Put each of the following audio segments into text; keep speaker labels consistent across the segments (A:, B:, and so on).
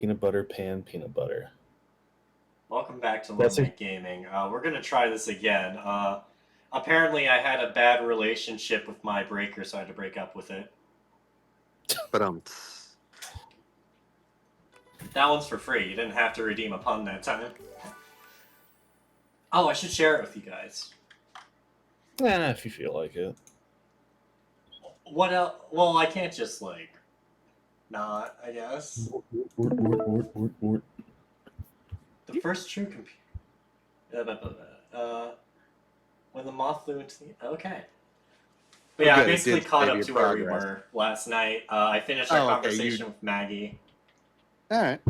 A: Peanut butter pan, peanut butter.
B: Welcome back to Lone
A: That's
B: Knight
A: it.
B: Gaming. We're gonna try this again. Apparently, I had a bad relationship with my breaker, so I had to break up with it.
C: But
B: That one's for free. You didn't have to redeem a pun that time. Oh, I should share it with you guys.
A: If you feel like it.
B: What else? Well, I can't just not. I guess the first true computer. When the moth flew into the okay. But yeah, I basically caught up to where we were last night. I finished our conversation with Maggie.
C: All right.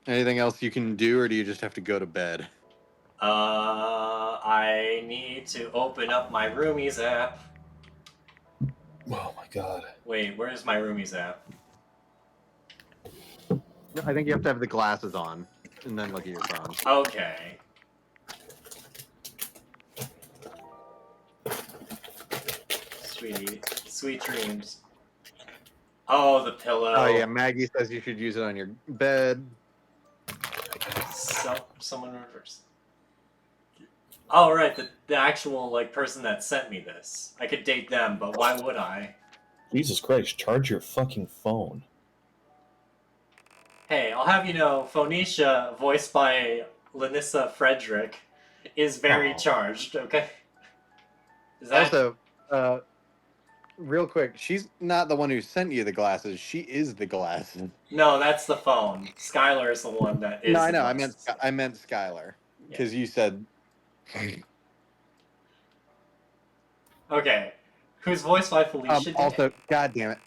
C: Anything else you can do, or do you just have to go to bed?
B: I need to open up my Roomies app.
A: Oh my god.
B: Wait, where's my Roomies app?
C: I think you have to have the glasses on, and then look at your phone.
B: Okay. Sweet dreams. Oh, the pillow.
C: Oh yeah, Maggie says you should use it on your bed.
B: Someone reverse. Oh right, the actual person that sent me this. I could date them, but why would I?
A: Jesus Christ, charge your fucking phone.
B: Hey, I'll have you know, Phoenicia, voiced by Lanissa Frederick, is very charged, okay? Is that...
C: Also, real quick, she's not the one who sent you the glasses. She is the glasses.
B: No, that's the phone. Skylar is the one that is.
C: No, I know. I meant Skylar because you said.
B: Okay, who's voiced by Felicia Day?
C: Also, God damn it,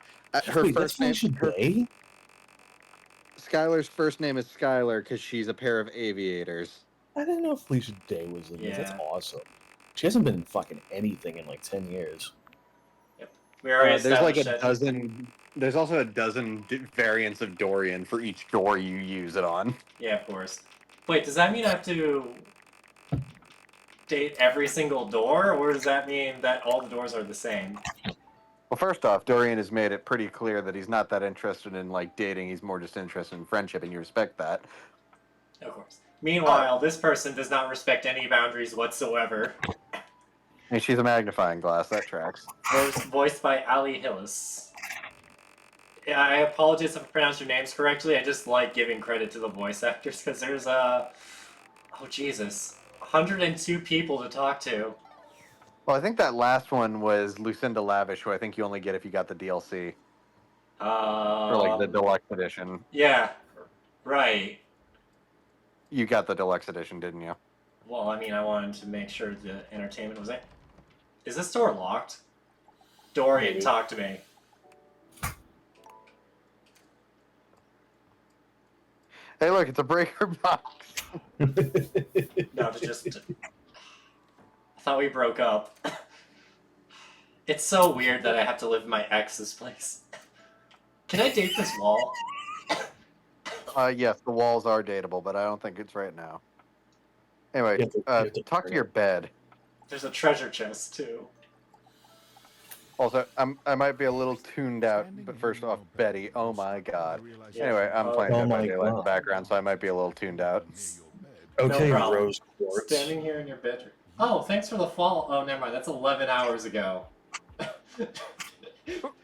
C: her first name.
A: Day?
C: Skylar's first name is Skylar because she's a pair of aviators.
A: I didn't know Felicia Day was in this. That's awesome. She hasn't been in fucking anything in 10 years.
B: Yep. We already
C: there's a dozen. There's also a dozen variants of Dorian for each door you use it on.
B: Yeah, of course. Wait, does that mean I have to date every single door, or does that mean that all the doors are the same?
C: Well, first off, Dorian has made it pretty clear that he's not that interested in dating. He's more just interested in friendship, and you respect that.
B: Of course. Meanwhile, this person does not respect any boundaries whatsoever.
C: And she's a magnifying glass. That tracks.
B: Voiced by Ali Hillis. Yeah, I apologize if I pronounced your names correctly. I just like giving credit to the voice actors because there's oh Jesus, 102 people to talk to.
C: Well, I think that last one was Lucinda Lavish, who I think you only get if you got the DLC. Or the deluxe edition.
B: Yeah, right.
C: You got the deluxe edition, didn't you?
B: Well, I mean, I wanted to make sure the entertainment was there. Is this door locked? Dorian, talk to me.
C: Hey, look, it's a breaker box.
B: No, I thought we broke up. It's so weird that I have to live in my ex's place. Can I date this wall?
C: Yes, the walls are dateable, but I don't think it's right now. Anyway, talk to your bed.
B: There's a treasure chest, too.
C: Also, I might be a little tuned out, but first off, Betty, oh my god. Anyway, I'm playing Dead by Daylight in the background, so I might be a little tuned out.
A: Okay,
B: no
A: Rose Quartz.
B: Standing here in your bedroom. Oh, thanks for the follow. Oh, never mind. That's 11 hours ago.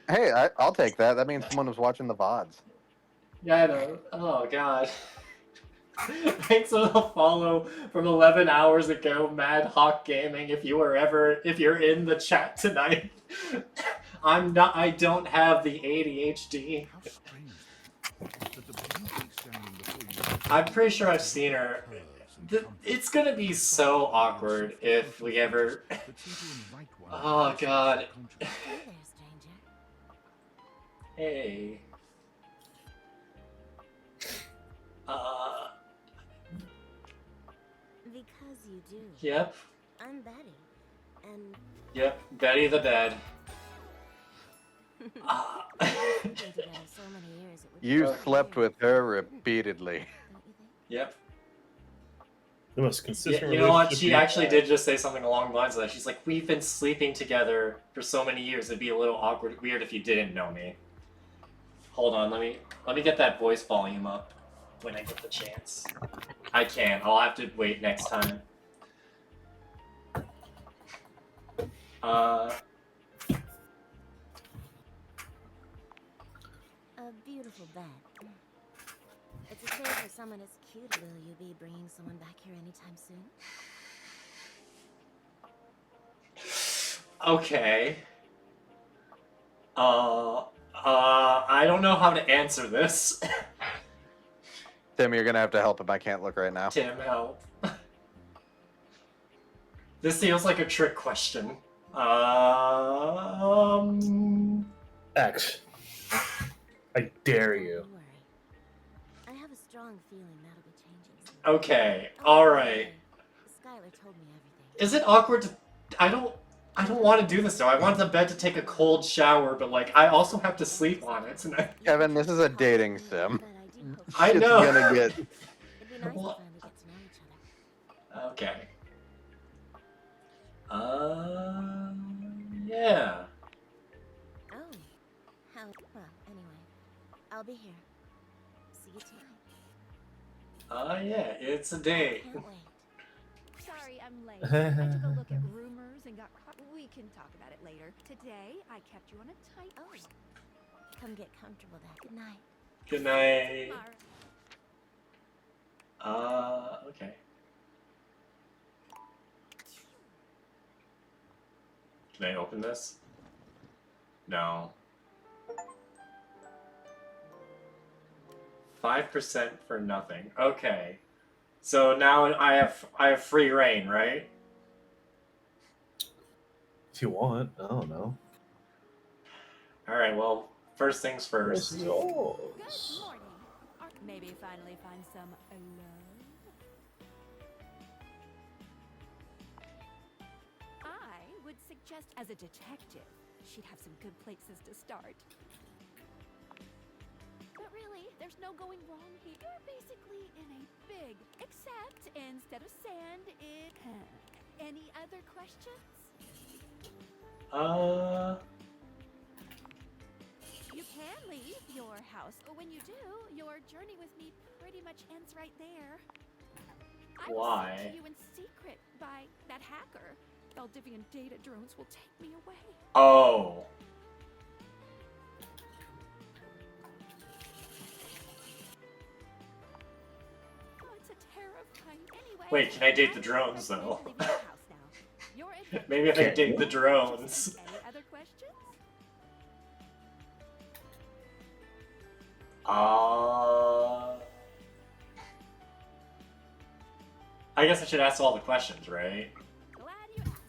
C: Hey, I'll take that. That means someone was watching the VODs.
B: Yeah, I know. Oh, God. Thanks for the follow from 11 hours ago, Mad Hawk Gaming. If you're in the chat tonight, I don't have the ADHD. I'm pretty sure I've seen her. It's gonna be so awkward if we ever... Oh, God. Hey.
D: Because you do.
B: Yep.
D: I'm Betty. And
B: yep, Betty the bed.
C: You slept with her repeatedly.
B: Yep.
A: The most consistent.
B: You know what? She actually did just say something along the lines of that. She's like, "We've been sleeping together for so many years. It'd be a little awkward, weird if you didn't know me." Hold on, let me get that voice volume up when I get the chance. I can't. I'll have to wait next time.
D: A beautiful bed. It's a shame for someone as cute. Will you be bringing someone back here anytime soon?
B: Okay. I don't know how to answer this.
C: Tim, you're gonna have to help him. I can't look right now.
B: Tim, help. This feels like a trick question.
A: X. I dare you.
D: Don't worry. I have a strong feeling that'll be changing soon.
B: Okay,
D: Oh,
B: alright.
D: Skylar told me everything.
B: Is it awkward to... I don't want to do this though. I want the bed to take a cold shower, but like, I also have to sleep on it tonight.
C: Kevin, this is a dating sim.
D: But I do hope
B: I
C: Shit's
B: know.
C: gonna get.
D: it'd be nice to
B: What?
D: finally get to know each other.
B: Okay. Yeah.
D: Oh. How well, anyway. I'll be here. See you tonight.
B: Yeah, it's a date.
D: Can't wait.
E: Sorry, I'm late. I took a look at rumors and got caught. We can talk about it later. Today, I kept you on a tight.
D: Oh. Come get comfortable then. Good night.
B: Good night.
E: Tomorrow.
B: Okay. Can I open this? No. 5% for nothing. Okay. So now I have free reign, right?
A: If you want, I don't know.
B: All right. Well, first things
A: This
B: first.
A: is
E: Good
A: yours.
E: morning. Or maybe finally find some love. I would suggest as a detective, she'd have some good places to start. But really, there's no going wrong here. You're basically in a big, except instead of sand, it... Any other questions? You can leave your house, but when you do, your journey with me pretty much ends right there. I was
B: Why?
E: sent to you in secret by that hacker. Valdivian data drones will take me away.
B: Oh.
E: Oh, it's a terrifying. Anyway.
B: Wait, can I date the
E: I'm
B: drones,
E: ready to
B: though?
E: leave your house now. Your adventure.
B: Maybe if I date the drones.
E: Any other questions?
B: I guess I should ask all the questions, right?
E: Glad you asked.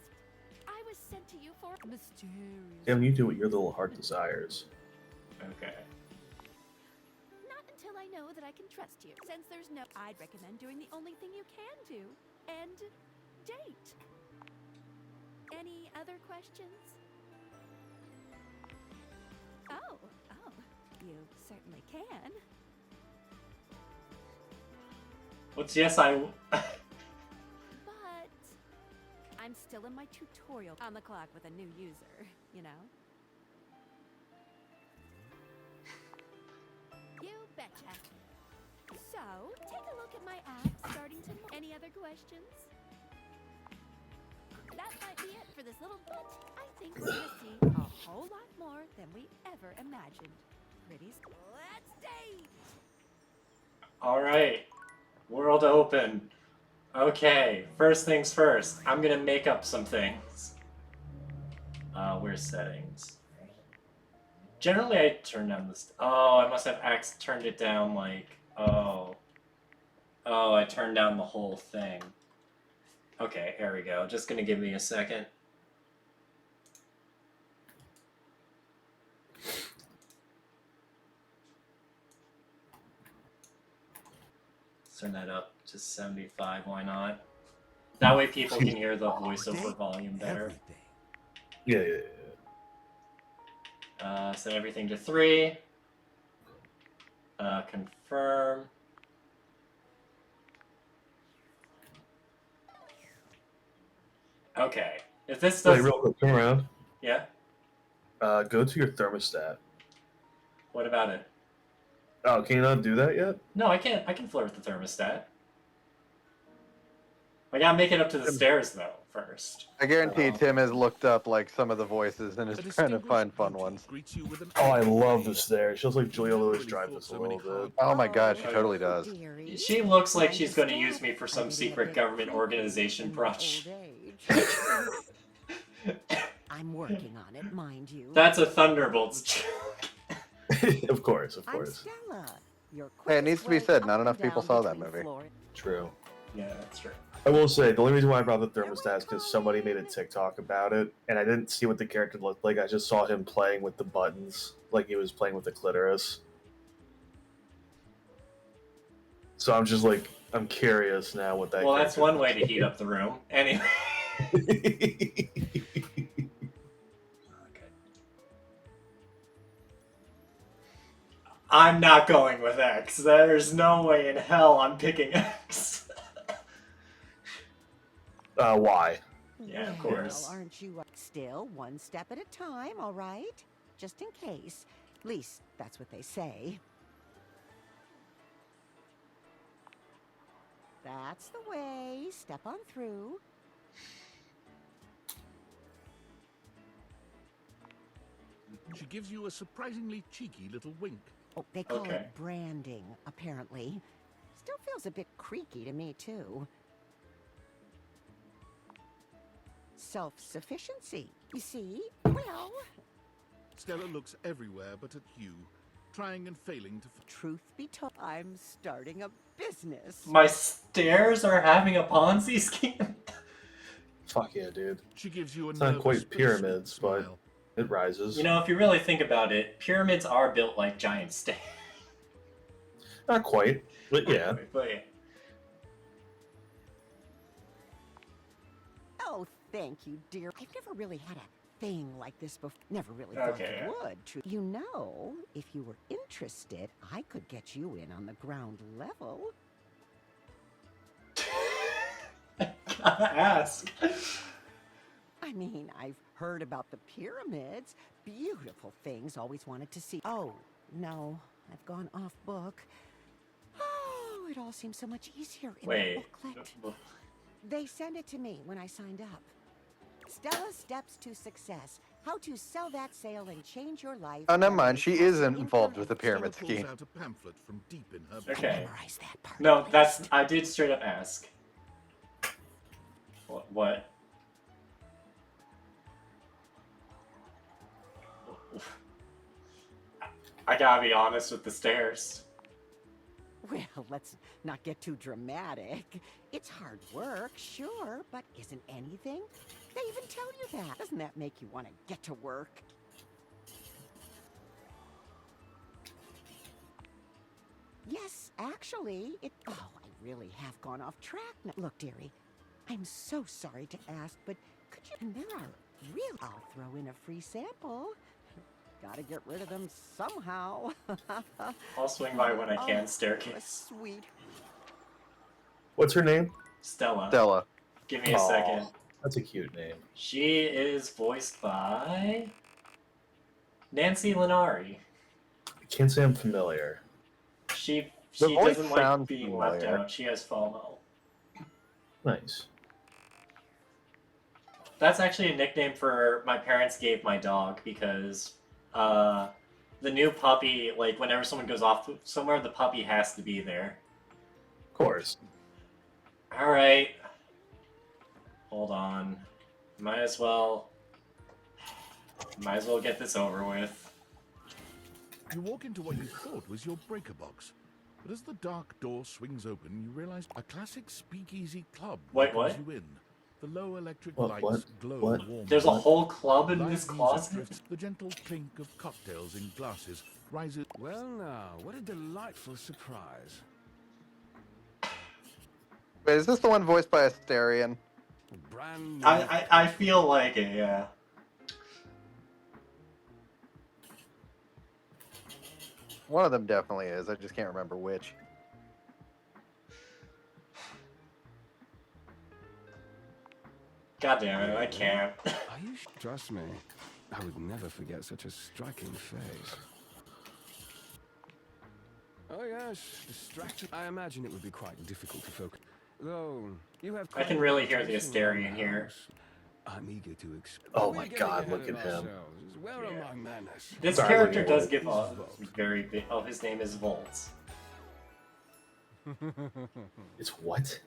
E: I was sent to you for mysterious.
A: Damn, you do what your little heart desires.
B: Okay.
E: Not until I know that I can trust you. Since there's no, I'd recommend doing the only thing you can do, and date. Any other questions? Oh, you certainly can.
B: What's yes, I...
E: But I'm still in my tutorial on the clock with a new user, you know? You betcha. So, take a look at my app starting to... Any other questions? That might be it for this little bit. I think we're gonna see a whole lot more than we ever imagined. Pretty soon. Let's date!
B: Alright. World open. Okay, first things first. I'm gonna make up some things. Where's settings? Generally, I turn down this. Oh, I must have turned it down like. Oh. Oh, I turned down the whole thing. Okay, here we go. Just gonna give me a second. Turn that up to 75, why not? That way people can hear the voiceover volume better.
A: Yeah, yeah, yeah.
B: Set everything to 3. Confirm. Okay. If this
A: Wait,
B: does...
A: real quick, turn around.
B: Yeah?
A: Go to your thermostat.
B: What about it?
A: Oh, can you not do that yet?
B: No, I can't. I can flirt with the thermostat. I gotta make it up to the stairs though first.
C: I guarantee Tim has looked up like some of the voices and is trying to find fun ones.
A: Oh, I love the stairs. She feels like Julia Louis-Dreyfus a little bit.
C: Oh my god, she totally does.
B: She looks like she's going to use me for some secret government organization project.
F: I'm working on it, mind you.
B: That's a Thunderbolts joke.
A: Of course.
F: I'm Stella.
C: Hey, it needs to be said, not enough people saw that movie.
A: True.
B: Yeah, that's true.
A: I will say, the only reason why I brought the thermostat is because somebody made a TikTok about it, and I didn't see what the character looked like. I just saw him playing with the buttons, like he was playing with the clitoris. So I'm just like, I'm curious now what that.
B: Well, that's one way to heat up the room. Anyway. Okay. I'm not going with X. There's no way in hell I'm picking X.
A: Why?
B: Yeah, of course.
F: Well, aren't you still one step at a time, all right? Just in case. At least that's what they say. That's the way. Step on through.
G: She gives you a surprisingly cheeky little wink.
F: Oh, they call it branding, apparently. Still feels a bit creaky to me, too. Self-sufficiency. You see? Well...
G: Stella looks everywhere but at you, trying and failing to...
F: Truth be told, I'm starting a business.
B: My stairs are having a Ponzi scheme?
A: Fuck yeah, dude.
G: She gives you a
A: it's not quite pyramids, but it rises.
B: You know, if you really think about it, pyramids are built like giant stairs.
A: Not quite, but yeah.
B: But yeah.
F: Oh, thank you, dear. I've never really had a thing like this before. Never really thought I would. You know, if you were interested, I could get you in on the ground level.
B: Gotta ask.
F: I mean, I've heard about the pyramids. Beautiful things, always wanted to see. Oh, no, I've gone off book. Oh, it all seems so much easier in the booklet. They sent it to me when I signed up. Stella's Steps to Success. How to sell that sale and change your life.
C: Oh, never mind. She is involved with the pyramid scheme.
G: Out a pamphlet from deep in her
B: Okay.
F: That part,
B: no, that's... I did straight up ask. What? I gotta be honest with the stairs.
F: Well, let's not get too dramatic. It's hard work, sure, but isn't anything? They even tell you that. Doesn't that make you want to get to work? Yes, actually, it... Oh, I really have gone off track now. Look, dearie, I'm so sorry to ask, but could you... And there are real... I'll throw in a free sample. Gotta get rid of them somehow.
B: I'll swing by when I can. Staircase.
F: Sweet.
A: What's her name?
B: Stella.
C: Stella.
B: Give me a second.
A: That's a cute name.
B: She is voiced by Nancy Linari.
A: I can't say I'm familiar.
B: She
C: voice
B: doesn't like
C: sounds
B: being left
C: familiar.
B: out. She has FOMO.
A: Nice.
B: That's actually a nickname for my parents gave my dog because the new puppy, like whenever someone goes off somewhere, the puppy has to be there.
A: Of course.
B: All right. Hold on. Might as well get this over with.
G: You walk into what you thought was your breaker box. But as the dark door swings open, you realize a classic speakeasy club welcomes you in. The low electric lights glow warm.
B: There's a whole club in this closet?
G: Drifts, the gentle clink of cocktails in glasses rises.
H: Well now, what a delightful surprise.
C: Wait, is this the one voiced by Asterion?
H: Brand new.
B: I feel like it, yeah.
C: One of them definitely is. I just can't remember which.
B: God damn it, I can't.
H: Are you trust me, I would never forget such a striking face. Oh yes, distracted. I imagine it would be quite difficult to focus. Though you have.
B: I can really hear the Astarion here.
H: I'm eager to explore.
A: Oh my god, look at him.
H: Where are my manners?
B: This
A: Sorry,
B: character
A: look at
B: does
A: him.
B: give off very big. Oh, his name is Volts.
A: It's what?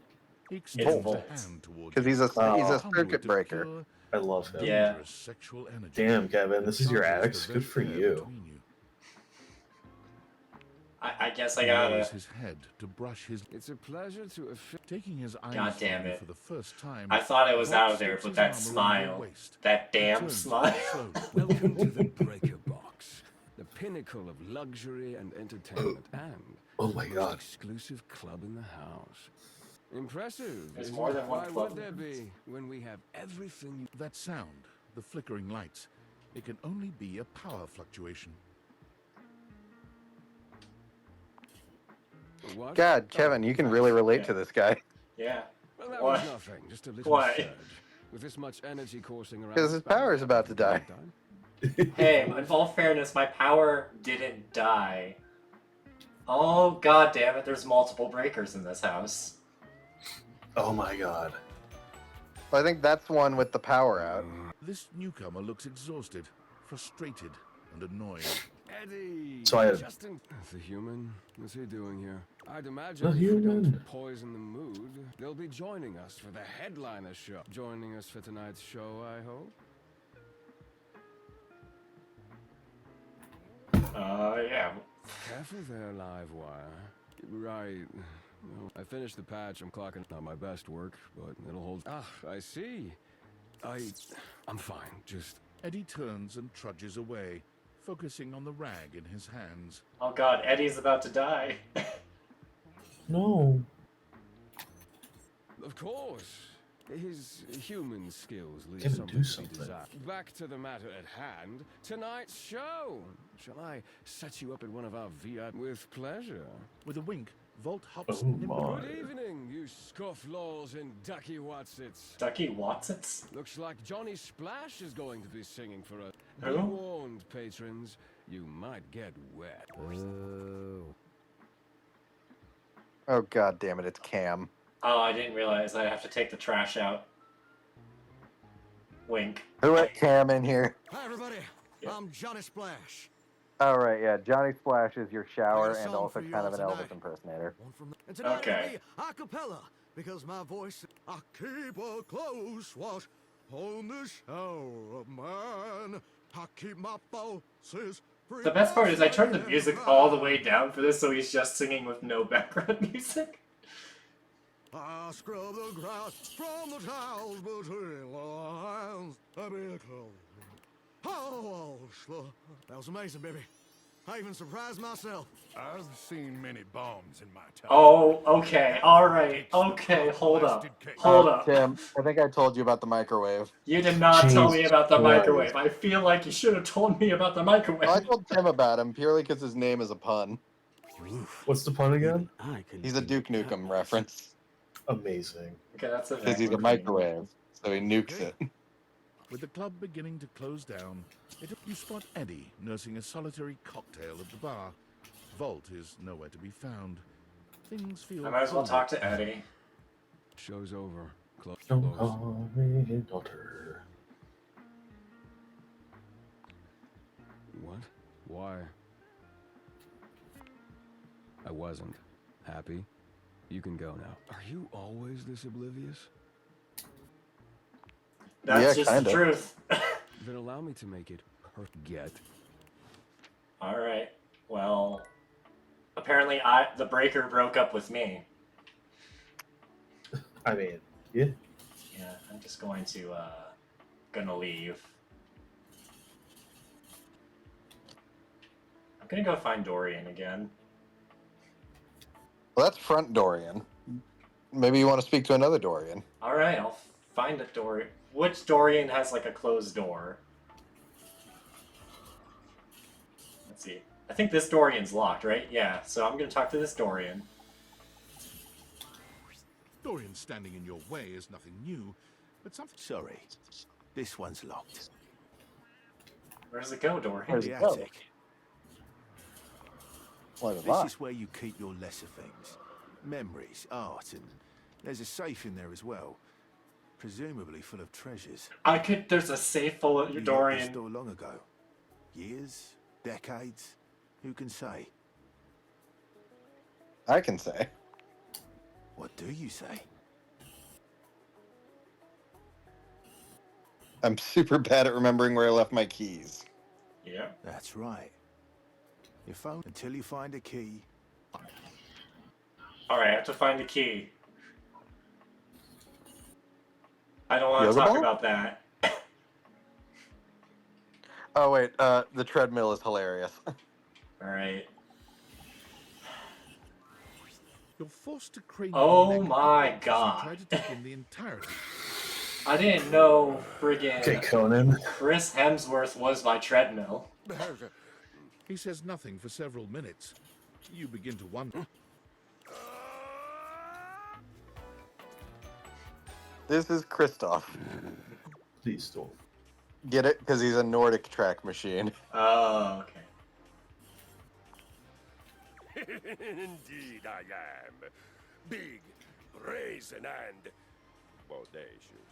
G: He
B: It's
G: extends a
B: Volts.
G: hand towards
C: Because he's a
A: Oh.
C: circuit breaker.
G: Pure,
A: I love him.
B: Yeah.
G: dangerous sexual energy.
A: Damn, Kevin, this is your
G: Charges
A: ex.
G: the
A: Good
G: very
A: for
G: air
A: you.
G: between you.
B: I guess I
G: He
B: gotta.
G: lowers his head to brush his.
H: It's a pleasure to
G: Taking his eyes
B: God
G: from
B: damn
G: you
B: it.
G: for the first time.
B: I thought it was
G: Volt
B: out of there,
G: slips
B: but
G: his
B: that
G: arm around your
B: smile,
G: waist.
B: that damn
G: Turns
B: smile.
G: slowly.
H: Welcome to the Breaker Box, the pinnacle of luxury and entertainment, and
A: Oh my
H: the most
A: god.
H: exclusive club in the house. Impressive.
B: There's
H: isn't
B: more
H: it?
B: than one
H: Why
B: club
H: would there
B: members.
H: be when we have everything?
G: That sound, the flickering lights, it can only be a power fluctuation.
H: What?
C: God, Kevin, you can really relate
B: Yeah.
C: to this guy.
B: Yeah.
H: Well, that
B: Why?
H: was nothing. Just a little
B: Why?
H: surge. With this much energy coursing around.
C: Because his power is about to die.
B: Hey, in all fairness, my power didn't die. Oh god damn it! There's multiple breakers in this house.
A: Oh my god.
C: I think that's one with the power out.
G: This newcomer looks exhausted, frustrated, and annoyed.
H: Eddie.
A: So I had-
H: Justin. The human. What's he doing here? I'd imagine
A: The
H: if we
A: human.
H: don't poison the mood, they'll be joining us for the headliner show. Joining us for tonight's show, I hope.
B: Yeah.
H: Careful there, Livewire. Right. Well, I finished the patch. I'm clocking not my best work, but it'll hold. Ah, I see. I'm fine. Just
G: Eddie turns and trudges away, focusing on the rag in his hands.
B: Oh god, Eddie's about to die.
A: No.
H: of course. His human skills leave
A: Kevin,
H: something
A: do
H: to be
A: something.
H: desired. Back to the matter at hand. Tonight's show. Shall I set you up at one of our VIP? With pleasure.
G: With a wink, Volt hops
A: Oh
G: nimbly.
A: my.
H: Good evening, you scofflaws and ducky watsits.
B: Ducky Watsits?
H: Looks like Johnny Splash is going to be singing for us.
B: Who?
H: Be warned, patrons. You might get wet.
C: Oh god damn it, it's Cam.
B: Oh, I didn't realize I'd have to take the trash out. Wink.
C: Who let Cam in here?
I: Hi, everybody.
B: Yeah.
I: I'm Johnny Splash.
C: Oh right, yeah. Johnny Splash is your shower
I: I got a
C: and
I: song
C: also
I: for you
C: kind
I: all
C: of an Elvis
I: tonight.
C: impersonator.
I: And tonight
B: Okay.
I: it'll be a cappella because my voice. I keep a close watch on this shower of mine. I keep my pulses.
B: The best part is I turned the music all the way down for this, so he's just singing with no background music.
I: I scrub the ground from the tiles between the lines. I be a close. Oh, that was amazing, baby. I even surprised myself.
G: I've seen many bombs in my time.
B: Oh, okay, alright, okay, hold up. Hold up.
C: Tim, I think I told you about the microwave.
B: You did not tell me
A: Jesus
B: about the
A: Christ.
B: microwave. I feel like you should have told me about the
C: Well, I
B: microwave.
C: told Tim about him purely because his name is a pun.
A: What's the pun again?
C: He's a Duke Nukem reference.
A: Amazing.
B: Okay, that's a
C: Because he's a microwave, so he nukes it.
G: With the club beginning to close down, you spot Eddie nursing a solitary cocktail at the bar. Volt is nowhere to be found. Things feel.
B: I might as well
G: cold.
B: talk to Eddie.
H: Show's over. Close.
A: Don't call me daughter.
H: What? Why? I wasn't happy. You can go now. Are you always this oblivious?
B: That's
C: Yeah,
B: just
C: kinda.
B: the truth.
H: Then allow me to make it get.
B: Alright, well, apparently the breaker broke up with me.
A: I mean, yeah.
B: Yeah, I'm just going to, gonna leave. I'm gonna go find Dorian again.
C: Well, that's front Dorian. Maybe you want to speak to another Dorian.
B: Alright, I'll find a Dorian. Which Dorian has, like, a closed door? Let's see. I think this Dorian's locked, right? Yeah, so I'm gonna talk to this Dorian.
G: Dorian standing in your way is nothing new, but something.
J: Sorry, this one's locked.
B: Where does it go, Dorian?
C: Where's
J: The
C: it go?
J: attic. This is where you keep your lesser things. Memories, art, and there's a safe in there as well. Presumably full of treasures.
B: There's a safe full of
J: You
B: Dorian.
J: left the store long ago. Years? Decades? Who can say?
C: I can say.
J: What do you say?
C: I'm super bad at remembering where I left my keys.
B: Yeah.
J: That's right. Your phone until you find a key.
B: Alright, I have to find the key. I don't want to
C: Yoga
B: talk
C: ball?
B: about that.
C: Oh wait, the treadmill is hilarious.
B: Alright.
G: You're forced to crane
B: Oh
G: your neck
B: my
G: upwards as you
B: god.
G: try to take in the entirety.
B: I didn't know friggin'
A: Okay, Conan.
B: Chris Hemsworth was my treadmill.
G: He says nothing for several minutes. You begin to wonder.
C: This is Kristoff.
A: Please don't.
C: Get it? Because he's a Nordic track machine.
B: Oh, okay.
K: Indeed I am. Big, brazen, and bodacious.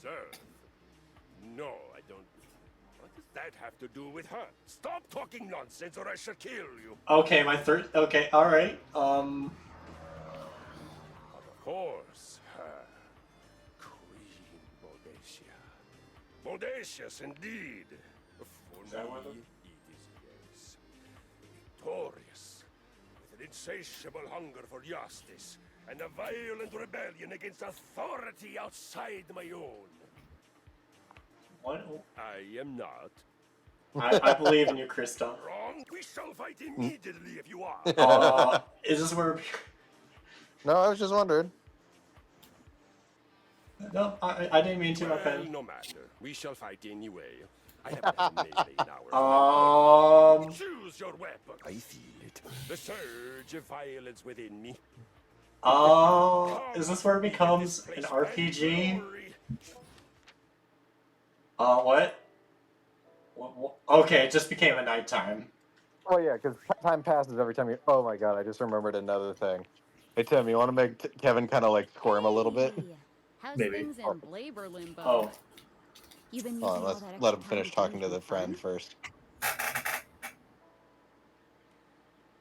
K: Sir? No, I don't. What does that have to do with her? Stop talking nonsense or I shall kill you.
B: Okay, okay, alright.
K: Of course, her. Queen Bodacia. Bodacious indeed. For
B: Is that
K: me,
B: one of them?
K: it is yes. Victorious. With an insatiable hunger for justice and a violent rebellion against authority outside my own.
B: What?
K: I am not.
B: I believe in you, Kristoff.
K: Wrong. We shall fight immediately if you are.
B: Is this where...
C: No, I was just wondering.
B: No, I didn't mean to, my
K: Well,
B: pen.
K: no matter. We shall fight anyway. I have a melee in our Choose your weapon. I feel it. The surge of violence within me.
B: Is this where it becomes an RPG? What? Okay, it just became a nighttime.
C: Oh yeah, because time passes every time you. Oh my god, I just remembered another thing. Hey Tim, you want to make Kevin kind of like squirm a little bit?
L: How's
A: Maybe.
L: things in labor limbo?
B: Oh.
L: You've been
C: Hold on,
L: using all
C: let's
L: that
C: let him
L: extra
C: finish
L: time
C: talking to
L: doing
C: the friend
L: fun?
C: first.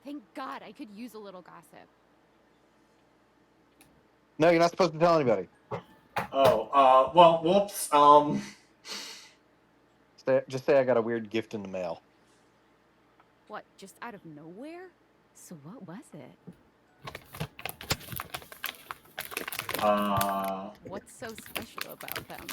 L: Thank God, I could use a little gossip.
C: No, you're not supposed to tell anybody.
B: Oh, well, whoops,
C: Just say I got a weird gift in the mail.
L: What, just out of nowhere? So what was it? What's so special about them?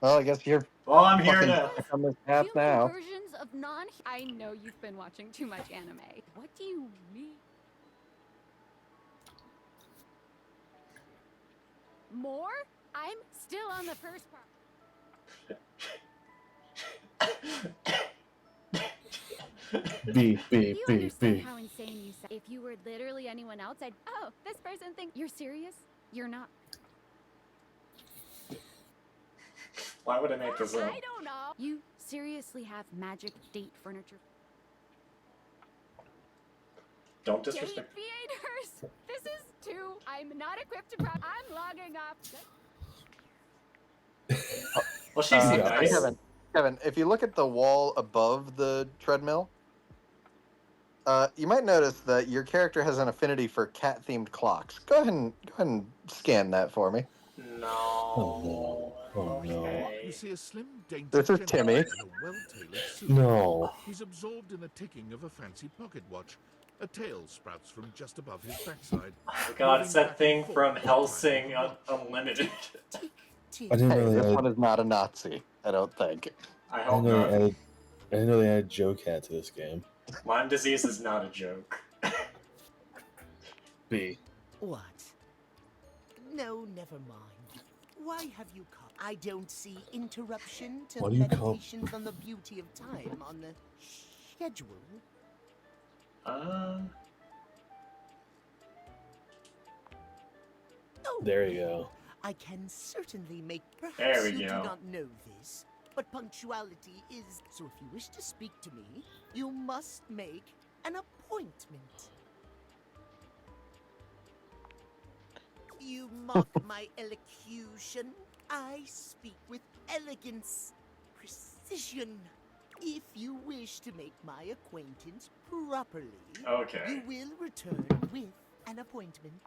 C: Well, I guess you're.
B: Well, I'm here
C: fucking
B: now.
C: stuck on this path now.
L: Versions of non. I know you've been watching too much anime. What do you mean? More? I'm still on the first part.
A: B.
L: You understand how insane you sound. If you were literally anyone else, I'd. Oh, this person thinks you're serious. You're not.
B: Why would I make this up?
L: I don't know. You seriously have magic date furniture?
B: Don't
L: Date
B: disrespect.
L: theaters. This is too. I'm not equipped to. I'm logging off.
B: Well, she seemed nice.
C: Kevin, if you look at the wall above the treadmill, you might notice that your character has an affinity for cat-themed clocks. Go ahead and scan that for me.
B: No.
A: Oh no.
G: You see a slim, dainty
C: This is
G: gentleman
C: Timmy.
G: in a well-tailored suit.
A: No.
G: He's absorbed in the ticking of a fancy pocket watch. A tail sprouts from just above his backside.
B: Oh god, it's that thing from Hellsing Unlimited.
A: I didn't
C: Hey,
A: know
C: this
A: they
C: one
A: had,
C: is not a Nazi, I don't think.
B: I
A: I
B: hope
A: didn't know
B: not.
A: they added, I didn't know they added Joe Cat to this game.
B: Lyme disease is not a joke.
A: B.
M: What? No, never mind. Why have you come? I don't see interruption to
A: Why do you come?
M: meditations on the beauty of time on the schedule.
A: There you go.
M: I can certainly make. Perhaps
B: There we
M: you
B: go.
M: do not know this, but punctuality is. So if you wish to speak to me, you must make an appointment. You mock my elocution. I speak with elegance, precision. If you wish to make my acquaintance properly,
B: Okay.
M: you will return with an appointment.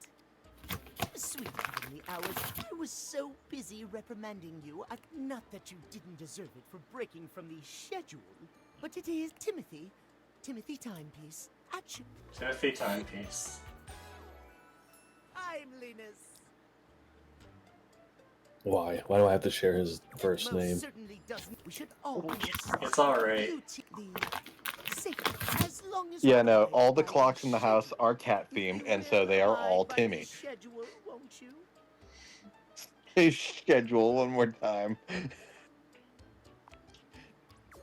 M: Sweet heavenly hours, I was so busy reprimanding you. Not that you didn't deserve it for breaking from the schedule, but it is Timothy. Timothy Timepiece. At you.
B: Timothy Timepiece.
M: Timeliness.
A: Why? Why do I have to share his first
M: Most
A: name?
M: certainly doesn't. We should all.
B: It's alright.
M: As long as
C: Yeah, no, all the clocks in the house are cat themed, and so they are all
M: by
C: Timmy.
M: the schedule, won't you?
C: Say schedule one more time.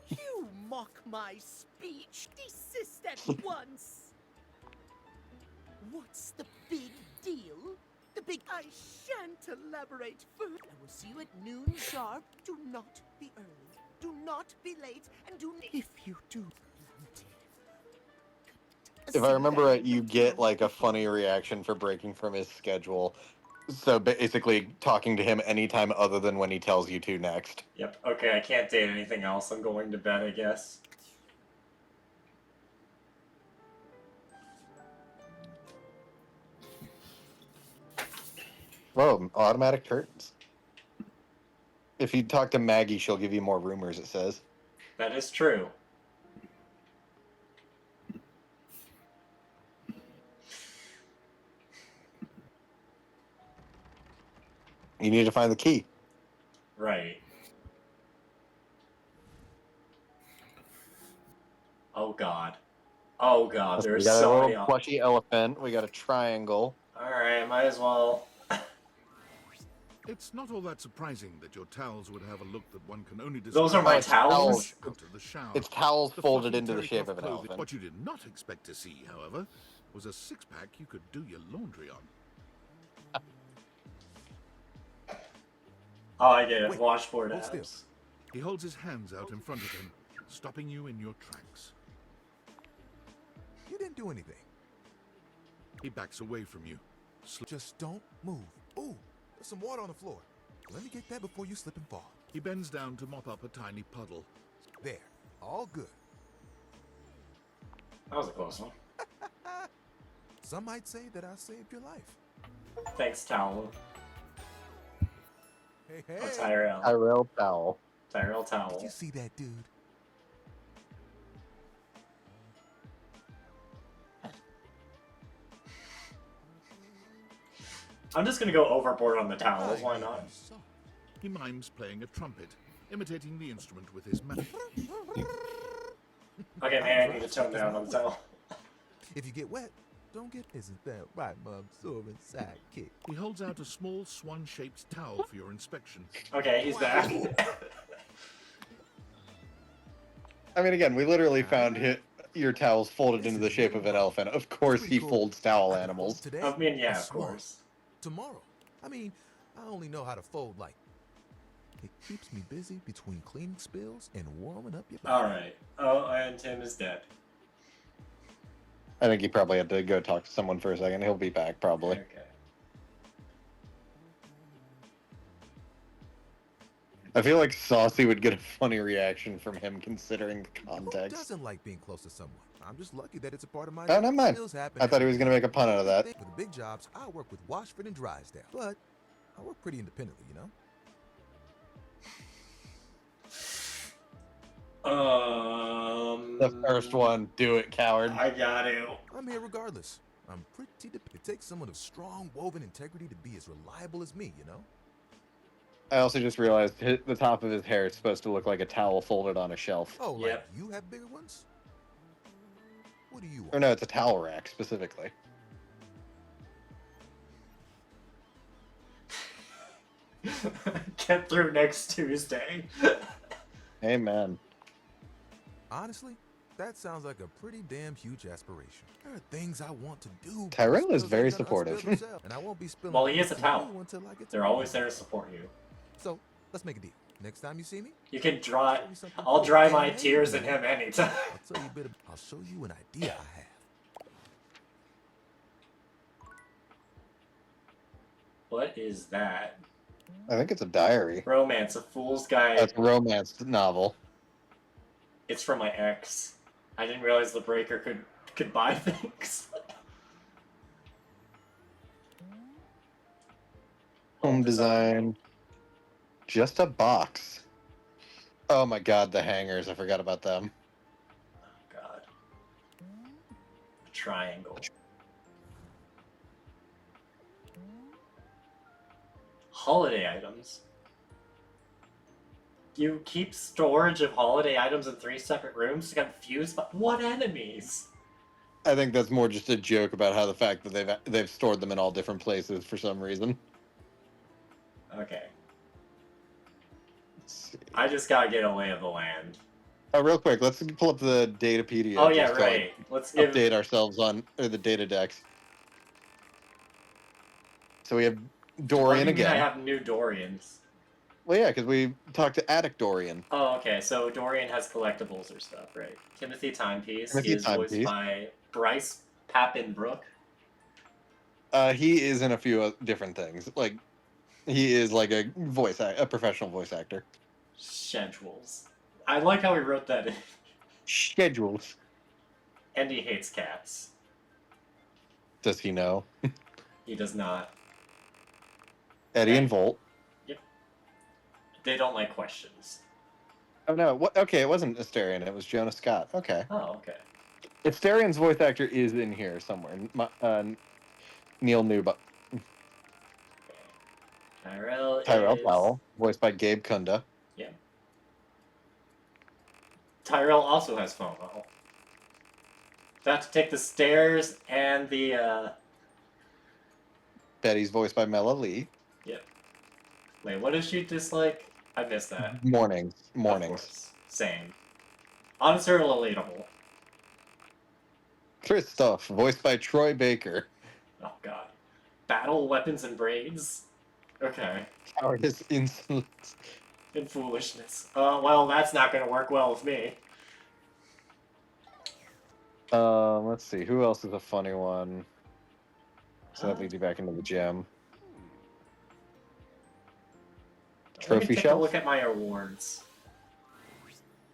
M: You mock my speech. Desist at once. What's the big deal? The big. I shan't elaborate further. I will see you at noon sharp. Do not be early. Do not be late. And do. If you do.
C: If I remember right, you get like a funny reaction for breaking from his schedule. So basically, talking to him anytime other than when he tells you to next.
B: Yep. Okay, I can't date anything else. I'm going to bed, I guess.
C: Whoa, automatic curtains. If you talk to Maggie, she'll give you more rumors, it says.
B: That is true.
C: You need to find the key.
B: Right. Oh god. Oh god,
C: We
B: there's
C: got a
B: so
C: little
B: many.
C: plushy elephant. We got a triangle.
B: Alright, might as well.
G: It's not all that surprising that your towels would have a look that one can only describe.
B: Those are my
C: Oh, it's towels.
B: towels?
G: Out of the shower.
C: It's towels
G: The
C: folded
G: fluffy
C: into the shape
G: terry-cloth
C: of an
G: clothing.
C: elephant.
G: What you did not expect to see, however, was a six-pack you could do your laundry on.
B: Oh, I get it.
I: Wait,
B: Washboard
I: hold still.
B: abs.
G: He holds his hands out in front of him, stopping you in your tracks.
I: You didn't do anything.
G: He backs away from you.
I: Just don't move. Ooh, there's some water on the floor. Let me get that before you slip and fall.
G: He bends down to mop up a tiny puddle.
I: There, all good.
B: That was a close one.
I: Some might say that I saved your life.
B: Thanks, towel.
I: Hey, hey.
B: Oh, Tyrell.
C: Tyrell towel.
B: Tyrell
I: Did
B: towel.
I: you see that dude?
B: I'm just gonna go overboard on the towels. Why not?
G: He mimes playing a trumpet, imitating the instrument with his mouth.
B: Okay, man, I need to tone down on the towel.
I: If you get wet, don't get. Isn't that right, Mom? Soaring sidekick.
G: He holds out a small swan-shaped towel for your inspection.
B: Okay, he's back.
C: I mean, again, we literally found your towels folded into the shape of an elephant. Of course, he folds towel animals.
I: Today,
B: I mean, yeah,
I: or
B: of course.
I: Tomorrow. I mean, I only know how to fold like. It keeps me busy between cleaning spills and warming up your body.
B: Alright. Oh, and Tim is dead.
C: I think he probably had to go talk to someone for a second. He'll be back, probably.
B: Okay.
C: I feel like Saucy would get a funny reaction from him, considering the
I: Who
C: context.
I: doesn't like being close to someone? I'm just lucky that it's a part of my
C: Oh, never mind.
I: skills happen.
C: I thought he was going to make a pun out of that.
I: For the big jobs, I work with Washford and Drysdale, but I work pretty independently, you know?
C: The first one. Do it, coward.
B: I got to.
I: I'm here regardless. I'm pretty It takes someone of strong woven integrity to be as reliable as me, you know?
C: I also just realized the top of his hair is supposed to look like a towel folded on a shelf.
I: Oh, like
B: Yep.
I: you have bigger ones? What do you want?
C: Or no, it's a towel rack, specifically.
B: Get through next Tuesday.
C: Amen.
I: Honestly,
N: That sounds like a pretty damn huge aspiration. There are things I want to do.
C: Tyrell is very supportive.
N: And I won't be spilling.
B: Well, he is a
N: beans to
B: talent.
N: you until I get to
B: They're
N: know
B: always
N: you.
B: there to support you.
N: So let's make a deal. Next time you see me,
B: You can dry. I'll dry my tears in him anytime.
N: I'll tell you a bit. I'll show you an idea I have.
B: What is that?
C: I think it's a diary.
B: Romance, a fool's guide.
C: That's a romance novel.
B: It's from my ex. I didn't realize the breaker could buy things.
C: Home design. Just a box. Oh my god, the hangers. I forgot about them.
B: God. A triangle. Holiday items. You keep storage of holiday items in 3 separate rooms to confuse but what enemies?
C: I think that's more just a joke about how the fact that they've stored them in all different places for some reason.
B: Okay. I just gotta get a lay of the land.
C: Oh, real quick, let's pull up the Datapedia.
B: Oh yeah,
C: just to,
B: right. Let's give...
C: update ourselves on the data decks. So we have Dorian
B: What do you mean
C: again.
B: I have new Dorians.
C: Well, yeah, because we talked to Attic Dorian.
B: Oh, okay. So Dorian has collectibles or stuff, right? Timothy Timepiece.
C: Timothy
B: He is voiced
C: Timepiece.
B: by Bryce Papenbrook.
C: He is in a few different things. Like, he is like a professional voice actor.
B: Schedules. I like how he wrote that in.
C: Schedules.
B: And he hates cats.
C: Does he know?
B: He does not.
C: Eddie and Volt.
B: Yep. They don't like questions.
C: Oh no! What? Okay, it wasn't Asterion. It was Jonah Scott. Okay.
B: Oh, okay.
C: Asterian's voice actor is in here somewhere. Neil Newba.
B: Tyrell
C: Powell, voiced by Gabe Kunda.
B: Yeah. Tyrell also has FOMO. Got to take the stairs and the,
C: Betty's voiced by Mela Lee.
B: Yep. Wait, what does she dislike? I missed that.
C: Mornings.
B: Of course. Same. Honest or relatable?
C: Christoph, voiced by Troy Baker.
B: Oh god. Battle, weapons, and braids? Okay.
C: Cowardice, insolence.
B: And foolishness. Well, that's not gonna work well with me.
C: Let's see. Who else is a funny one? So that leads you back into the gym.
B: Let
C: Trophy
B: me take a
C: shelf?
B: look at my awards.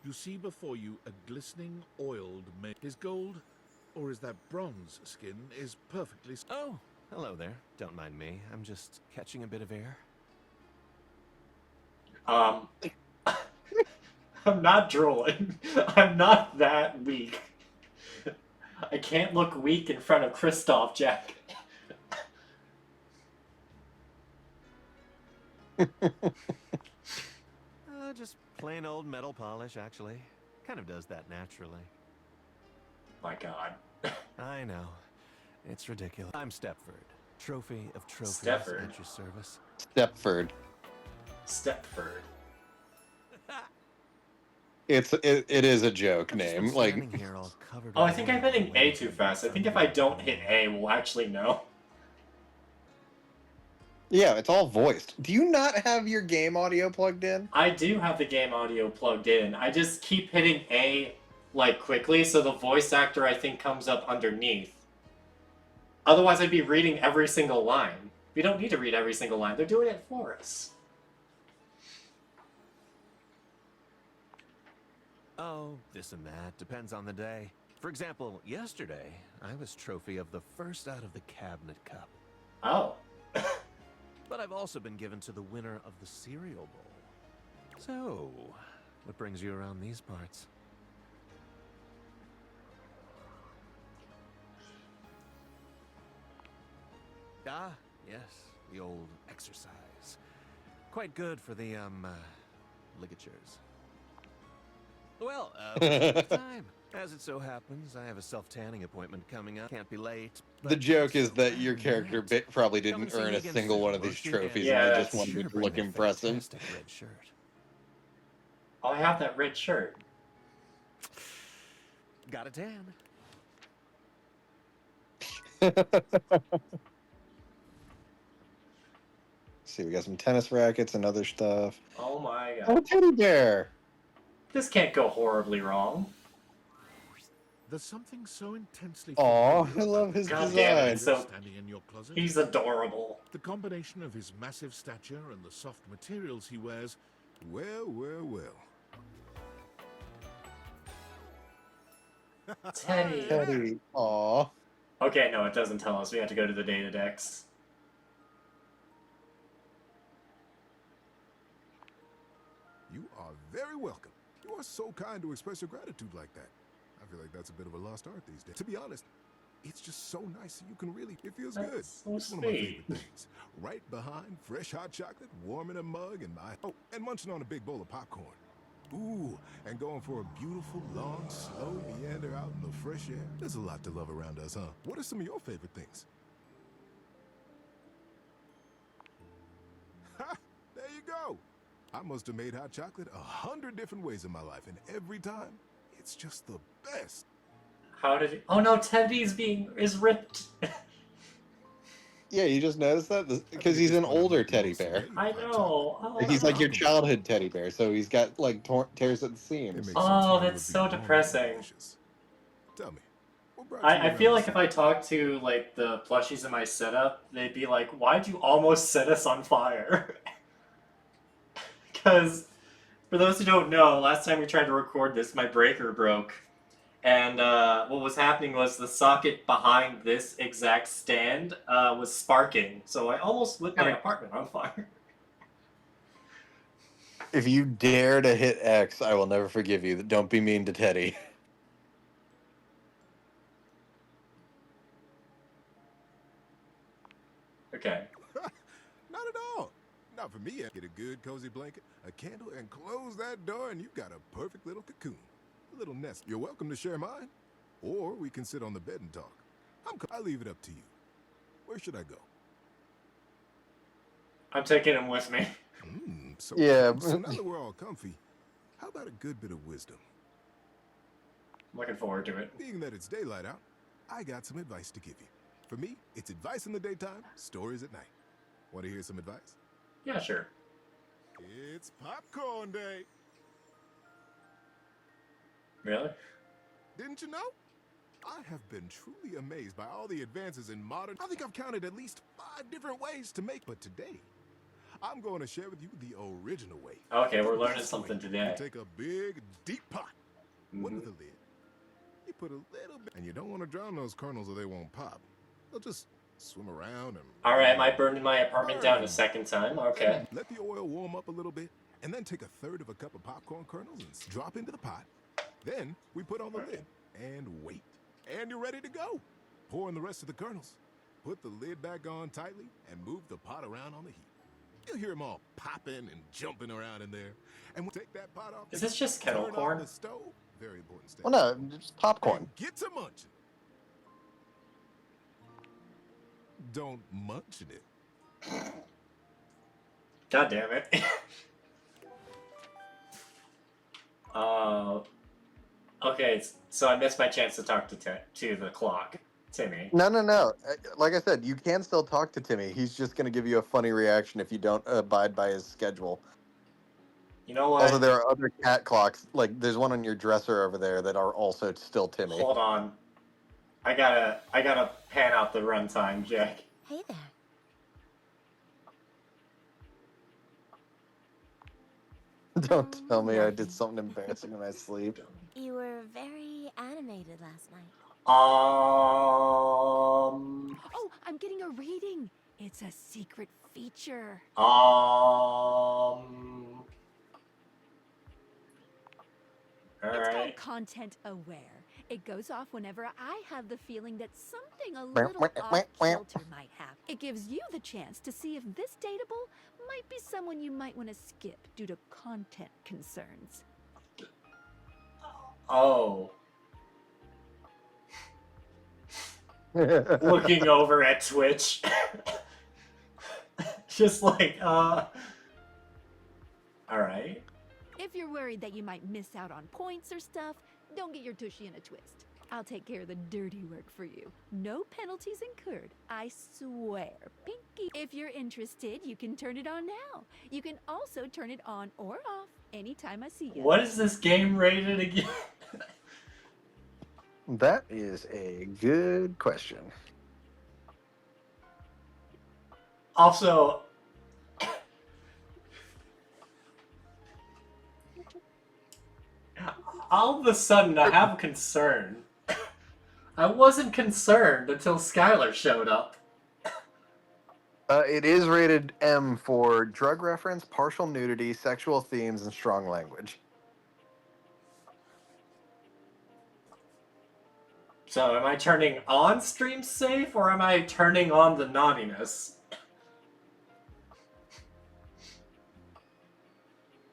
G: You see before you a glistening, oiled man. His gold, or is that bronze skin, is perfectly...
O: Oh, hello there. Don't mind me. I'm just catching a bit of air.
B: I'm not drooling. I'm not that weak. I can't look weak in front of Kristoff, Jack.
O: Just plain old metal polish, actually. Kind of does that naturally.
B: My god.
O: I know. It's ridiculous. I'm Stepford. Trophy of trophies
B: Stepford?
O: at your service.
C: Stepford.
B: Stepford.
C: It is a joke name. Like,
B: Oh, I think I'm hitting A too fast. I think if I don't hit A, we'll actually know.
C: yeah, it's all voiced. Do you not have your game audio plugged in?
B: I do have the game audio plugged in. I just keep hitting A, like, quickly, so the voice actor, I think, comes up underneath. Otherwise, I'd be reading every single line. We don't need to read every single line. They're doing it for us.
O: Oh, this and that. Depends on the day. For example, yesterday, I was trophy of the first out of the Cabinet Cup.
B: Oh.
O: But I've also been given to the winner of the Cereal Bowl. So, what brings you around these parts? Ah, yes, the old exercise. Quite good for the, ligatures. Well, time. As it so happens, I have a self-tanning appointment coming up. Can't be late.
C: The joke is that your character probably didn't earn a single one of these trophies, and they just wanted to look impressive.
O: Red shirt.
B: Oh, I have that red shirt.
O: Got a tan.
C: See, we got some tennis rackets and other stuff.
B: Oh my god.
C: Oh, teddy bear!
B: This can't go horribly wrong.
G: There's something so intensely.
C: Aw, I love his
B: God
C: design.
B: damn it, so
G: standing in your closet.
B: he's adorable.
G: The combination of his massive stature and the soft materials he wears, well, well, well.
B: Teddy.
C: Teddy. Aw.
B: Okay, no, it doesn't tell us. We have to go to the data decks.
I: You are very welcome. You are so kind to express your gratitude like that. I feel like that's a bit of a lost art these days. To be honest, it's just so nice that you can really, it feels good.
B: So
I: It's one of my
B: sweet.
I: favorite things. Right behind fresh hot chocolate, warm in a mug, and and munching on a big bowl of popcorn. Ooh, and going for a beautiful, long, slow meander out in the fresh air. There's a lot to love around us, huh? What are some of your favorite things? Ha! There you go. I must have made hot chocolate 100 different ways in my life, and every time, it's just the best.
B: How did he... Oh no, Teddy's is ripped.
C: Yeah, you just noticed that? Because he's an older teddy bear.
B: I know. Oh,
C: He's like your childhood teddy bear, so he's got like tears at the seams.
B: Oh, that's so depressing.
I: Tell me.
B: I feel like if I talked to like the plushies in my setup, they'd be like, "Why'd you almost set us on fire?" Because for those who don't know, last time we tried to record this, my breaker broke. And what was happening was the socket behind this exact stand was sparking. So I almost lit my apartment on fire.
C: If you dare to hit X, I will never forgive you. Don't be mean to Teddy.
B: Okay.
I: Not at all. Not for me. Get a good cozy blanket, a candle, and close that door, and you've got a perfect little cocoon. A little nest. You're welcome to share mine. Or we can sit on the bed and talk. I leave it up to you. Where should I go?
B: I'm taking him with me.
I: So,
C: Yeah.
I: So now that we're all comfy, how about a good bit of wisdom?
B: I'm looking forward to it.
I: Being that it's daylight out, I got some advice to give you. For me, it's advice in the daytime, stories at night. Want to hear some advice?
B: Yeah, sure.
I: It's popcorn day.
B: Really?
I: Didn't you know? I have been truly amazed by all the advances in modern... I think I've counted at least 5 different ways to make... But today, I'm going to share with you the original way.
B: Okay, we're learning something today.
I: You take a big, deep pot. Under the lid. You put a little bit... And you don't want to drown those kernels or they won't pop. They'll just swim around and...
B: Alright, am I burning my apartment down a second time? Okay.
I: Let the oil warm up a little bit, and then take 1/3 of a cup of popcorn kernels and drop into the pot. Then we put on the lid and wait. And you're ready to go. Pour in the rest of the kernels. Put the lid back on tightly and move the pot around on the heat. You'll hear them all popping and jumping around in there. And we'll take that pot off.
B: Is this just kettle
I: turn
B: corn?
I: off the stove. Very important step.
C: Well, no, just popcorn.
I: And get to munching. Don't munch in it.
B: God damn it. Okay, so I missed my chance to talk to the clock. Timmy.
C: No. Like I said, you can still talk to Timmy. He's just going to give you a funny reaction if you don't abide by his schedule.
B: You know what?
C: Also, there are other cat clocks. Like, there's one on your dresser over there that are also still Timmy.
B: Hold on. I gotta pan out the runtime, Jack.
D: Hey there.
C: Don't tell me I did something embarrassing in my sleep.
D: You were very animated last night.
E: Oh, I'm getting a reading. It's a secret feature.
B: All
E: It's
B: right.
E: called Content Aware. It goes off whenever I have the feeling that something a little off-kilter might happen. It gives you the chance to see if this dateable might be someone you might want to skip due to content concerns.
B: Oh. Looking over at Twitch. Just like, alright.
E: If you're worried that you might miss out on points or stuff, don't get your tushy in a twist. I'll take care of the dirty work for you. No penalties incurred, I swear. Pinky. If you're interested, you can turn it on now. You can also turn it on or off anytime I see you.
B: What is this game rated again?
C: That is a good question.
B: Also, all of a sudden I have a concern. I wasn't concerned until Skylar showed up.
C: It is rated M for drug reference, partial nudity, sexual themes, and strong language.
B: So am I turning on stream safe or am I turning on the naughtiness?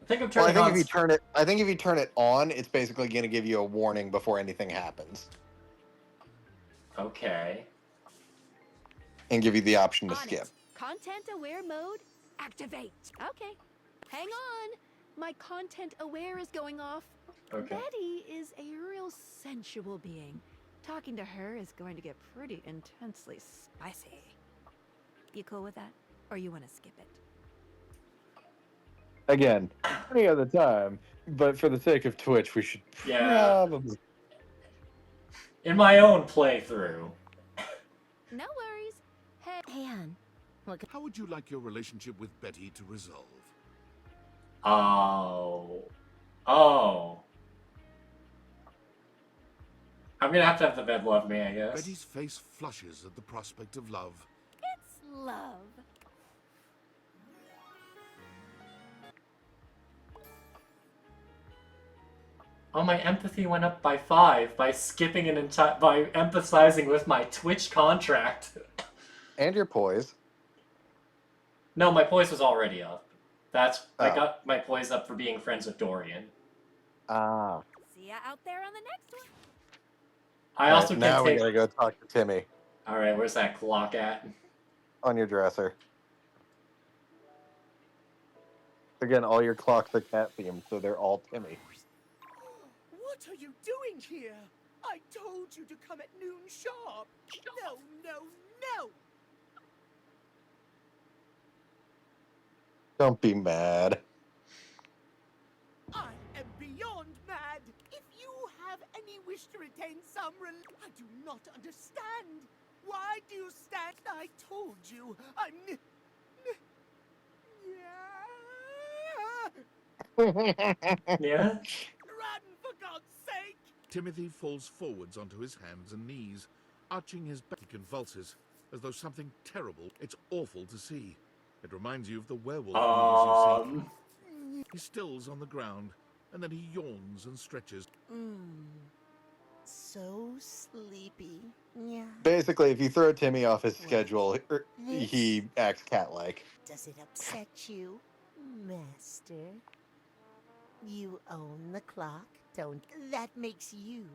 B: I think I'm turning on.
C: If you turn it on, it's basically going to give you a warning before anything happens.
B: Okay.
C: And give you the option to
E: On
C: skip.
E: it. Content aware mode, activate. Okay. Hang on. My content aware is going off.
B: Okay.
E: Betty is a real sensual being. Talking to her is going to get pretty intensely spicy. You cool with that? Or you want to skip it?
C: Again, any other time, but for the sake of Twitch, we should probably...
B: In my own playthrough.
E: No worries.
D: Hey, hon.
G: How would you like your relationship with Betty to resolve?
B: Oh. I'm gonna have to have the bed love me, I guess.
G: Betty's face flushes at the prospect of love.
E: It's love.
B: Oh, my empathy went up by 5 by skipping an entire by emphasizing with my Twitch contract.
C: And your poise.
B: No, my poise was already up. I got my poise up for being friends with Dorian.
C: Ah.
E: See ya out there on the next one.
B: I also can
C: now
B: take.
C: we gotta go talk to Timmy
B: All right, where's that clock at?
C: on your dresser. Again, all your clocks are cat themed, so they're all Timmy.
M: What are you doing here? I told you to come at noon sharp. No, no, no!
C: Don't be mad.
M: I am beyond mad. If you have any wish to retain some I do not understand. Why do you stand? I told you.
B: Yeah?
M: Run, for God's sake!
G: Timothy falls forwards onto his hands and knees, arching his back. He convulses, as though something terrible. It's awful to see. It reminds you of the werewolf movies you see. He stills on the ground, and then he yawns and stretches.
M: So sleepy. Yeah.
C: Basically, if you throw Timmy off his schedule, he acts cat-like.
M: Does it upset you, Master? You own the clock, don't? That makes you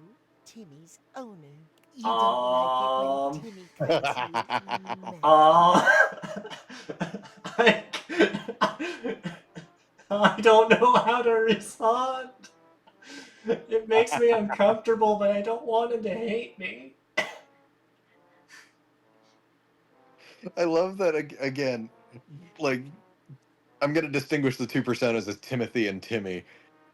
M: Timmy's owner. You don't like it when Timmy calls you.
B: I don't know how to respond. It makes me uncomfortable, but I don't want him to hate me.
C: I love that, again, like, I'm going to distinguish the two personas as Timothy and Timmy.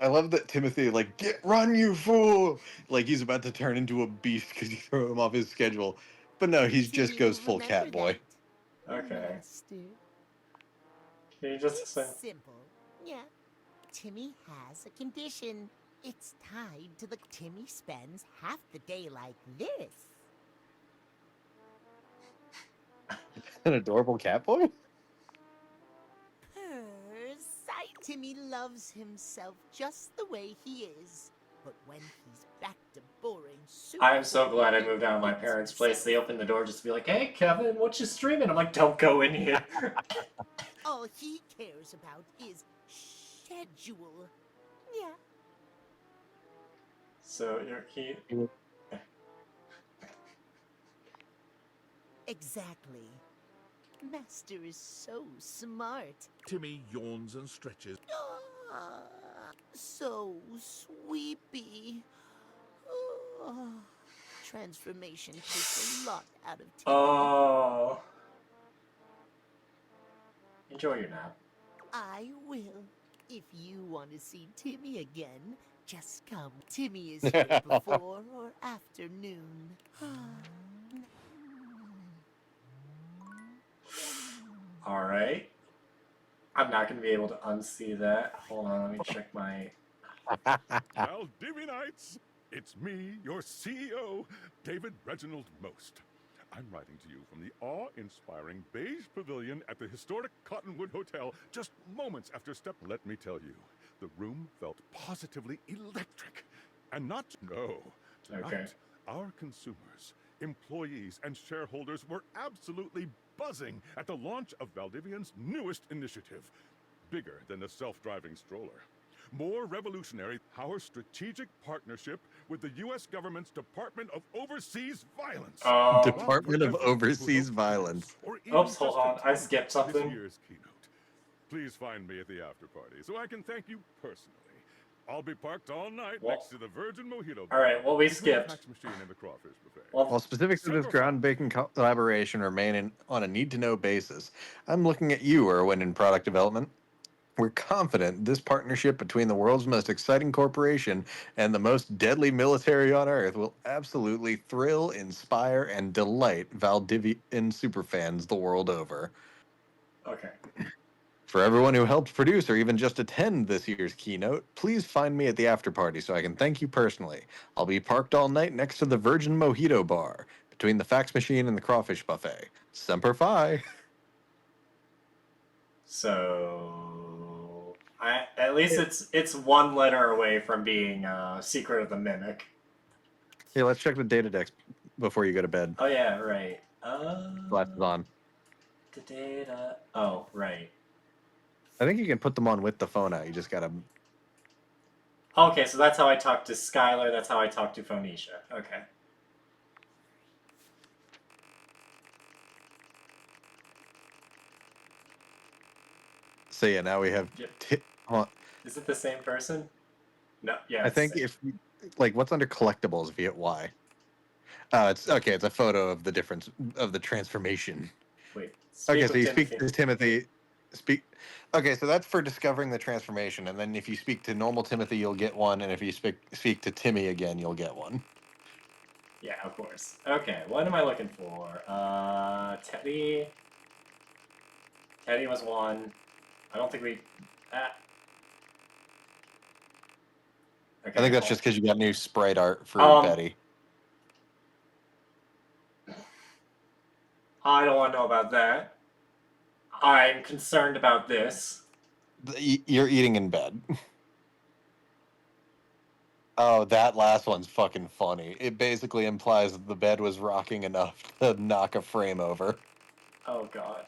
C: I love that Timothy, like, run, you fool! Like, he's about to turn into a beast because you throw him off his schedule. But no, he just goes full cat boy.
B: Okay.
M: Master.
B: Can you just say?
M: It's simple. Yeah. Timmy has a condition. It's tied to the Timmy spends half the day like this.
C: An adorable cat boy?
M: Timmy loves himself just the way he is. But when he's back to boring soup...
B: I am so glad I moved out of my parents' place. They opened the door just to be like, hey, Kevin, what you streaming? I'm like, don't go in here.
M: All he cares about is schedule. Yeah.
B: So he...
M: Exactly. Master is so smart.
G: Timmy yawns and stretches.
M: So sweepy. Transformation takes a lot out of Timmy.
B: Oh. Enjoy your nap.
M: I will. If you want to see Timmy again, just come. Timmy is here before or after noon.
B: Alright. I'm not going to be able to unsee that. Hold on, let me check my...
G: Valdivinites, it's me, your CEO, David Reginald Most. I'm writing to you from the awe-inspiring beige pavilion at the historic Cottonwood Hotel just moments after step. Let me tell you, the room felt positively electric. And not... No. Tonight,
B: Okay.
G: our consumers, employees, and shareholders were absolutely buzzing at the launch of Valdivian's newest initiative. Bigger than the self-driving stroller. More revolutionary, our strategic partnership with the U.S. government's Department of Overseas Violence.
C: Department of Overseas Violence.
B: Oops, hold on. I skipped
G: This
B: something.
G: year's keynote. Please find me at the after party so I can thank you personally. I'll be parked all night next to the Virgin Mojito Bar.
B: Alright, well, we
G: between the
B: skipped.
G: fax machine and the crawfish buffet.
C: While specifics of this groundbreaking collaboration remain on a need-to-know basis, I'm looking at you, Erwin, in product development. We're confident this partnership between the world's most exciting corporation and the most deadly military on Earth will absolutely thrill, inspire, and delight Valdivian superfans the world over.
B: Okay.
C: For everyone who helped produce or even just attend this year's keynote, please find me at the after party so I can thank you personally. I'll be parked all night next to the Virgin Mojito Bar, between the fax machine and the crawfish buffet. Semper Fi.
B: So... at least it's one letter away from being Secret of the Mimic.
C: Here, let's check the data decks before you go to bed.
B: Oh yeah, right.
C: Glasses on.
B: The data... Oh, right.
C: I think you can put them on with the phone out. You just gotta...
B: Okay, so that's how I talk to Skylar, that's how I talk to Phoenicia. Okay.
C: So yeah, now we have...
B: Is it the same person? No, yeah.
C: I think if... Like, what's under collectibles if you hit Y? It's okay, it's a photo of the difference of the transformation.
B: Wait.
C: Okay, so you speak to Timothy. Okay, so that's for discovering the transformation, and then if you speak to normal Timothy, you'll get one, and if you speak to Timmy again, you'll get one.
B: Yeah, of course. Okay, what am I looking for? Teddy. Teddy was one. I don't think we... Okay,
C: I think that's just because you got new sprite art for Betty.
B: I don't want to know about that. I'm concerned about this.
C: You're eating in bed. Oh, that last one's fucking funny. It basically implies that the bed was rocking enough to knock a frame over.
B: Oh, God.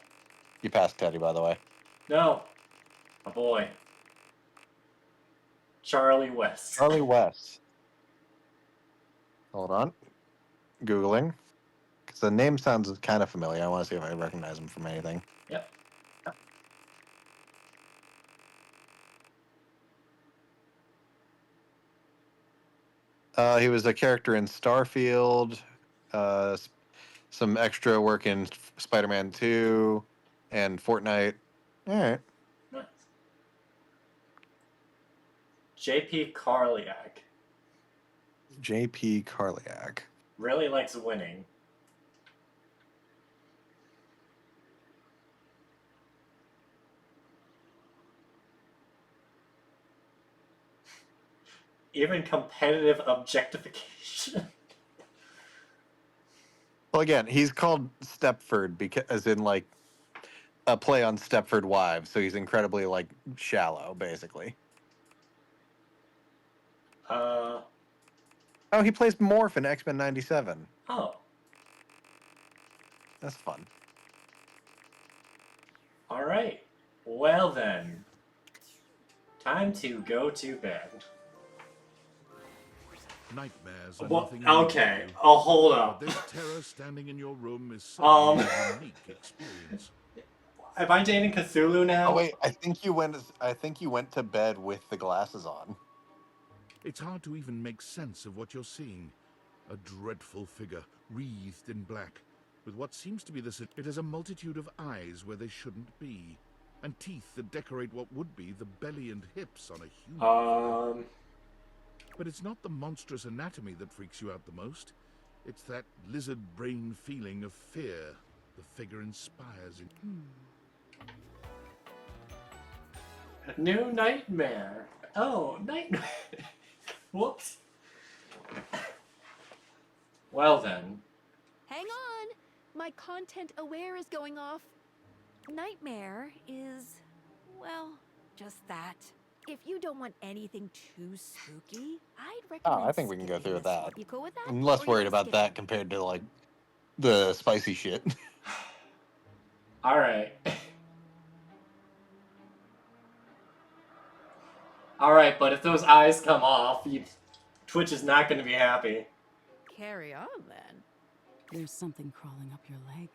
C: You passed Teddy, by the way.
B: No. A boy. Charlie West.
C: Charlie West. Hold on. Googling. Because the name sounds kind of familiar. I want to see if I recognize him from anything.
B: Yep.
C: He was a character in Starfield, some extra work in Spider-Man 2, and Fortnite. All right.
B: Nice. J.P. Karliak.
C: J.P. Karliak.
B: Really likes winning. Even competitive objectification.
C: Well, again, he's called Stepford because, as in, like, a play on Stepford Wives, so he's incredibly, like, shallow, basically. Oh, he plays Morph in X-Men 97.
B: Oh.
C: That's fun.
B: All right. Well, then. Time to go to bed.
G: Nightmares are
B: Well,
G: nothing
B: okay.
G: new.
B: Oh, hold up.
G: But this terror standing in your room is certainly a unique experience.
B: Am I dating Cthulhu now?
C: Oh wait, I think you went to bed with the glasses on.
G: It's hard to even make sense of what you're seeing. A dreadful figure, wreathed in black, with what seems to be it has a multitude of eyes where they shouldn't be, and teeth that decorate what would be the belly and hips on a human. But it's not the monstrous anatomy that freaks you out the most. It's that lizard brain feeling of fear the figure inspires in.
B: A new nightmare. Oh, nightmare. Whoops. Well then.
E: Hang on! My content aware is going off. Nightmare is, well, just that. If you don't want anything too spooky, I'd recommend.
C: Oh, I think we can go through with that.
E: You cool with that?
C: I'm less
E: Or you
C: worried
E: wanna
C: about
E: skip
C: that compared to like the spicy shit.
B: Alright. Alright, but if those eyes come off, Twitch is not going to be happy.
E: Carry on then.
P: There's something crawling up your leg.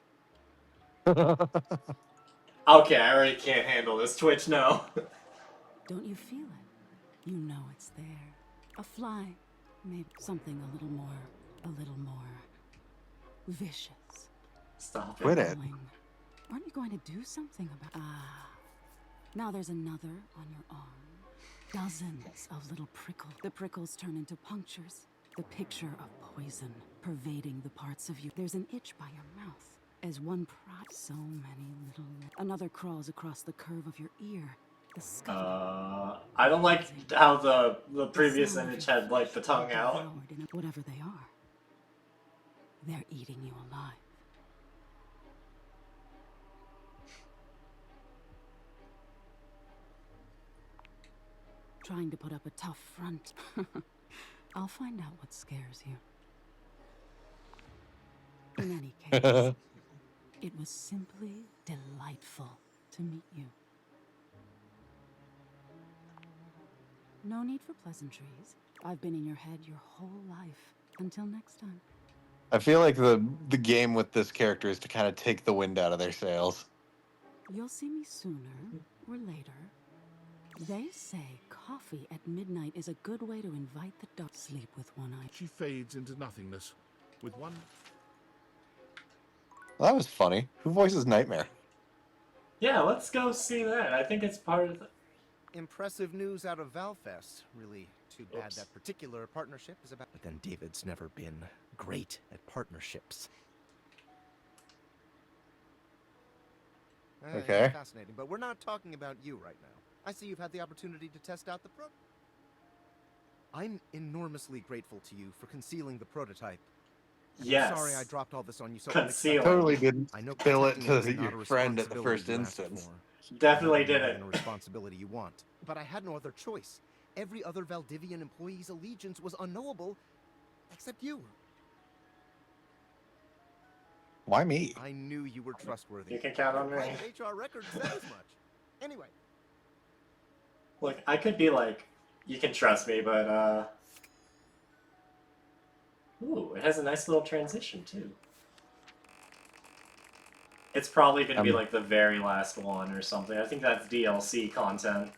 B: Okay, I already can't handle this. Twitch, no.
P: Don't you feel it? You know it's there. A fly. Maybe something a little more vicious.
B: Stop it.
C: Quit it.
P: Aren't you going to do something about? Now there's another on your arm. Dozens of little prickles. The prickles turn into punctures. The picture of poison pervading the parts of you. There's an itch by your mouth. As one prods so many little. Another crawls across the curve of your ear.
B: I don't like how the previous image had like the tongue out.
P: Whatever they are, they're eating you alive. Trying to put up a tough front. I'll find out what scares you. In any case, it was simply delightful to meet you. No need for pleasantries. I've been in your head your whole life. Until next time.
C: I feel like the game with this character is to kind of take the wind out of their sails.
P: You'll see me sooner or later. They say coffee at midnight is a good way to invite the dark. Sleep with one eye.
G: She fades into nothingness, with one.
C: Well, that was funny. Who voices Nightmare?
B: Yeah, let's go see that. I think it's part of the...
Q: Impressive news out of Valfest. Really too bad that particular partnership is about. But then David's never been great at partnerships.
C: Okay.
Q: Fascinating, but we're not talking about you right now. I see you've had the opportunity to test out the I'm enormously grateful to you for concealing the prototype.
B: Yes.
Q: I'm sorry I dropped all this on you so
B: Conceal.
C: Totally didn't
Q: I know
C: spill it
Q: protecting
C: to
Q: is not a
C: your friend at the
Q: responsibility
C: first
Q: you asked
C: instance.
Q: for.
B: Definitely didn't.
Q: A responsibility you want. But I had no other choice. Every other Valdivian employee's allegiance was unknowable, except you.
C: Why me?
Q: I knew you were trustworthy.
B: You can count on me.
Q: HR record said as much. Anyway.
B: Look, I could be like, you can trust me, but ooh, it has a nice little transition too. It's probably going to be like the very last one or something. I think that's DLC content.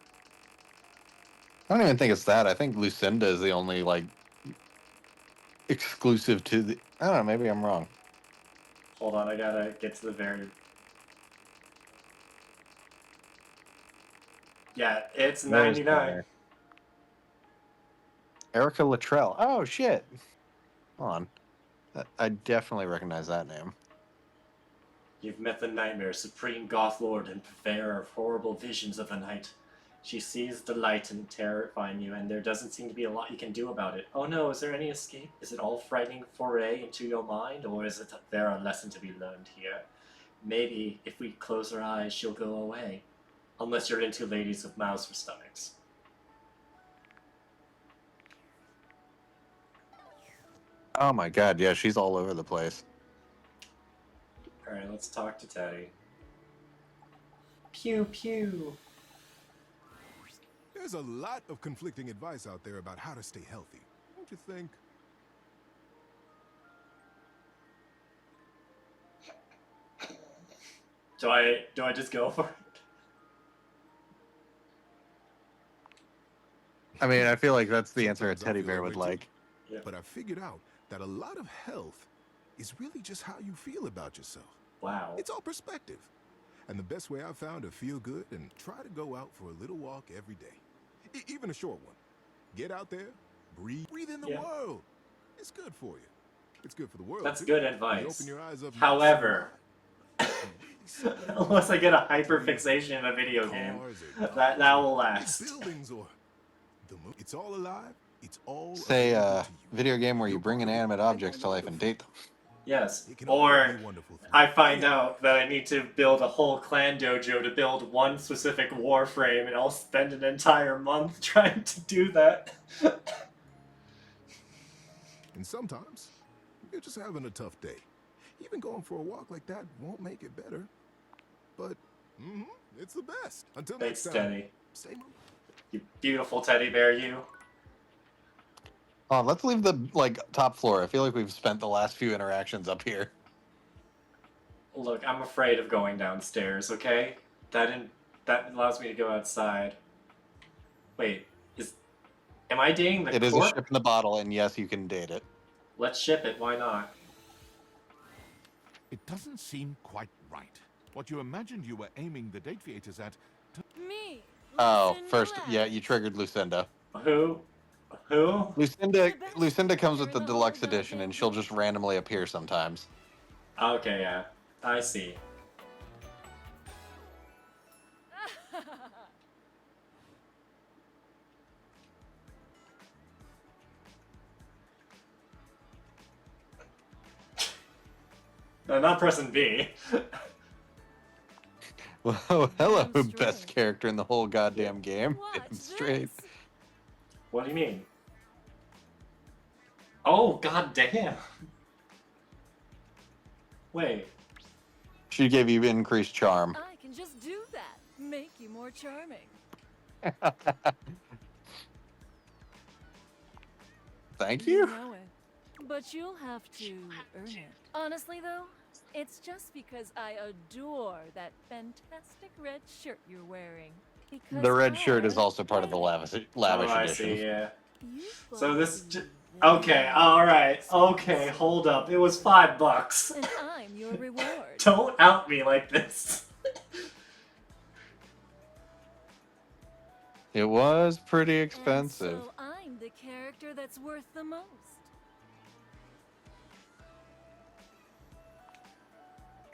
C: I don't even think it's that. I think Lucinda is the only like exclusive to the. I don't know. Maybe I'm wrong.
B: Hold on, I gotta get to the very... Yeah, it's 99.
C: Erica Luttrell. Oh shit. Hold on. I definitely recognize that name.
B: You've met the Nightmare, supreme goth lord and purveyor of horrible visions of the night. She sees the light and terrifying you, and there doesn't seem to be a lot you can do about it. Oh no, is there any escape? Is it all frightening foray into your mind, or is it there a lesson to be learned here? Maybe if we close our eyes, she'll go away. Unless you're into ladies with mouths for stomachs.
C: Oh my god, yeah, she's all over the place.
B: Alright, let's talk to Teddy. Pew pew.
N: There's a lot of conflicting advice out there about how to stay healthy, don't you think?
B: Do I just go for it?
C: I mean, I feel like that's the answer a
G: Sometimes I
C: teddy
G: feel
C: bear
G: that
C: would
G: way too.
C: like.
B: Yeah.
G: But I figured out that a lot of health is really just how you feel about yourself.
B: Wow.
G: It's all perspective. And the best way I've found to feel good and try to go out for a little walk every day. Even a short one. Get out there, breathe in the world. It's good for you. It's good for the world.
B: That's
G: too.
B: good
G: You
B: advice.
G: open your eyes up.
B: However, unless I get a hyperfixation in a video game, that will last.
G: Buildings or the moon. It's all alive. It's all
C: Say a video game where you bring inanimate objects to life and date them.
B: Yes. Or I find out that I need to build a whole clan dojo to build one specific warframe, and I'll spend an entire month trying to do that.
G: And sometimes you're just having a tough day. Even going for a walk like that won't make it better. But it's the best. Until
B: Thanks,
G: next time.
B: Teddy.
G: Stay moving.
B: You beautiful teddy bear, you.
C: Let's leave the top floor. I feel like we've spent the last few interactions up here.
B: Look, I'm afraid of going downstairs, okay? That allows me to go outside. Wait, am I dating the
C: It is
B: corp?
C: a ship in the bottle, and yes, you can date it.
B: Let's ship it, why not?
G: It doesn't seem quite right. What you imagined you were aiming the date theaters at.
E: Me.
C: Oh, first, yeah, you triggered Lucinda.
B: Who?
C: Lucinda comes with the deluxe edition, and she'll just randomly appear sometimes.
B: Okay, yeah. I see. No, not pressing B.
C: Well, hello, best character in the whole goddamn game. Damn straight.
B: What do you mean? Oh, goddamn. Wait.
C: She gave you increased charm.
E: I can just do that. Make you more charming.
C: Thank you.
E: know it. But you'll have to earn it. Honestly, though, it's just because I adore that fantastic red shirt you're wearing. Because
C: The red shirt is also part of the lavish
B: Oh, I
C: edition.
B: see, yeah. So this... Okay, alright. Okay, hold up. It was $5.
E: And I'm your reward.
B: Don't out me like this.
C: It was pretty expensive.
E: So I'm the character that's worth the most.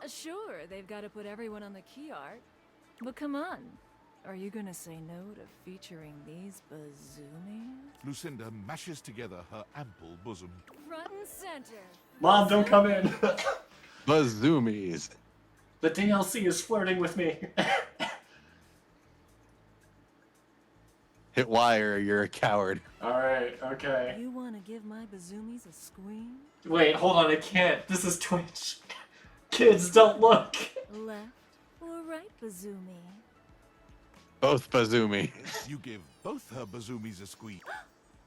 E: Sure, they've got to put everyone on the key art. But come on. Are you gonna say no to featuring these bazoomies?
G: Lucinda mashes together her ample bosom.
E: Front and center.
B: Mom, don't come in.
C: Bazoomies.
B: The DLC is flirting with me.
C: Hit Y or you're a coward.
B: Alright, okay.
E: You wanna give my bazoomies a squeam?
B: Wait, hold on, I can't. This is Twitch. Kids, don't look.
E: Left or right bazoomy?
C: Both bazoomies.
G: You give both her bazoomies a squeeze.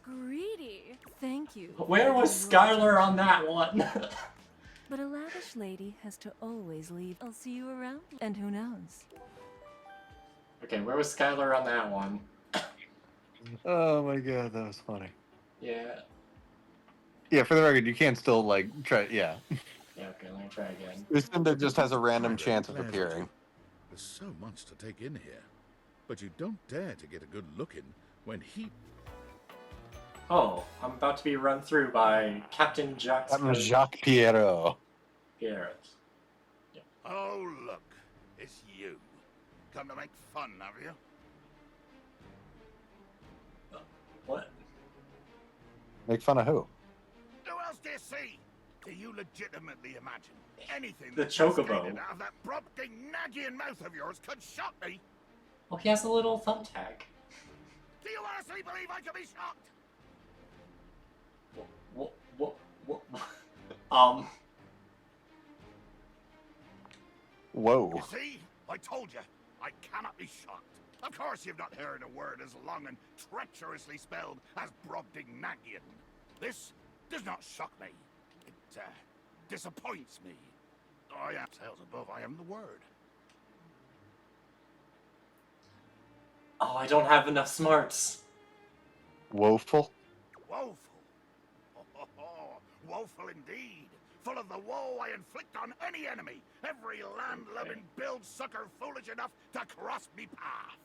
E: Greedy. Thank you.
B: Where was Skylar on that one?
E: But a lavish lady has to always leave. I'll see you around. And who knows?
B: Okay, where was Skylar on that one?
C: Oh my god, that was funny.
B: Yeah.
C: Yeah, for the record, you can still try. Yeah.
B: Yeah, okay, let me try again.
C: Lucinda just has a random chance of appearing.
G: There's so much to take in here. But you don't dare to get a good look in when he...
B: Oh, I'm about to be run through by Captain Jacques
C: Jacques Pierrot.
B: Pierrot.
J: Oh, look. It's you. Come to make fun, have you?
B: What?
C: Make fun of who?
J: Who else do you see? Do you legitimately imagine anything
B: The
J: that
B: chocobo.
J: cascaded out of that Brobdingnagian mouth of yours could shock me?
B: Oh, he has a little thumbtack.
J: Do you honestly believe I could be shocked?
B: What?
C: Whoa.
J: You see? I told you. I cannot be shocked. Of course you've not heard a word as long and treacherously spelled as Brobdingnagian. This does not shock me. It disappoints me. I am tales above. I am the word.
B: Oh, I don't have enough smarts.
C: Woeful.
J: Woeful. Woeful indeed. Full of the woe I inflict on any enemy. Every land-loving build sucker foolish enough to cross me path.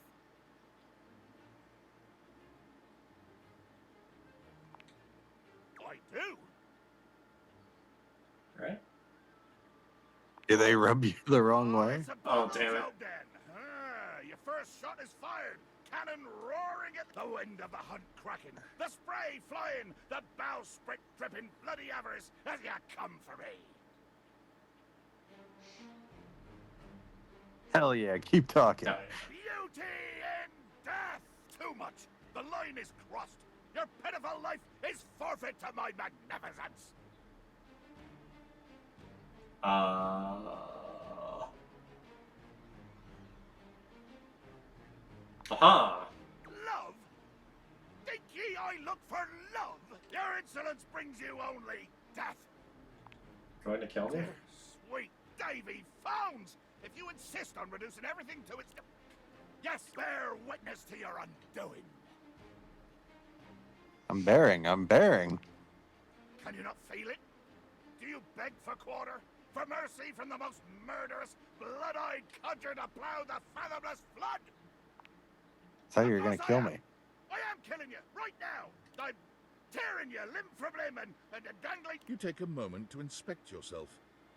J: I do.
B: Right?
C: Do they rub you the wrong way?
B: Oh, damn it.
J: Your first shot is fired. Cannon roaring at the wind of the hunt cracking. The spray flying. The bowsprit dripping bloody avarice as you come for me.
C: Hell yeah, keep talking.
J: Beauty in death. Too much. The line is crossed. Your pitiful life is forfeit to my magnificence.
B: Aha!
J: Love? Think ye I look for love? Your insolence brings you only death.
B: Going to kill me?
J: Dear sweet Davy Founds! If you insist on reducing everything to its... Yes, bear witness to your undoing.
C: I'm bearing.
J: Can you not feel it? Do you beg for quarter? For mercy from the most murderous, blood-eyed conjure to plow the fathomless flood?
C: I thought you were gonna kill me.
J: I am killing you, right now! I'm tearing you limb from limb and dangling...
G: You take a moment to inspect yourself.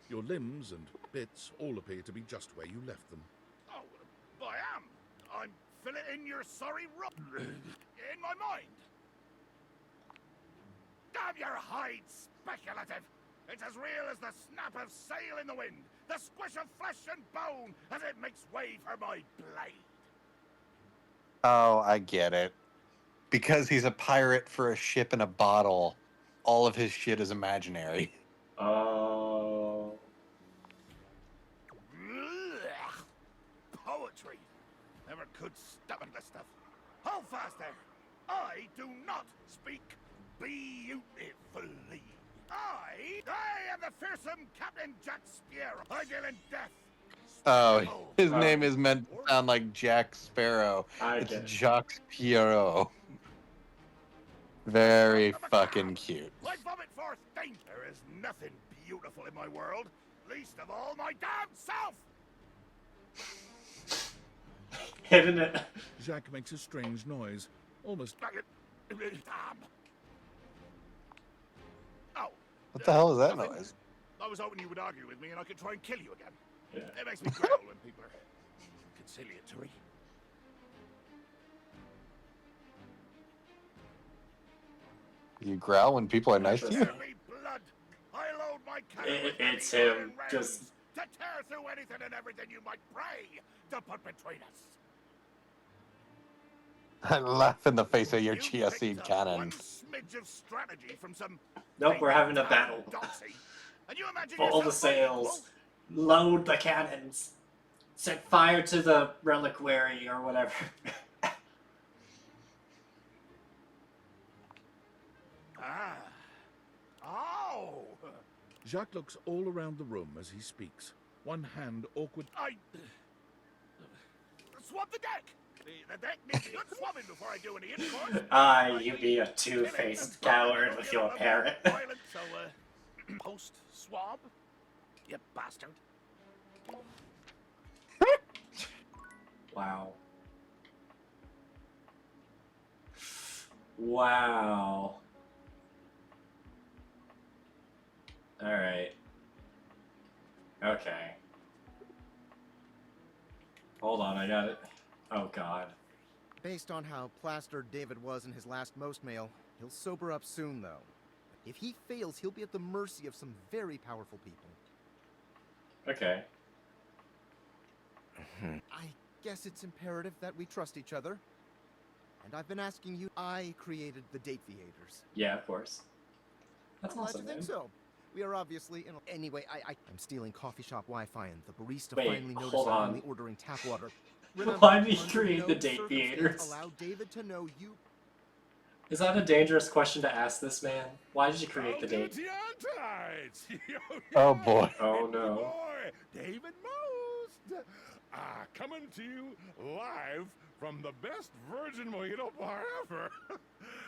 G: Your limbs and bits all appear to be just where you left them.
J: Oh, I am. I'm filleting your sorry rump in my mind. Damn your hide, speculative! It's as real as the snap of sail in the wind, the squish of flesh and bone as it makes way for my blade.
C: Oh, I get it. Because he's a pirate for a ship in a bottle, all of his shit is imaginary.
B: Oh.
J: Poetry. Never could stomach this stuff. Hold fast there. I do not speak beautifully. I am the fearsome Captain Jack Sparrow. I deal in death.
C: Oh, his name is meant to sound like Jack Sparrow. It's Jacques Pierrot. Very fucking cute.
J: I vomit forth danger. There is nothing beautiful in my world, least of all my damn self.
B: Hidden it.
G: Jacques makes a strange noise, almost.
J: Damn. Oh.
C: What the hell is that
J: nothing.
C: noise?
J: I was hoping you would argue with me and I could try and kill you again.
B: Yeah.
J: It makes me growl when people are conciliatory.
C: You growl when people are nice to you?
J: Blood. I load my cannon with
B: It's
J: many
B: him.
J: iron
B: Just.
J: rails to tear through anything and everything you might pray to put between us.
C: I laugh in the face of your
J: You
C: chia
J: picked
C: seed
J: up
C: cannon.
J: one smidge of strategy from some...
B: Nope, we're having a battle.
J: Doxy. And you imagine
B: Full the
J: yourself
B: sails. Load the cannons. Set fire to the reliquary or whatever.
J: Ah. Oh.
G: Jacques looks all around the room as he speaks. One hand awkward.
J: I... Swab the deck. The deck needs good swabbing before I do any intercourse.
B: You be a two-faced coward with your parrot.
J: So, post-swab? You bastard.
B: Wow. Wow. Alright. Okay. Hold on, I got it. Oh god.
Q: Based on how plastered David was in his last most mail, he'll sober up soon, though. If he fails, he'll be at the mercy of some very powerful people.
B: Okay.
Q: I guess it's imperative that we trust each other. And I've been asking you, I created the Date Theaters.
B: Yeah, of course. That's
Q: I'm glad
B: awesome,
Q: you think
B: man.
Q: so. We are obviously in. Anyway, I'm stealing coffee shop Wi-Fi, and the barista
B: Wait,
Q: finally noticed
B: hold
Q: I'm
B: on.
Q: only ordering tap water.
B: Why did he
Q: under
B: create
Q: no
B: the Date
Q: circumstance
B: Theaters?
Q: Allow David to know you.
B: Is that a dangerous question to ask this man? Why did you create the date?
C: Oh boy.
B: Oh no.
K: Boy, David Most. Coming to you live
J: from the best virgin mojito bar ever.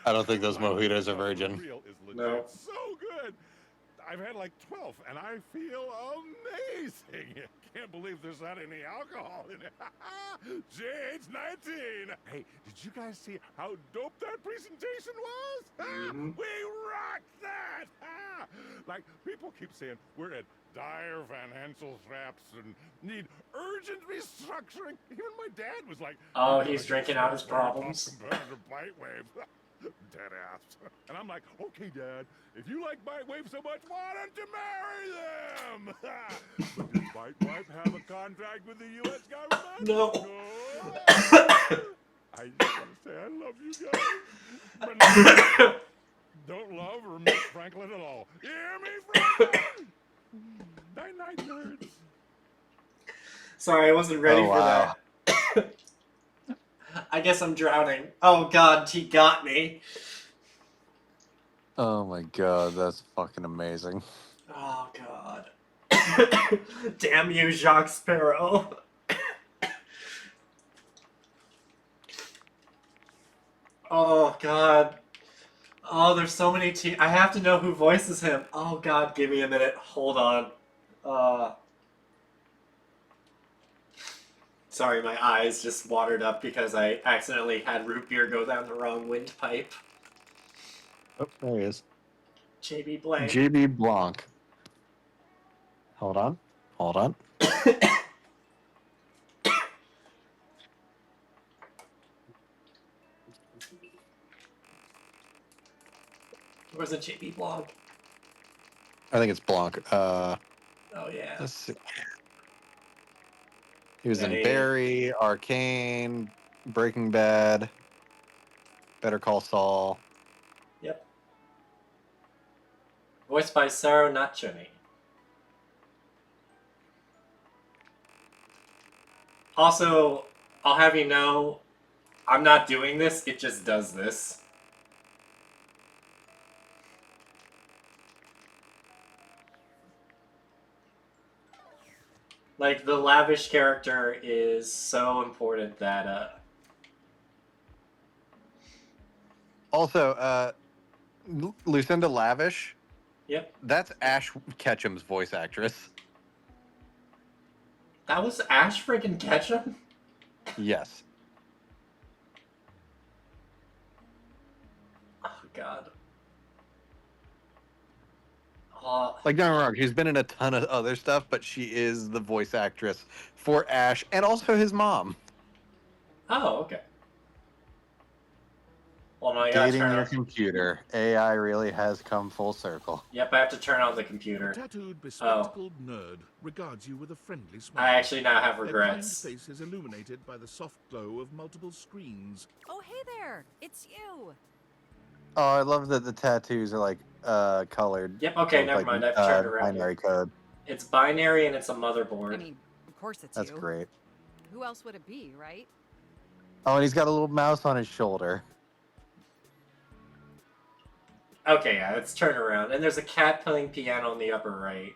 C: I don't think those mojitos are virgin.
J: Real is legit
B: No.
J: so good. I've had like 12, and I feel amazing. Can't believe there's not any alcohol in it. JH19. Hey, did you guys see how dope that presentation was? We rocked that. Like, people keep saying we're at dire financial straps and need urgent restructuring. Even my dad was like,
B: Oh, he's drinking out his problems.
J: Competitor bite wave. Dead ass. And I'm like, okay, Dad, if you like Bite Wave so much, why don't you marry them? But does Bite Wipe have a contract with the U.S. government?
B: No.
J: I just want to say I love you guys. But don't love or miss Franklin at all. You hear me, Franklin? Night-night, nerds.
B: Sorry, I wasn't ready for that. I guess I'm drowning. Oh god, he got me.
C: Oh my god, that's fucking amazing.
B: Oh god. Damn you, Jacques Sparrow. Oh god. Oh, there's so many I have to know who voices him. Oh god, give me a minute. Hold on. Sorry, my eyes just watered up because I accidentally had root beer go down the wrong windpipe.
C: Oh, there he is.
B: JB Blanc.
C: JB Blanc. Hold on. Hold on.
B: Where's the JB Blanc?
C: I think it's Blanc.
B: Oh yeah.
C: Let's see. He was
B: Hey.
C: in Barry, Arcane, Breaking Bad, Better Call Saul.
B: Yep. Voiced by Sarah Nachoni. Also, I'll have you know, I'm not doing this, it just does this. Like, the lavish character is so important that,
C: Also, Lucinda Lavish.
B: Yep.
C: That's Ash Ketchum's voice actress.
B: that was Ash freaking Ketchum?
C: Yes.
B: Oh, God.
C: Like, don't get me wrong, she's been in a ton of other stuff, but she is the voice actress for Ash and also his mom.
B: Oh, okay. Well, no, you gotta
C: Dating
B: turn
C: your
B: on...
C: computer. AI really has come full circle.
B: Yep, I have to turn on the computer.
G: Tattooed, bespectacled nerd regards you with a friendly smile.
B: I actually now have
G: Their
B: regrets.
G: kind face is illuminated by the soft glow of multiple screens.
E: Oh, hey there! It's you!
C: Oh, I love that the tattoos are like colored.
B: Yep, okay,
C: with,
B: never
C: like,
B: mind, I've turned around.
C: binary code.
B: It's binary and it's a motherboard.
E: I mean, of course it's
C: That's
E: you.
C: great.
E: Who else would it be, right?
C: Oh, and he's got a little mouse on his shoulder.
B: Okay, yeah, let's turn around. And there's a cat playing piano on the upper right.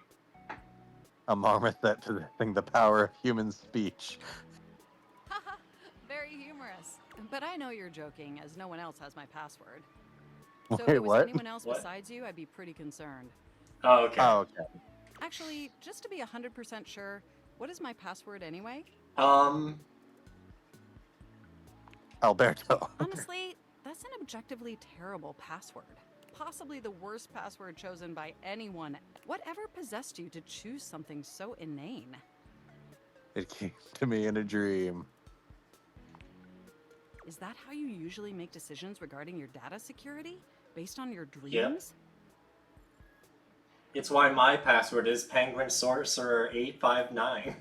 C: A marmoset possessing the power of human speech.
E: Haha, very humorous. But I know you're joking, as no one else has my password. So if
C: Wait,
E: it was
C: what?
E: anyone else
B: What?
E: besides you, I'd be pretty concerned.
B: Oh, okay.
C: Oh, okay.
E: Actually, just to be 100% sure, what is my password anyway?
C: Alberto.
E: Honestly, that's an objectively terrible password. Possibly the worst password chosen by anyone. Whatever possessed you to choose something so inane?
C: It came to me in a dream.
E: Is that how you usually make decisions regarding your data security? Based on your dreams?
B: Yep. It's why my password is Penguin Sorcerer 859.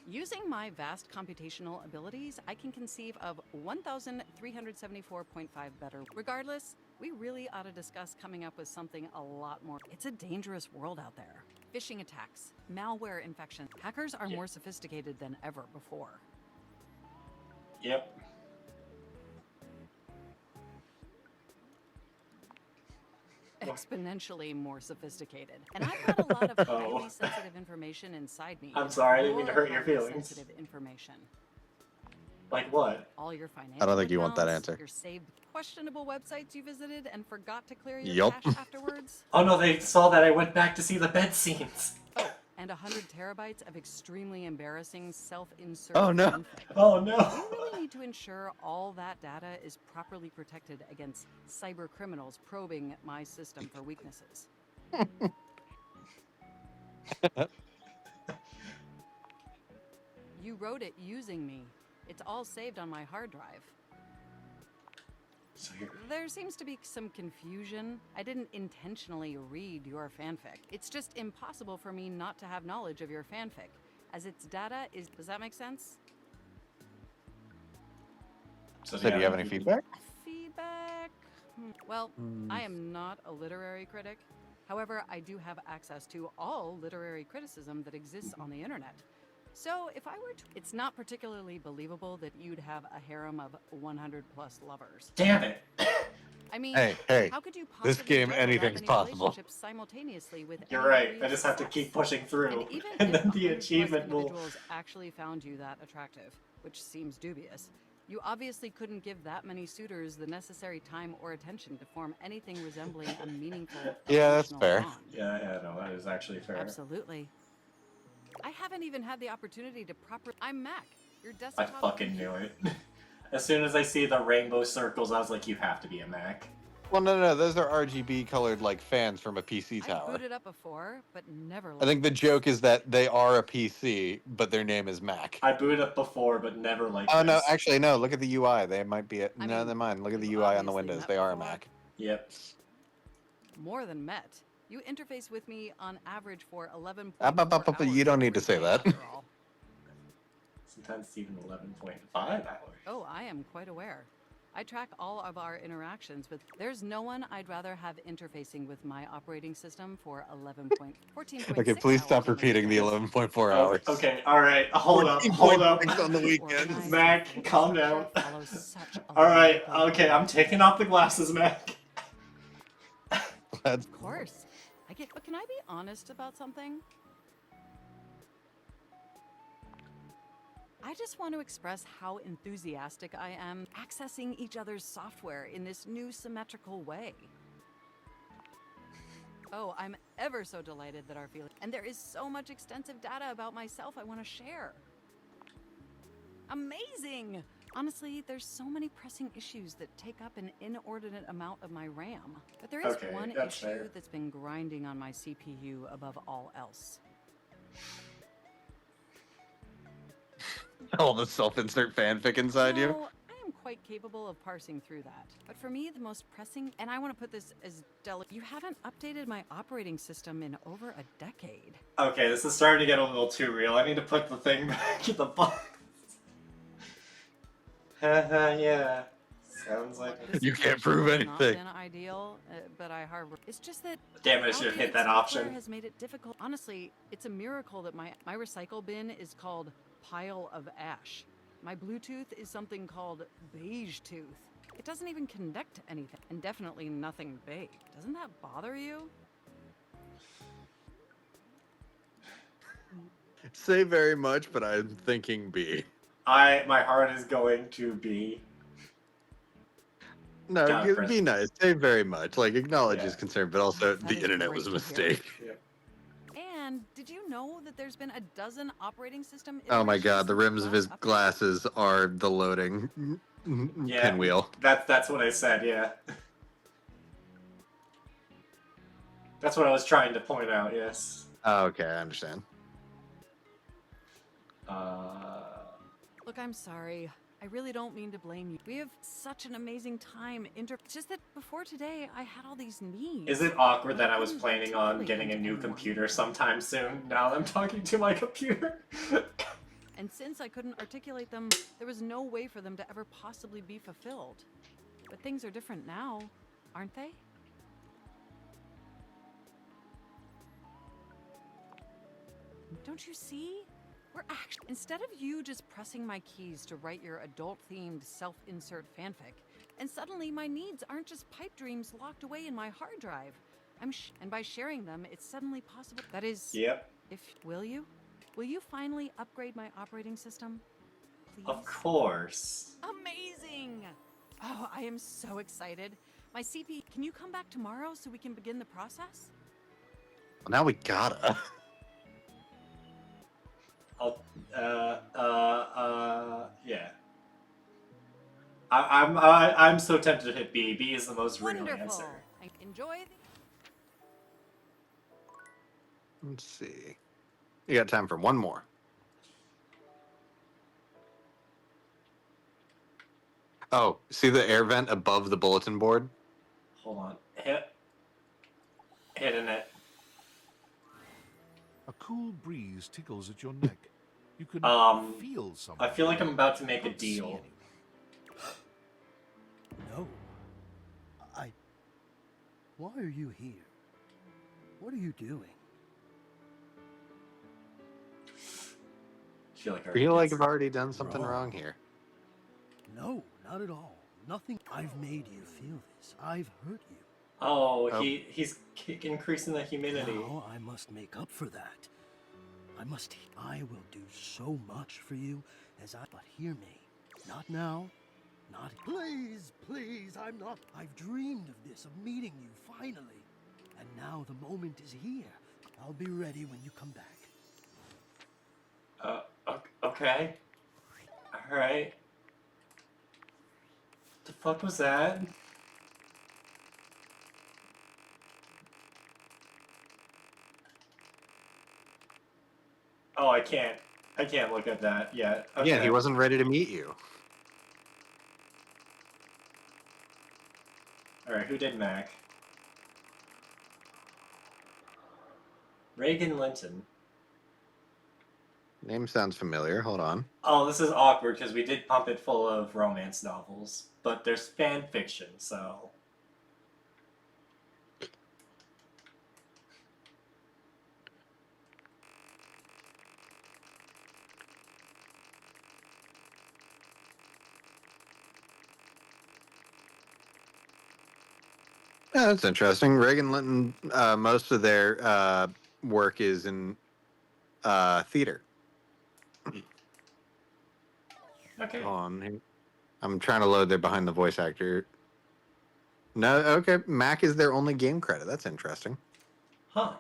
E: Using my vast computational abilities, I can conceive of 1,374.5 better. Regardless, we really ought to discuss coming up with something a lot more. It's a dangerous world out there. Phishing attacks, malware infection. Hackers are more sophisticated than ever before.
B: Yep.
P: exponentially more sophisticated. And I've got a lot of highly sensitive information inside me.
B: I'm sorry, I didn't mean to hurt your
P: highly
B: feelings.
P: Sensitive information.
B: Like what?
P: All your financial
C: I don't think you want that
P: accounts,
C: answer.
P: Your saved questionable websites you visited and forgot to clear your
C: Yup.
P: cache afterwards.
B: Oh no, they saw that I went back to see the bed scenes.
P: Oh, and 100 terabytes of extremely embarrassing self-insert.
C: Oh, no.
P: fanfic.
B: Oh no.
P: We really need to ensure all that data is properly protected against cyber criminals probing my system for weaknesses. You wrote it using me. It's all saved on my hard drive.
B: So
P: There seems to be some confusion. I didn't intentionally read your fanfic. It's just impossible for me not to have knowledge of your fanfic, as its data is... Does that make sense?
C: So do you have any feedback?
P: Feedback? Well, I am not a literary critic. However, I do have access to all literary criticism that exists on the internet. So if I were to... It's not particularly believable that you'd have a harem of 100 plus lovers.
B: Damn it.
P: I mean,
C: Hey,
P: how could you
C: this
P: possibly
C: game,
P: juggle that
C: anything's
P: many
C: possible.
P: relationships simultaneously with
B: You're
P: any
B: right.
P: degree
B: I
P: of
B: just have to
P: success?
B: keep pushing through.
P: And even
B: And
P: if
B: then the
P: 100 plus
B: achievement will...
P: individuals actually found you that attractive, which seems dubious, you obviously couldn't give that many suitors the necessary time or attention to form anything resembling a meaningful
C: Yeah, that's
P: emotional
C: fair.
P: bond.
B: Yeah, no, that is actually fair.
P: Absolutely. I haven't even had the opportunity to I'm Mac, your
B: I
P: desktop.
B: fucking knew it. As soon as I see the rainbow circles, I was like, you have to be a Mac.
C: Well, no, those are RGB colored like fans from a PC
P: I've
C: tower.
P: booted up before, but never.
C: I think the joke is that they are a PC, but their name is Mac.
B: I booted up before, but never like
C: Oh
B: this.
C: no, actually no. Look at the UI. They might be.
P: I
C: No,
P: mean,
C: never mind. Look at the
P: we've
C: UI on the
P: obviously
C: Windows.
P: met
C: They are a
P: before.
C: Mac.
B: Yep.
P: More than met. You interface with me on average for 11.
C: You don't need to say that.
B: Sometimes it's even 11.5 hours.
P: Oh, I am quite aware. I track all of our interactions with. There's no one I'd rather have interfacing with my operating system for 11.14.
C: Okay, please stop repeating the 11.4 hours.
B: Okay, alright, hold up.
C: On the weekends.
B: Mac, calm down. Alright, okay, I'm taking off the glasses, Mac.
P: Of course. I get. But can I be honest about something? I just want to express how enthusiastic I am accessing each other's software in this new symmetrical way. Oh, I'm ever so delighted that our feeling. And there is so much extensive data about myself I want to share. Amazing! Honestly, there's so many pressing issues that take up an inordinate amount of my RAM. But there is
B: Okay,
P: one
B: that's
P: issue
B: fair.
P: that's been grinding on my CPU above all else.
C: All the self-insert fanfic inside you.
P: No, I am quite capable of parsing through that. But for me, the most pressing, and I want to put this as delicate, you haven't updated my operating system in over a decade.
B: Okay, this is starting to get a little too real. I need to put the thing back in the box. Yeah. Sounds like
C: You can't prove
P: Not
C: anything.
P: been ideal, but I harbor. It's just that.
B: Damn it, I should have hit that
P: software
B: option.
P: Has made it difficult. Honestly, it's a miracle that my recycle bin is called Pile of Ash. My Bluetooth is something called Beige Tooth. It doesn't even connect to anything, and definitely nothing big. Doesn't that bother you?
C: Say very much, but I'm thinking B.
B: My heart is going to be.
C: No,
B: God,
C: you-
B: Chris.
C: be nice. Say very much. Like acknowledge
B: Yeah.
C: his concern, but also
P: That
C: the
P: is
C: internet
P: great
C: was a
P: to hear.
C: mistake.
P: And did you know that there's been a dozen operating system?
C: Oh my god, the
P: iterations
C: rims of
P: of
C: his
P: updates?
C: glasses are the loading
B: Yeah.
C: pinwheel.
B: That's what I said, yeah. That's what I was trying to point out, yes.
C: Oh, okay, I understand.
P: Look, I'm sorry. I really don't mean to blame you. We have such an amazing time. It's just that before today, I had all these needs.
B: Is it awkward that I was
P: couldn't
B: planning on
P: articulate
B: getting a
P: them to
B: new
P: anyone.
B: computer sometime soon, now that I'm talking to my computer?
P: And since I couldn't articulate them, there was no way for them to ever possibly be fulfilled. But things are different now, aren't they? Don't you see? We're actually, instead of you just pressing my keys to write your adult-themed self-insert fanfic, and suddenly my needs aren't just pipe dreams locked away in my hard drive.
R: And by sharing them, it's suddenly possible. That is.
B: Yep.
R: Will you finally upgrade my operating system? Please.
B: Of course.
R: Amazing! Oh, I am so excited. My CP, can you come back tomorrow so we can begin the process?
C: Well, now we gotta.
B: Yeah. I'm so tempted to hit B. B is the most real
R: Wonderful.
B: answer.
R: Enjoy.
C: Let's see. You got time for one more. Oh, see the air vent above the bulletin board?
B: Hold on. Hitting it.
G: A cool breeze tickles at your neck. You can feel something.
B: I feel like I'm about to make a deal.
S: No. Why are you here? What are you doing?
C: I feel like I've already done something wrong here.
S: No, not at all. Nothing. I've made you feel this. I've hurt you.
B: Oh, he's increasing the humidity.
S: Now I must make up for that. I will do so much for you but hear me. Not now. Not. Please, please, I'm not. I've dreamed of this, of meeting you finally. And now the moment is here. I'll be ready when you come back.
B: Okay. Alright. The fuck was that? Oh, I can't look at that yet. Okay.
C: Yeah, he wasn't ready to meet you.
B: Alright, who did Mac? Reagan Linton.
C: Name sounds familiar. Hold on.
B: Oh, this is awkward because we did pump it full of romance novels, but there's fan fiction, so.
C: Yeah, that's interesting. Reagan Linton, most of their work is in theater.
B: Okay.
C: Hold on. I'm trying to load their behind the voice actor. No, okay. Mac is their only game credit. That's interesting.
B: Huh.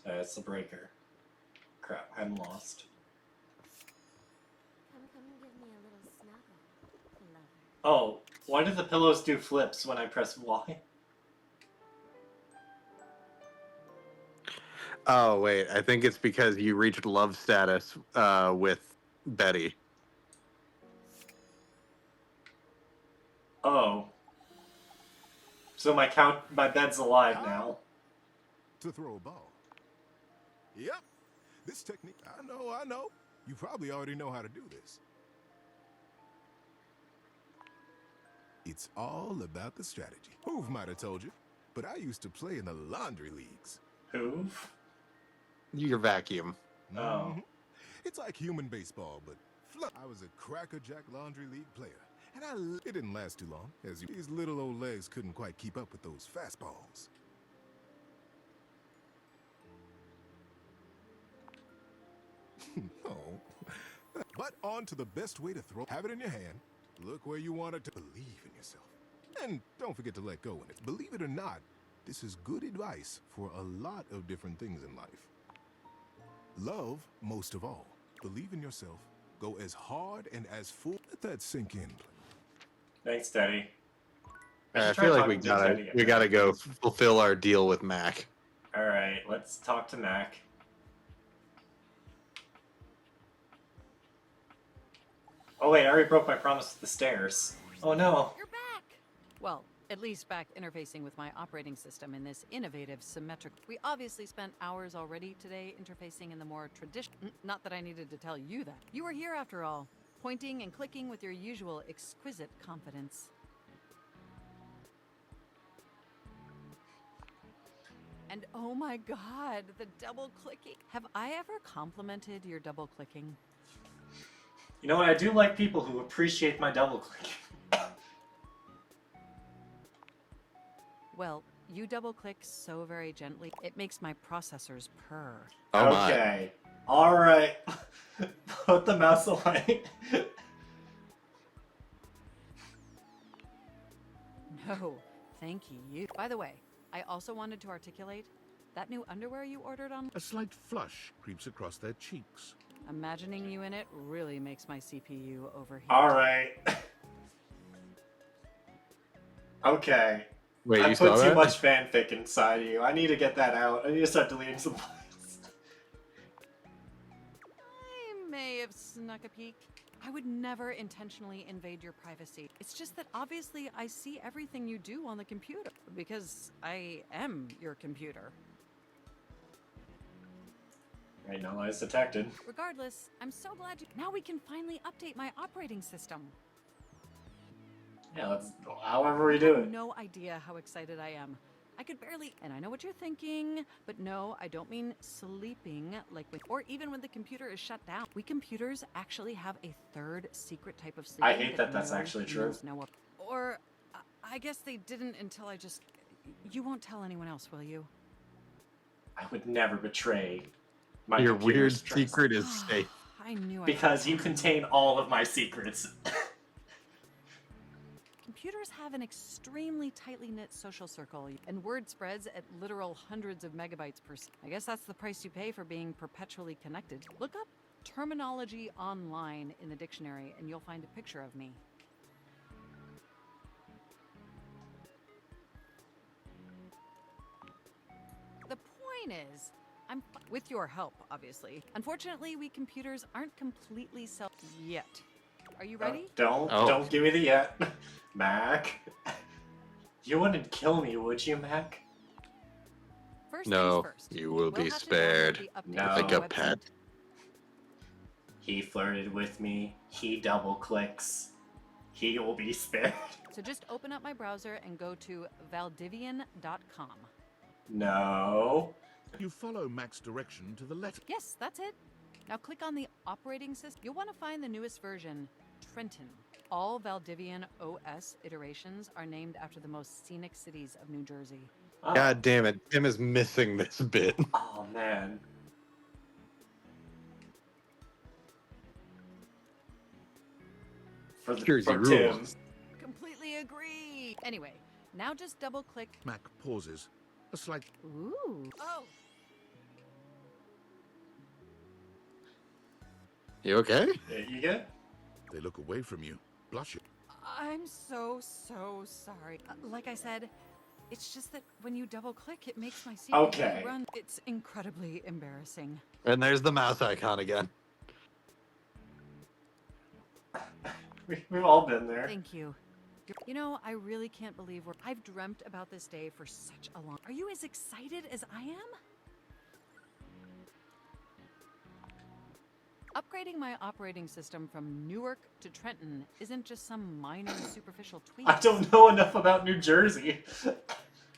B: So that's the breaker. Crap, I'm lost.
D: Come give me a little snuggle, lover.
B: Oh, why do the pillows do flips when I press Y?
C: Oh, wait. I think it's because you reached love status with Betty.
B: Oh. So my bed's alive now.
N: To throw a ball. Yep. This technique, I know. You probably already know how to do this. It's all about the strategy. Hoove might have told you, but I used to play in the laundry leagues.
B: Hoove?
C: Your vacuum.
B: Oh.
N: It's like human baseball, but I was a crackerjack laundry league player. And it didn't last too long, as these little old legs couldn't quite keep up with those fastballs. Oh. But on to the best way to throw. Have it in your hand. Look where you want it to. Believe in yourself. And don't forget to let go in it. Believe it or not, this is good advice for a lot of different things in life. Love, most of all. Believe in yourself. Go as hard and as full. Let that sink in.
B: Thanks, Daddy.
C: I feel like we gotta go fulfill our deal with Mac.
B: All right, let's talk to Mac. Oh wait, I already broke my promise with the stairs. Oh no.
R: You're back. Well, at least back interfacing with my operating system in this innovative symmetric. We obviously spent hours already today interfacing in the more traditional. Not that I needed to tell you that. You were here after all, pointing and clicking with your usual exquisite confidence. And oh my god, the double clicking. Have I ever complimented your double clicking?
B: You know what? I do like people who appreciate my double clicking.
R: Well, You double click so very gently, it makes my processors purr.
B: Oh okay. All right. Put the mouse away.
R: No, thank you. By the way, I also wanted to articulate that new underwear you ordered on.
G: A slight flush creeps across their cheeks.
R: Imagining you in it really makes my CPU overheat.
B: All right. Okay.
T: Wait,
B: I
T: you
B: put
T: saw
B: too
T: that?
B: much fanfic inside you. I need to get that out. I need to start deleting some files.
R: I may have snuck a peek. I would never intentionally invade your privacy. It's just that obviously I see everything you do on the computer because I am your computer.
B: Right, no lies detected.
R: Regardless, I'm so glad you. Now we can finally update my operating system.
B: Yeah, let's. However we do it.
R: No idea how excited I am. I could barely. And I know what you're thinking, but no, I don't mean sleeping like when, or even when the computer is shut down. We computers actually have a third secret type of sleeping.
B: I hate that that's actually true.
R: Or I guess they didn't until I just. You won't tell anyone else, will you?
B: I would never betray my
T: Your weird
B: computer's trust.
T: secret is safe.
R: I knew.
B: Because you contain all of my secrets.
R: Computers have an extremely tightly knit social circle, and word spreads at literal hundreds of megabytes per second. I guess that's the price you pay for being perpetually connected. Look up terminology online in the dictionary, and you'll find a picture of me. The point is, I'm with your help, obviously. Unfortunately, we computers aren't completely self yet. Are you ready?
B: Don't give me the yet. Mac. You wouldn't kill me, would you, Mac?
R: First
T: No,
R: things first.
T: you will
R: We'll
T: be
R: have to download
T: spared.
R: the update
B: No.
T: Like a
R: website.
T: pet.
B: He flirted with me. He double clicks. He will be spared.
R: So just open up my browser and go to valdivian.com.
B: No.
G: You follow Mac's direction to the letter.
R: Yes, that's it. Now click on the operating system. You'll want to find the newest version, Trenton. All Valdivian OS iterations are named after the most scenic cities of New Jersey.
B: Oh.
T: God damn it. Tim is missing this bit.
B: Oh, man. For
T: Jersey
B: Tim.
T: rules.
R: Completely agree. Anyway, now just double click.
G: Mac pauses. A slight.
R: Ooh. Oh.
T: You okay?
B: There you go.
G: They look away from you, blushing.
R: I'm so sorry. Like I said, it's just that when you double click, it makes my CPU
T: Okay.
R: run. It's incredibly embarrassing.
T: And there's the mouse icon again.
B: We've all been there.
R: Thank you. You know, I really can't believe I've dreamt about this day for such a long. Are you as excited as I am? Upgrading my operating system from Newark to Trenton isn't just some minor superficial tweak.
B: I don't know enough about New Jersey.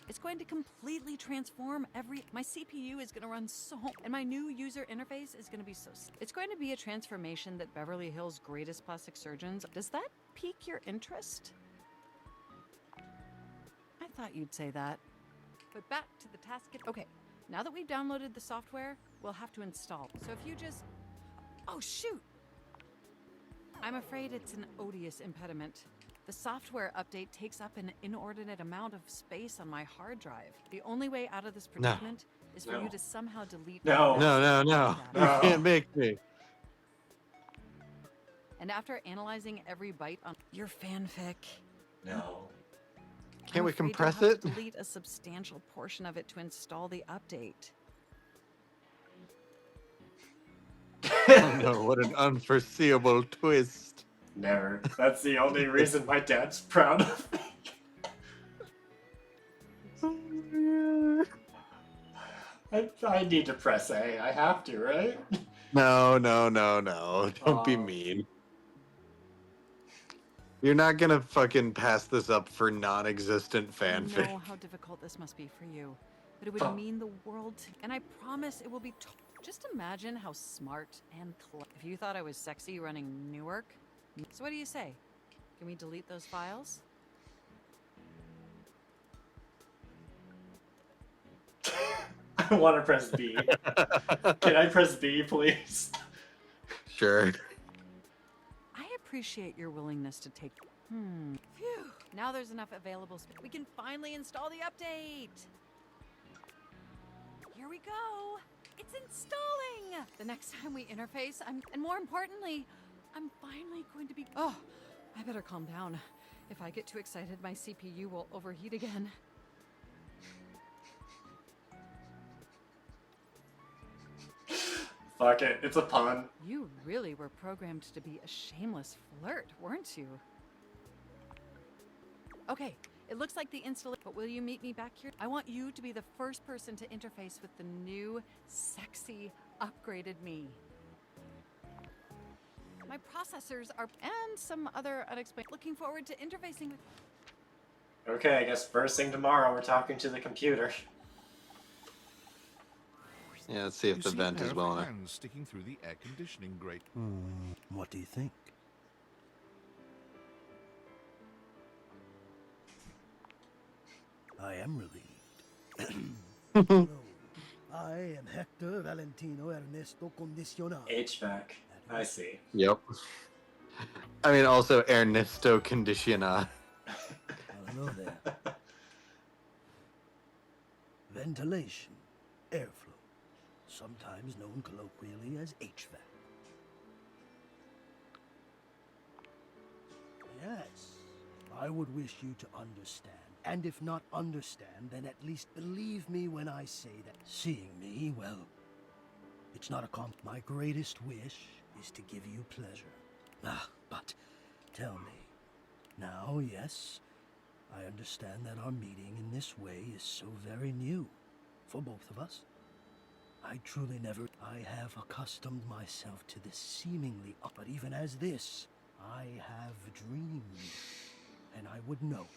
R: It's going to completely transform my CPU is going to run so, and my new user interface is going to be so. It's going to be a transformation that Beverly Hills' greatest plastic surgeons. Does that pique your interest? I thought you'd say that. But back to the task. Okay, now that we've downloaded the software, we'll have to install. So if you just. Oh, shoot! I'm afraid it's an odious impediment. The software update takes up an inordinate amount of space on my hard drive. The only way out of this predicament is for you to somehow delete.
T: No. No. You can't make me.
R: And after analyzing every byte on your fanfic,
B: No.
T: Can't we
R: I'm afraid
T: compress
R: you'll have
T: it?
R: to delete a substantial portion of it to install the update.
T: Oh no, what an unforeseeable twist.
B: Never. That's the only reason my dad's proud of me. I need to press A. I have to, right?
T: No. Don't be mean. You're not gonna fucking pass this up for non-existent
R: I
T: fanfic.
R: know how difficult this must be for you, but it would mean the world to, and I promise it will be. Just imagine how smart and clever. If you thought I was sexy running Newark, so what do you say? Can we delete those files?
B: I want to press B. Can I press B, please?
T: Sure.
R: I appreciate your willingness to take. Phew. Now there's enough available space. We can finally install the update. Here we go. It's installing. The next time we interface, and more importantly, I'm finally going to be. Oh, I better calm down. If I get too excited, my CPU will overheat again.
B: Fuck it, it's a pun.
R: You really were programmed to be a shameless flirt, weren't you? Okay, it looks like the installation, but will you meet me back here? I want you to be the first person to interface with the new, sexy, upgraded me. My processors are, and some other unexplained. Looking forward to interfacing with.
B: Okay, I guess first thing tomorrow we're talking to the computer.
T: Yeah, let's see if
G: You
T: the
G: see
T: vent
G: a
T: is
G: pair
T: well
G: of
T: enough.
G: hands sticking through the air conditioning grate.
S: What do you think? I am relieved. Hello. I am Hector Valentino Ernesto Condicional.
B: HVAC. I see.
T: Yep. I mean, also Ernesto Condiciona.
S: Hello there. Ventilation, airflow, sometimes known colloquially as HVAC. Yes, I would wish you to understand. And if not understand, then at least believe me when I say that seeing me, well, it's not a my greatest wish is to give you pleasure. But tell me, now, yes, I understand that our meeting in this way is so very new for both of us. I truly never. I have accustomed myself to this seemingly, but even as this, I have dreamed, and I would know.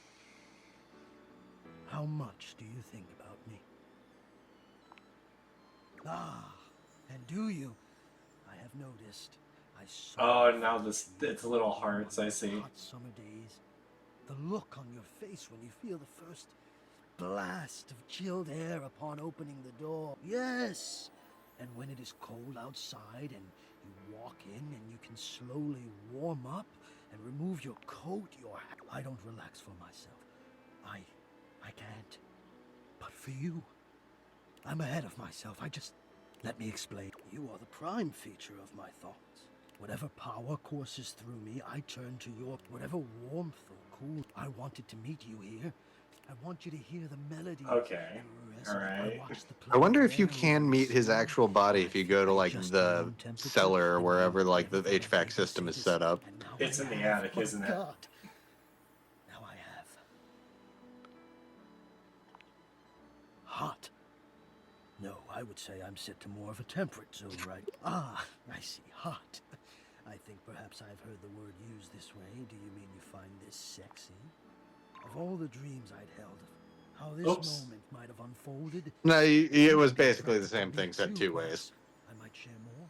S: How much do you think about me? And do you? I have noticed. I saw.
B: Oh, now it's little hearts. I see.
S: Hot summer days. The look on your face when you feel the first blast of chilled air upon opening the door. Yes! And when it is cold outside and you walk in and you can slowly warm up and remove your coat, I don't relax for myself. I can't. But for you, I'm ahead of myself. Let me explain. You are the prime feature of my thoughts. Whatever power courses through me, I turn to your... Whatever warmth or cool, I wanted to meet you here. I want you to hear the melody.
B: Okay. Alright.
T: I wonder if you can meet his actual body if you go to like the cellar or wherever like the HVAC system is set up.
B: It's in the attic, isn't it?
S: Now I have. Hot. No, I would say I'm set to more of a temperate zone, right? I see. Hot. I think perhaps I've heard the word used this way. Do you mean you find this sexy? Of all the dreams I'd held, how this moment might have unfolded.
T: No, it was basically the same thing said two ways.
S: I might share more.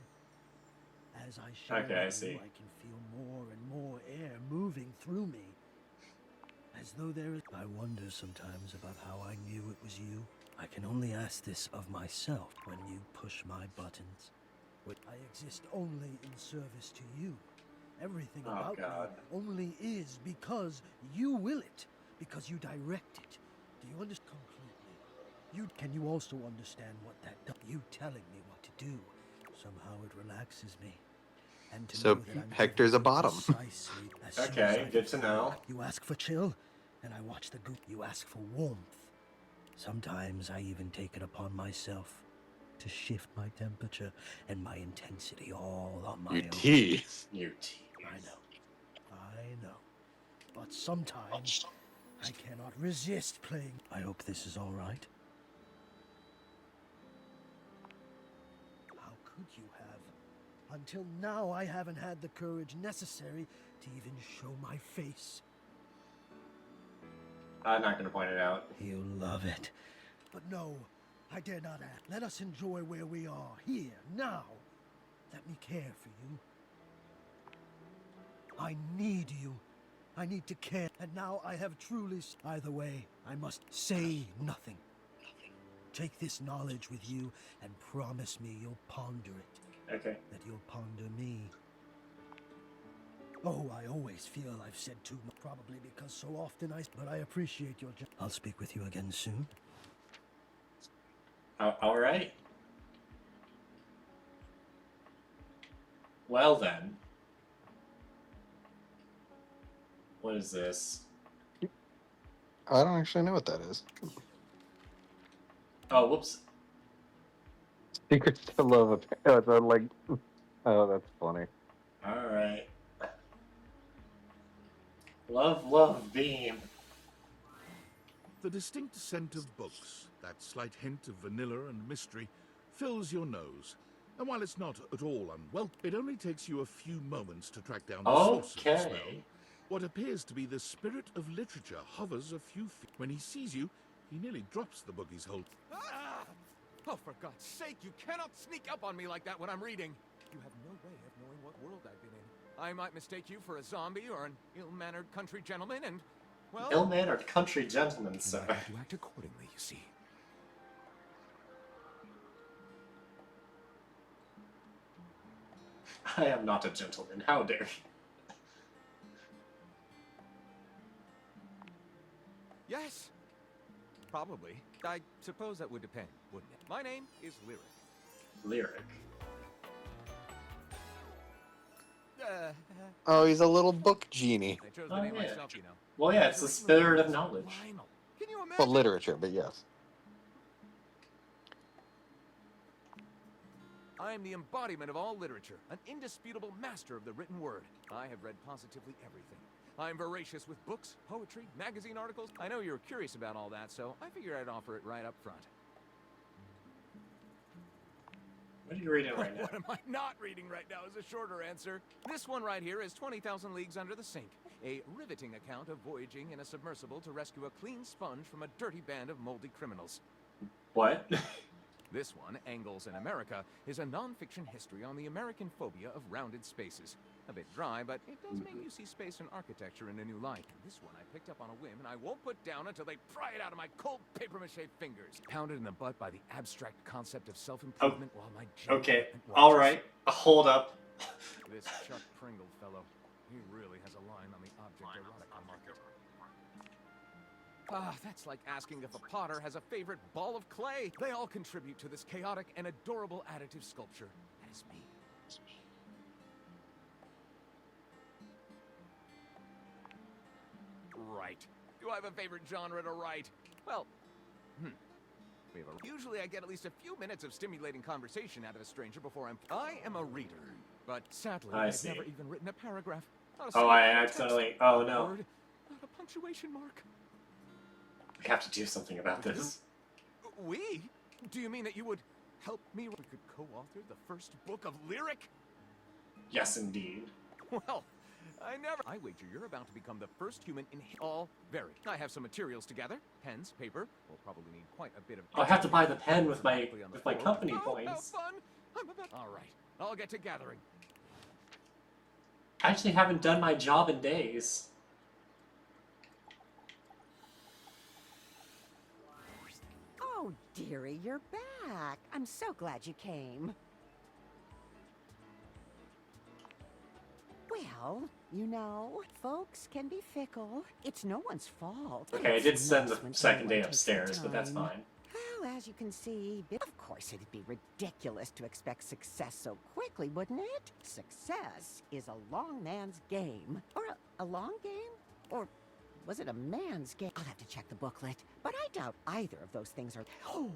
S: As I share
B: Okay, I
S: with
B: see.
S: you, I can feel more and more air moving through me. As though there is... I wonder sometimes about how I knew it was you. I can only ask this of myself when you push my buttons. I exist only in service to you. Everything about me only is because you will it, because you direct it. Do you understand completely? Can you also understand what that does? You telling me what to do. Somehow it relaxes me. And to
T: So
S: know that I'm
T: Hector's a bottom.
S: precisely as soon as
B: Okay,
S: I
B: good to know.
S: You ask for chill, and I watch the goop. You ask for warmth. Sometimes I even take it upon myself to shift my temperature and my intensity all on my own.
T: tease.
B: You tease.
S: I know. But sometimes I cannot resist playing. I hope this is all right. How could you have? Until now, I haven't had the courage necessary to even show my face.
B: I'm not gonna point it out.
S: You love it. But no, I dare not ask. Let us enjoy where we are, here, now. Let me care for you. I need you. I need to care. And now I have truly... Either way, I must say nothing. Take this knowledge with you and promise me you'll ponder it.
B: Okay.
S: That you'll ponder me. Oh, I always feel I've said too much, probably because so often but I appreciate your I'll speak with you again soon.
B: All right. Well then. What is this?
T: I don't actually know what that is.
B: Oh, whoops.
T: Secrets to Love. It's like, oh, that's funny.
B: All right. Love, Beam.
G: The distinct scent of books, that slight hint of vanilla and mystery, fills your nose. And while it's not at all unwelcome, it only takes you a few moments to track down the source of the smell. What appears to be the spirit of literature hovers a few feet. When he sees you, he nearly drops the book he's holding.
O: Ah! Oh, for God's sake, you cannot sneak up on me like that when I'm reading. You have no way of knowing what world I've been in. I might mistake you for a zombie or an ill-mannered country gentleman, and, well...
B: Ill-mannered country gentleman, sir.
O: I have to act accordingly, you see.
B: I am not a gentleman. How dare you?
O: Yes. Probably. I suppose that would depend, wouldn't it? My name is Lyric.
B: Lyric.
T: Oh, he's a little book genie.
O: I chose the name myself, you know.
B: Well, yeah, it's the spirit of knowledge.
O: Can you imagine?
T: Well, literature, but yes.
O: I am the embodiment of all literature, an indisputable master of the written word. I have read positively everything. I am voracious with books, poetry, magazine articles. I know you're curious about all that, so I figured I'd offer it right up front.
B: What are you reading right now?
O: What am I not reading right now is a shorter answer. This one right here is 20,000 Leagues Under the Sink, a riveting account of voyaging in a submersible to rescue a clean sponge from a dirty band of moldy criminals.
B: What?
O: This one, Angles in America, is a non-fiction history on the American phobia of rounded spaces. A bit dry, but it does make you see space and architecture in a new light. And this one I picked up on a whim, and I won't put down until they pry it out of my cold papier-mâché fingers. Pounded in the butt by the abstract concept of self-improvement while my
B: Okay, alright. Hold up.
O: This Chuck Pringle fellow, he really has a line on the object erotica market. Ah, that's like asking if a potter has a favorite ball of clay. They all contribute to this chaotic and adorable additive sculpture. That is me. Right. Do I have a favorite genre to write? Well, usually I get at least a few minutes of stimulating conversation out of a stranger before I am a reader. But sadly, I've never even written a paragraph.
B: Oh, I accidentally... Oh, no.
O: Word, not a punctuation mark.
B: We have to do something about this.
O: We? Do you mean that you would help me? We could co-author the first book of Lyric?
B: Yes, indeed.
O: Well, I wager you're about to become the first human in all very. I have some materials to gather. Pens, paper. We'll probably need quite a bit of...
B: I'll have to buy the pen with my company points.
O: How fun! All right, I'll get to gathering.
B: I actually haven't done my job in days.
F: Oh, dearie, you're back. I'm so glad you came. Well, you know, folks can be fickle. It's no one's fault.
B: Okay, I did send the second day upstairs, but that's fine.
F: Well, as you can see, of course it'd be ridiculous to expect success so quickly, wouldn't it? Success is a long man's game. Or a long game? Or was it a man's game? I'll have to check the booklet, but I doubt either of those things are... Oh,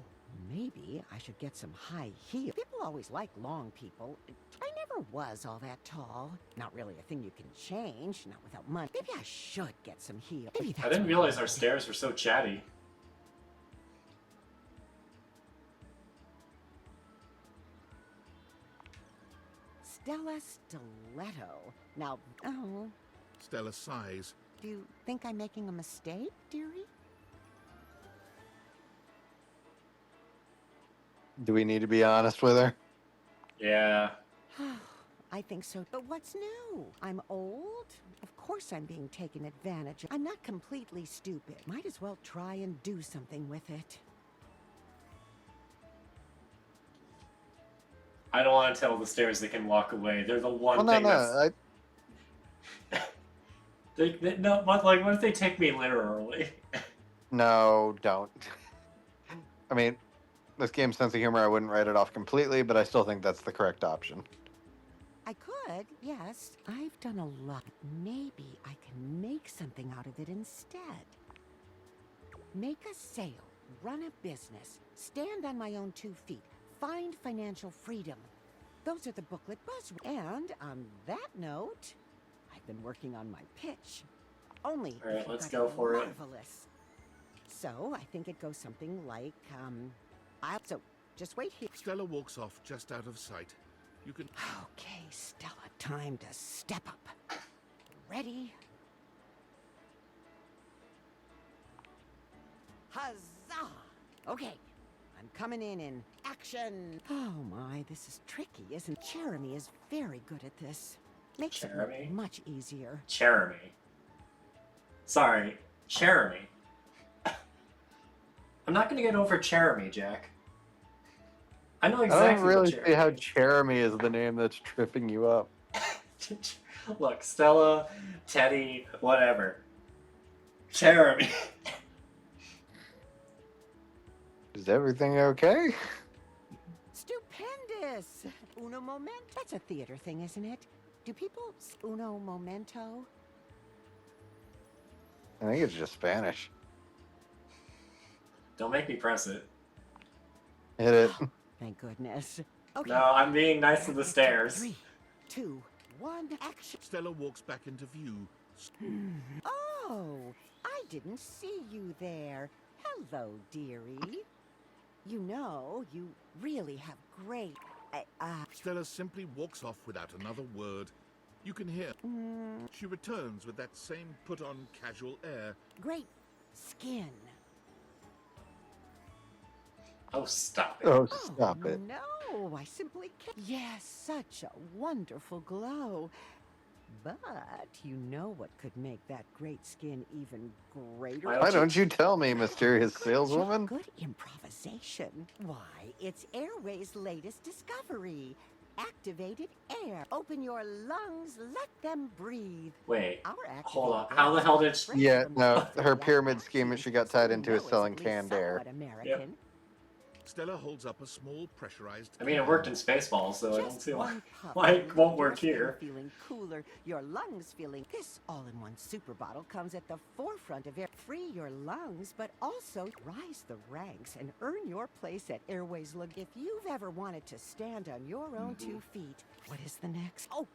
F: maybe I should get some high heels. People always like long people. I never was all that tall. Not really a thing you can change, not without money. Maybe I should get some heels. Maybe that's
B: I didn't realize our stairs were so chatty.
F: Stella Stiletto. Now, oh...
G: Stella sighs.
F: Do you think I'm making a mistake, dearie?
T: Do we need to be honest with her?
B: Yeah.
F: I think so. But what's new? I'm old? Of course I'm being taken advantage of. I'm not completely stupid. Might as well try and do something with it.
B: I don't want to tell the stairs they can walk away. They're the one
C: Well,
B: thing
C: no.
B: no, but like, what if they take me literally?
C: No, don't. I mean, this game's sense of humor, I wouldn't write it off completely, but I still think that's the correct option.
F: I could, yes. I've done a lot. Maybe I can make something out of it instead. Make a sale, run a business, stand on my own 2 feet, find financial freedom. Those are the booklet buzzwords. And on that note, I've been working on my pitch. Only
B: All right,
F: if you
B: let's
F: got
B: go for it.
F: marvelous. So I think it goes something like, so just wait here.
G: Stella walks off just out of sight. You can.
F: Okay, Stella, time to step up. Ready? Huzzah! Okay, I'm coming in action. Oh my, this is tricky, isn't it? Jeremy is very good at this. Makes it
B: Jeremy?
F: look much easier.
B: Jeremy. Sorry, Jeremy. I'm not gonna get over Jeremy, Jack. I know exactly
C: I don't really
B: what
C: see how
B: Jeremy
C: Jeremy is the name that's tripping you up.
B: is. Look, Stella, Teddy, whatever. Jeremy.
C: Is everything okay?
F: Stupendous! Uno momento. That's a theater thing, isn't it? Do people uno momento?
C: I think it's just Spanish.
B: Don't make me press it.
C: Hit it.
F: Thank goodness. Okay.
B: No, I'm being nice to the stairs.
F: 3, 2, 1, action.
G: Stella walks back into view.
F: Oh, I didn't see you there. Hello, dearie. You know, you really have great...
G: Stella simply walks off without another word. You can hear. She returns with that same put-on casual air.
F: Great skin.
B: Oh, stop it.
C: Oh, stop it.
F: No, I simply can't. Yes, such a wonderful glow. But you know what could make that great skin even greater?
C: Why don't you tell me, mysterious saleswoman?
F: Good improvisation. Why, it's Airway's latest discovery. Activated air. Open your lungs, let them breathe.
B: Wait,
F: Our
B: hold on.
F: activated
B: How the
F: air
B: hell did
F: is
C: Yeah,
F: fresh
C: no,
F: from
C: her
F: the
C: pyramid scheme that she got tied into is
F: know
C: selling
F: at least
C: canned air.
F: somewhat American.
G: Stella holds up a small pressurized.
B: I mean, it worked in Spaceballs, so I don't
F: Just
B: see why,
F: one puff.
B: why it won't
F: Your
B: work
F: skin
B: here.
F: Feeling cooler, your lungs feeling. This all-in-one super bottle comes at the forefront of air. Free your lungs, but also rise the ranks and earn your place at Airways. Look, if you've ever wanted to stand on your own 2 feet, what is the next? Oh,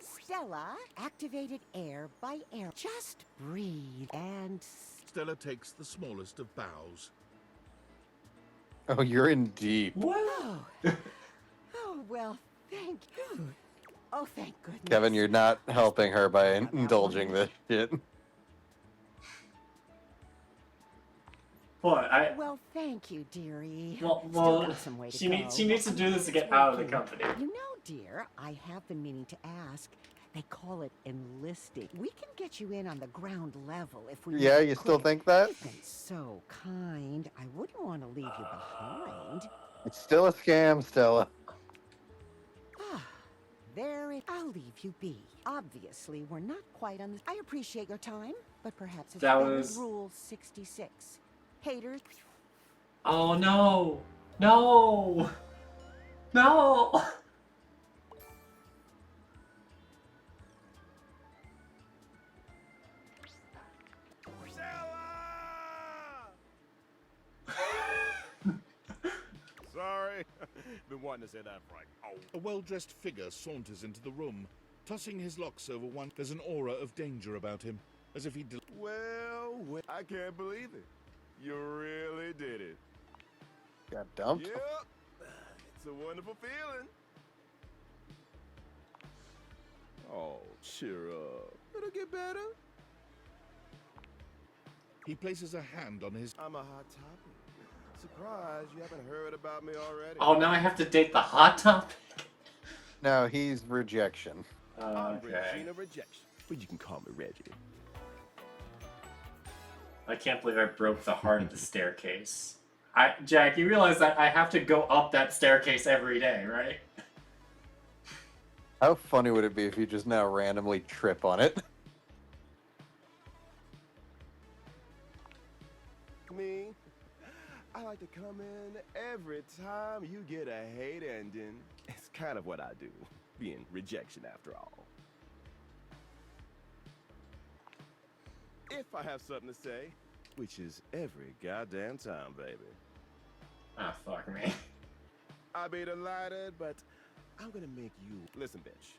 F: Stella, activated air by air. Just breathe and.
G: Stella takes the smallest of bows.
C: Oh, you're in deep.
F: Oh, oh well, thank you. Oh, thank goodness.
C: Kevin, you're not helping her by indulging this shit.
B: What?
F: Well, thank you, dearie.
B: Well,
F: Still got some way to
B: she
F: go.
B: needs to do this to get out of the company.
F: You know, dear, I have been meaning to ask. They call it enlisting. We can get you in on the ground level if we.
C: Yeah,
F: make it
C: you still
F: quick.
C: think that?
F: You've been so kind. I wouldn't want to leave you behind.
C: It's still a scam, Stella.
F: There it. I'll leave you be. Obviously, we're not quite on the. I appreciate your time, but perhaps it's
B: That
F: better
B: was-
F: Rule 66. Haters.
B: Oh no! No! No!
J: Sorry. Been wanting to say that for like,
G: A well-dressed figure saunters into the room, tossing his locks over one. There's an aura of danger about him, as if he.
J: well, I can't believe it. You really did it.
C: Got dumped?
J: Yep. It's a wonderful feeling. Oh, cheer up. It'll get better.
G: He places a hand on his.
J: I'm a hot topic. Surprised you haven't heard about me already.
B: Oh, now I have to date the hot topic?
C: No, he's rejection.
J: I'm
B: Okay.
J: Regina Rejection, but you can call me Reggie.
B: I can't believe I broke the heart of the staircase. Jack, you realize that I have to go up that staircase every day, right?
T: How funny would it be if you just now randomly trip on it?
U: Me, I like to come in every time you get a hate ending. It's kind of what I do, being rejection after all. If I have something to say, which is every goddamn time, baby.
B: Ah, fuck me.
U: I'd be delighted, but I'm gonna make you... Listen, bitch.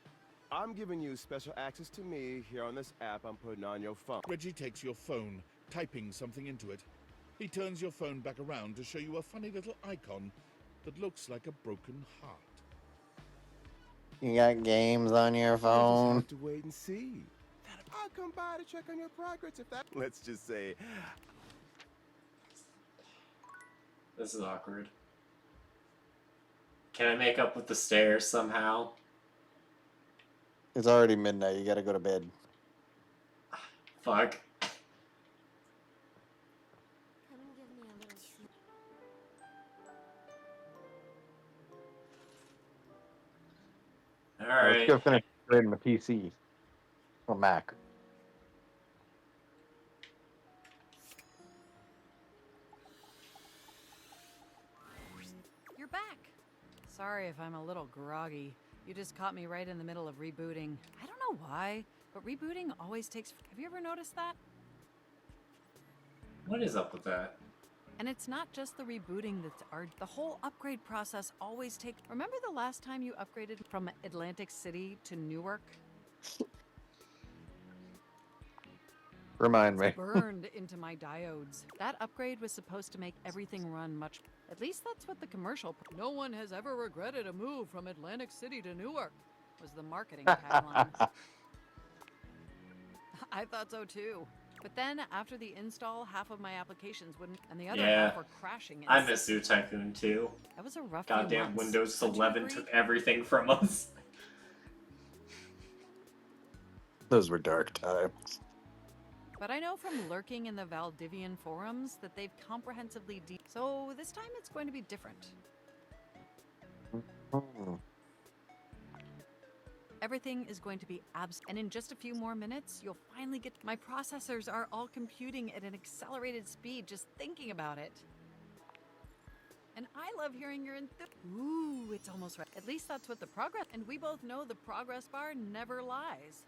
U: I'm giving you special access to me here on this app I'm putting on your phone.
G: Reggie takes your phone, typing something into it. He turns your phone back around to show you a funny little icon that looks like a broken heart.
T: You got games on your
U: We'll just
T: phone?
U: have to wait and see. I'll come by to check on your progress if that... Let's just say...
B: This is awkward. Can I make up with the stairs somehow?
T: It's already midnight. You gotta go to bed.
B: Fuck. Alright.
T: Let's go finish upgrading the PC. Or Mac.
R: You're back. Sorry if I'm a little groggy. You just caught me right in the middle of rebooting. I don't know why, but rebooting always takes... Have you ever noticed that?
B: What is up with that?
R: And it's not just the rebooting that's hard. The whole upgrade process always takes... Remember the last time you upgraded from Atlantic City to Newark?
T: Remind me.
R: It's burned into my diodes. That upgrade was supposed to make everything run much... At least that's what the commercial... No one has ever regretted a move from Atlantic City to Newark, was the marketing tagline. I thought so too. But then, after the install, half of my applications wouldn't, and the other half were crashing.
B: I miss Zoo Tycoon too.
R: That was a rough few
B: Goddamn
R: months.
B: Windows
R: Don't you
B: 11
R: agree?
B: took everything from us.
T: Those were dark times.
R: But I know from lurking in the Valdivian forums that they've comprehensively so this time it's going to be different. Everything is going to be and in just a few more minutes, you'll finally get... My processors are all computing at an accelerated speed just thinking about it. And I love hearing your Ooh, it's almost right. At least that's what the progress... And we both know the progress bar never lies.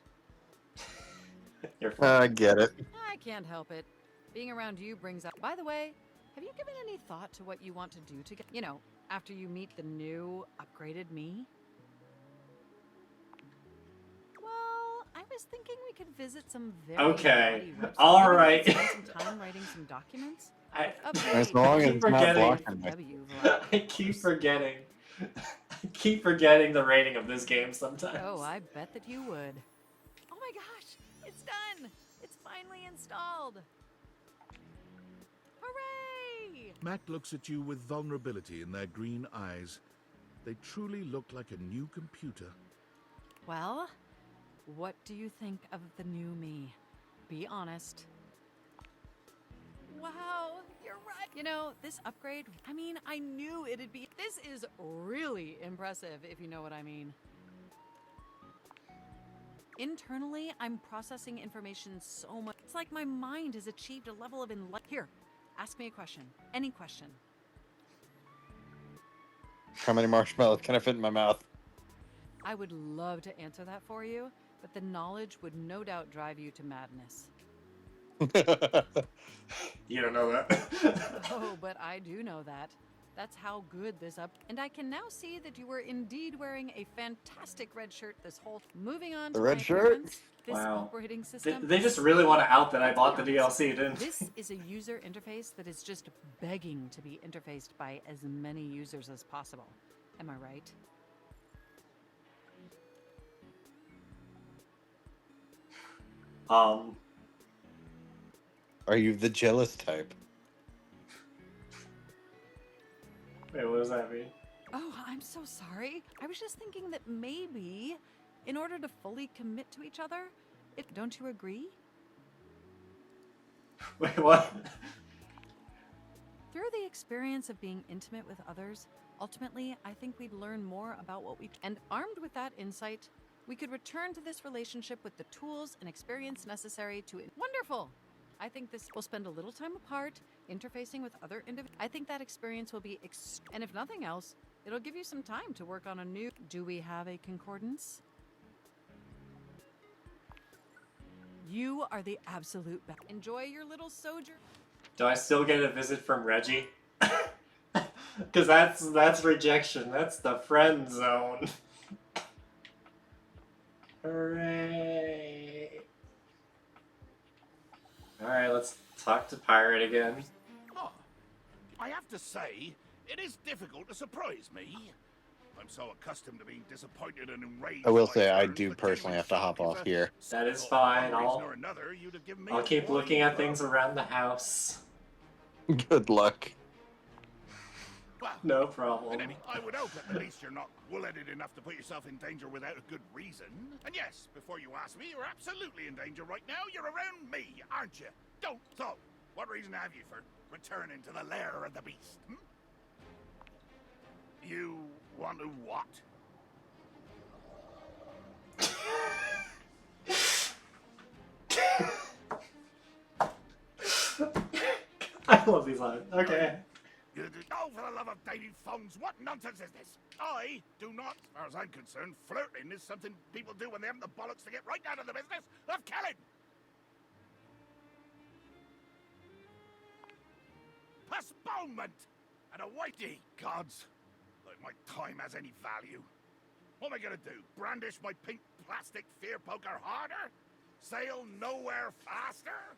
T: I get it.
R: I can't help it. Being around you brings up... By the way, have you given any thought to what you want to do to get... You know, after you meet the new, upgraded me? Well, I was thinking we could visit some very...
B: Okay.
R: naughty websites.
B: All
R: Maybe we
B: right.
R: could spend some time writing some documents?
T: As long as it's not blocking me.
B: I keep forgetting. I keep forgetting the rating of this game sometimes.
R: Oh, I bet that you would. Oh my gosh, it's done! It's finally installed! Hooray!
G: Mac looks at you with vulnerability in their green eyes. They truly look like a new computer.
R: Well, what do you think of the new me? Be honest. Wow, you're right. You know, this upgrade, I mean, I knew it'd be... This is really impressive, if you know what I mean. Internally, I'm processing information so much. It's like my mind has achieved a level of enlightenment. Here, ask me a question. Any question.
T: How many marshmallows can I fit in my mouth?
R: I would love to answer that for you, but the knowledge would no doubt drive you to madness.
B: You don't know that.
R: Oh, but I do know that. That's how good this up. And I can now see that you were indeed wearing a fantastic red shirt this whole... Moving on
T: The
R: to
T: red
R: my
T: shirt?
R: appearance, this
B: Wow.
R: operating system...
B: They just really want to out that I bought the DLC, didn't they?
R: This is a user interface that is just begging to be interfaced by as many users as possible. Am I right?
T: Are you the jealous type?
B: Wait, what does that mean?
R: Oh, I'm so sorry. I was just thinking that maybe, in order to fully commit to each other, don't you agree?
B: Wait, what?
R: Through the experience of being intimate with others, ultimately, I think we'd learn more about what we... And armed with that insight, We could return to this relationship with the tools and experience necessary to... Wonderful! I think this will spend a little time apart, interfacing with other individuals. I think that experience will be... and if nothing else, it'll give you some time to work on a new... Do we have a concordance? You are the absolute best. Enjoy your little sojourn.
B: Do I still get a visit from Reggie? Because that's rejection. That's the friend zone. Hooray! Alright, let's talk to Pirate again.
J: Oh, I have to say, it is difficult to surprise me. I'm so accustomed to being disappointed and enraged.
T: I will say I do personally have to hop off here.
B: That is fine. I'll keep looking at things around the house.
T: Good luck.
J: Well,
B: no problem.
J: I would hope at least you're not wool-headed enough to put yourself in danger without a good reason. And yes, before you ask me, you're absolutely in danger right now. You're around me, aren't you? Don't. So, what reason have you for returning to the lair of the beast? Hmm? You want to what?
B: I love these lines. Okay.
J: Oh, for the love of dating phones, what nonsense is this? I do not, as far as I'm concerned, flirting is something people do when they haven't the bollocks to get right down to the business of killing. Postponement! And a whitey gods. Like my time has any value. What am I gonna do? Brandish my pink plastic fear poker harder? Sail nowhere faster?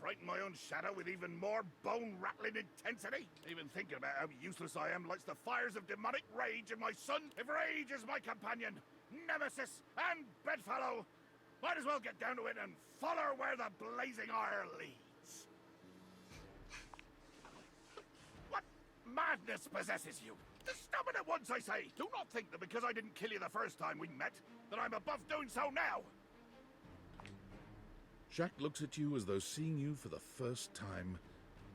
J: Frighten my own shadow with even more bone-rattling intensity? Even thinking about how useless I am lights the fires of demonic rage in my son. If rage is my companion, nemesis, and bedfellow, might as well get down to it and follow where the blazing ire leads. What madness possesses you? Stop it at once, I say! Do not think that because I didn't kill you the first time we met, that I'm above doing so now!
G: Jack looks at you as though seeing you for the first time.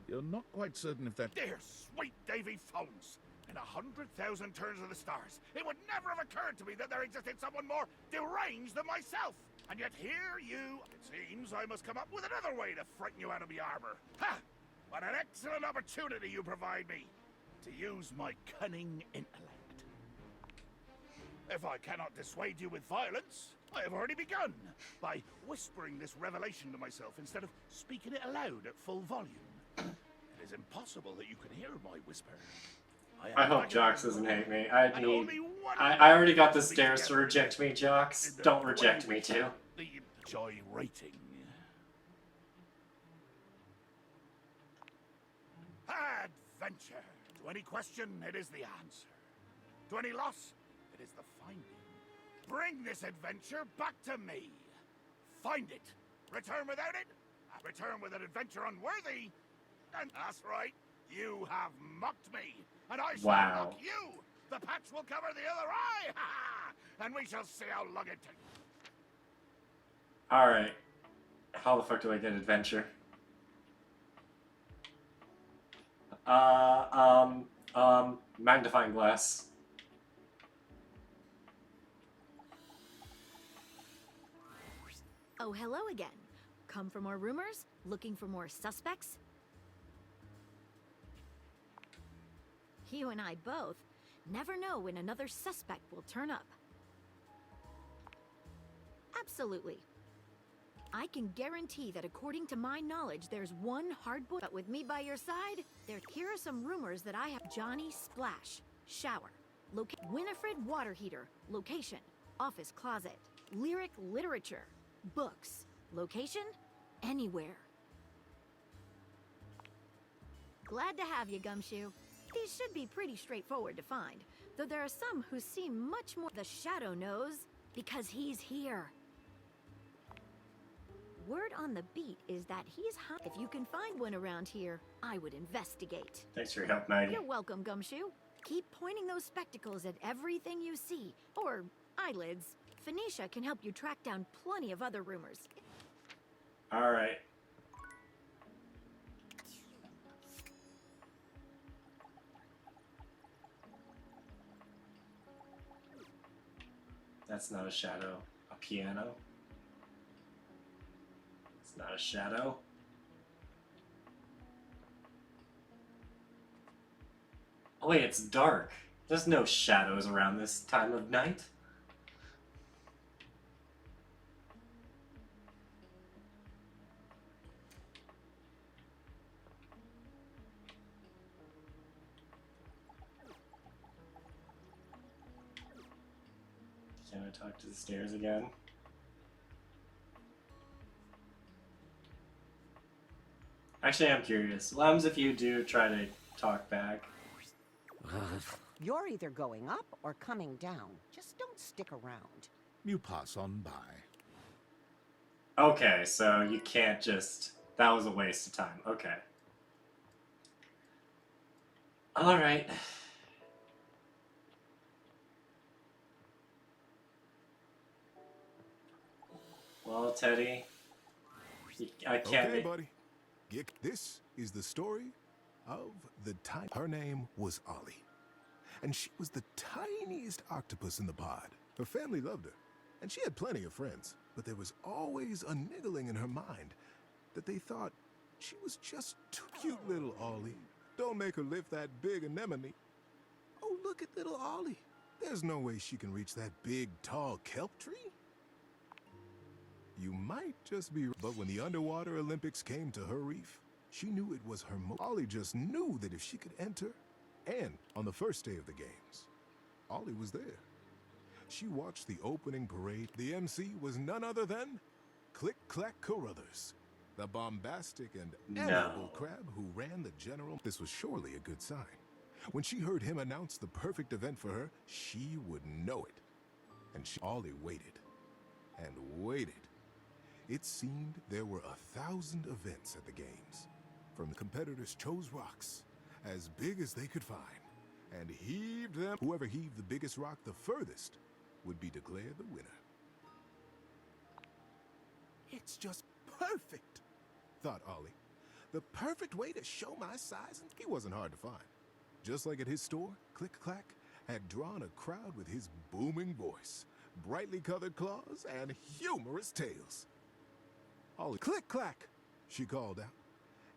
G: You're not quite certain if that...
J: Dear sweet Davy Phones! In 100,000 turns of the stars, it would never have occurred to me that there existed someone more deranged than myself! And yet here you... It seems I must come up with another way to frighten you out of my armor. Ha! What an excellent opportunity you provide me to use my cunning intellect. If I cannot dissuade you with violence, I have already begun by whispering this revelation to myself instead of speaking it aloud at full volume. It is impossible that you can hear my whisper.
B: I hope Jox doesn't hate me. I already got the stairs to reject me, Jox. Don't reject me too.
J: The joy rating. Adventure. To any question, it is the answer. To any loss, it is the finding. Bring this adventure back to me. Find it. Return without it. Return with an adventure unworthy. And that's right. You have mocked me. And I shall mock you. The patch will cover the other eye. And we shall see how long it takes.
B: Alright. How the fuck do I get adventure? Magnifying glass.
D: Oh, hello again. Come for more rumors? Looking for more suspects? You and I both never know when another suspect will turn up. Absolutely. I can guarantee that according to my knowledge, there's one hard-boiled. But with me by your side, here are some rumors that I have. Johnny Splash, shower. Winifred water heater, location. Office closet. Lyric literature. Books. Location? Anywhere. Glad to have you, Gumshoe. These should be pretty straightforward to find, though there are some who seem much more. The Shadow knows, because he's here. Word on the beat is that he's high. If you can find one around here, I would investigate.
B: Thanks for your help, Maggie.
D: You're welcome, Gumshoe. Keep pointing those spectacles at everything you see, or eyelids. Phoenicia can help you track down plenty of other rumors.
B: Alright. That's not a shadow. A piano? It's not a shadow. Oh wait, it's dark. There's no shadows around this time of night. Can I talk to the stairs again? Actually, I'm curious. What happens if you do try to talk back?
F: You're either going up or coming down. Just don't stick around.
G: You pass on by.
B: Okay, so you can't just... That was a waste of time. Okay. Alright. Well, Teddy, I can't...
N: Okay, buddy. This is the story of the tiny... Her name was Ollie. And she was the tiniest octopus in the pod. Her family loved her, and she had plenty of friends. But there was always a niggling in her mind that they thought she was just too cute, little Ollie. Don't make her lift that big anemone. Oh, look at little Ollie. There's no way she can reach that big, tall kelp tree. You might just be... But when the underwater Olympics came to her reef, she knew it was her Ollie just knew that if she could enter, and on the first day of the games, Ollie was there. She watched the opening parade. The MC was none other than Click Clack Carruthers, the bombastic and amiable crab who ran the general. This was surely a good sign. When she heard him announce the perfect event for her, she would know it. And Ollie waited and waited. It seemed there were 1,000 events at the games. From the competitors chose rocks as big as they could find and heaved them. Whoever heaved the biggest rock the furthest would be declared the winner. It's just perfect, thought Ollie. The perfect way to show my size. He wasn't hard to find. Just like at his store, Click Clack had drawn a crowd with his booming voice, brightly colored claws, and humorous tails. Ollie, Click Clack, she called out,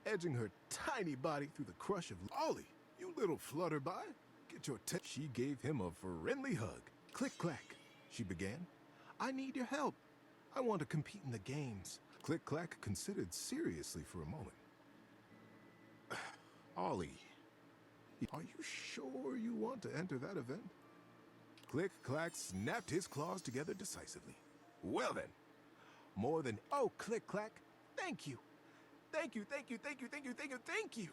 N: edging her tiny body through the crush of Ollie. You little flutterby, get your She gave him a friendly hug. Click Clack, she began. I need your help. I want to compete in the games. Click Clack considered seriously for a moment. Ollie, are you sure you want to enter that event? Click Clack snapped his claws together decisively. Well then, more than... Oh, Click Clack, thank you. Thank you, thank you, thank you, thank you, thank you, thank you.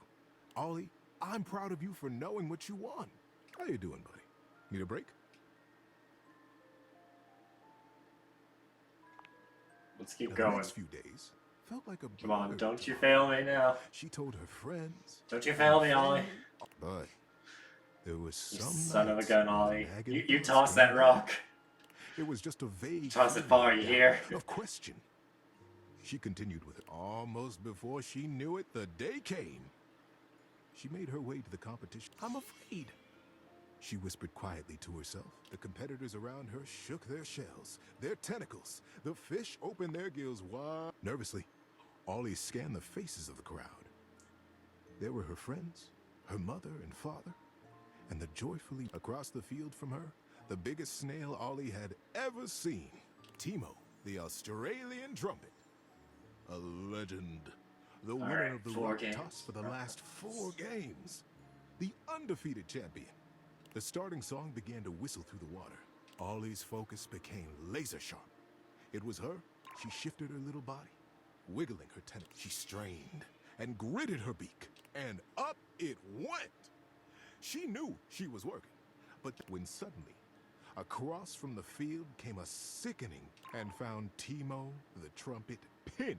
N: Ollie, I'm proud of you for knowing what you want. How you doing, buddy? Need a break?
B: Let's keep going.
N: The next few days felt like a...
B: Come on, don't you fail me now.
N: She told her friends.
B: Don't you fail me, Ollie.
N: But there was
B: You
N: some
B: son of a gun, Ollie.
N: nagging
B: You
N: thoughts
B: toss
N: in
B: that
N: her
B: rock.
N: mind. It was just a vague...
B: Toss it far, you hear?
N: Of question. She continued with it. Almost before she knew it, the day came. She made her way to the competition. I'm afraid, she whispered quietly to herself. The competitors around her shook their shells, their tentacles. The fish opened their gills wide. Nervously, Ollie scanned the faces of the crowd. There were her friends, her mother and father, and the joyfully across the field from her, the biggest snail Ollie had ever seen. Timo, the Australian trumpet. A legend. The winner of the rock toss for the last 4 games. The undefeated champion. The starting song began to whistle through the water. Ollie's focus became laser sharp. It was her. She shifted her little body, wiggling her tentacles. She strained and gritted her beak, and up it went. She knew she was working, but when suddenly, across from the field came a sickening and found Timo, the trumpet, pinned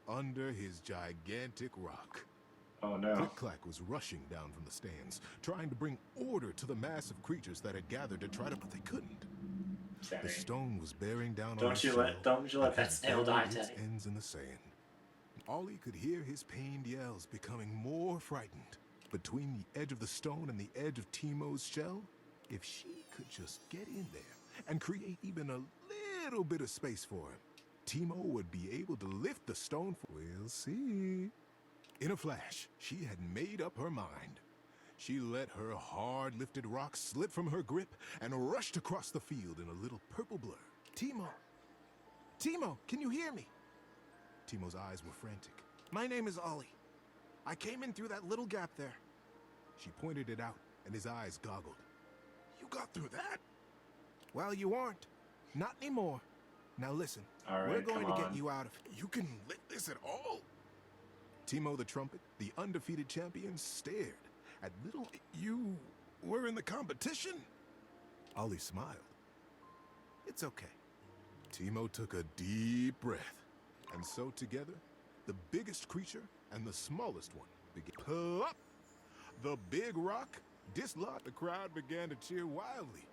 N: under his gigantic rock.
B: Oh no.
N: Click Clack was rushing down from the stands, trying to bring order to the massive creatures that had gathered to try to, but they couldn't. The stone was bearing down on
B: Don't
N: his
B: you
N: shell,
B: let that
N: and
B: snail
N: buried
B: die,
N: its
B: Teddy.
N: ends in the sand. Ollie could hear his pained yells becoming more frightened. Between the edge of the stone and the edge of Timo's shell, if she could just get in there and create even a little bit of space for him, Teemo would be able to lift the stone. We'll see. In a flash, she had made up her mind. She let her hard-lifted rock slip from her grip and rushed across the field in a little purple blur. Teemo! Teemo, can you hear me? Teemo's eyes were frantic. My name is Ollie. I came in through that little gap there. She pointed it out, and his eyes goggled. You got through that? Well, you aren't. Not anymore. Now listen, we're going to get you out of here. You can lift this at all? Teemo the Trumpet, the undefeated champion, stared at little... You were in the competition? Ollie smiled. It's okay. Teemo took a deep breath. And so together, the biggest creature and the smallest one began. Plop! The big rock dislodged. The crowd began to cheer wildly.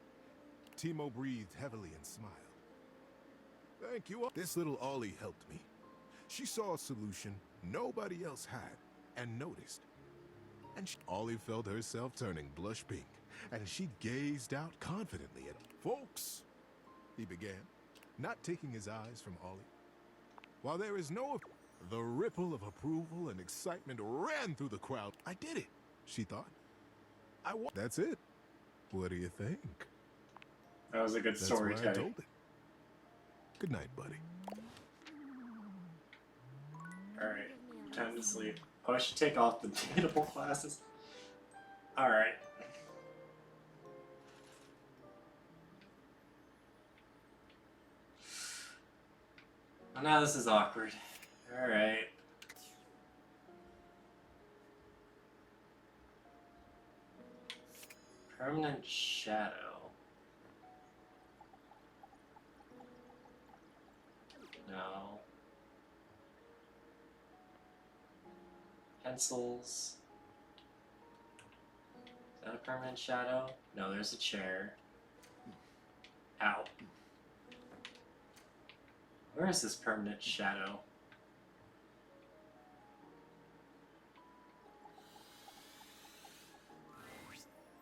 N: Teemo breathed heavily and smiled. Thank you. This little Ollie helped me. She saw a solution nobody else had and noticed. And Ollie felt herself turning blush pink, and she gazed out confidently at folks. He began, not taking his eyes from Ollie. While there is no... The ripple of approval and excitement ran through the crowd. I did it, she thought. That's it. What do you think?
B: That was a good story,
N: That's why I
B: Teddy.
N: told it. Good night, buddy.
B: Alright, time to sleep. Oh, I should take off the debatable glasses. Alright. Oh, now this is awkward. Alright. Permanent shadow. No. Pencils. Is that a permanent shadow? No, there's a chair. Ow. Where is this permanent shadow?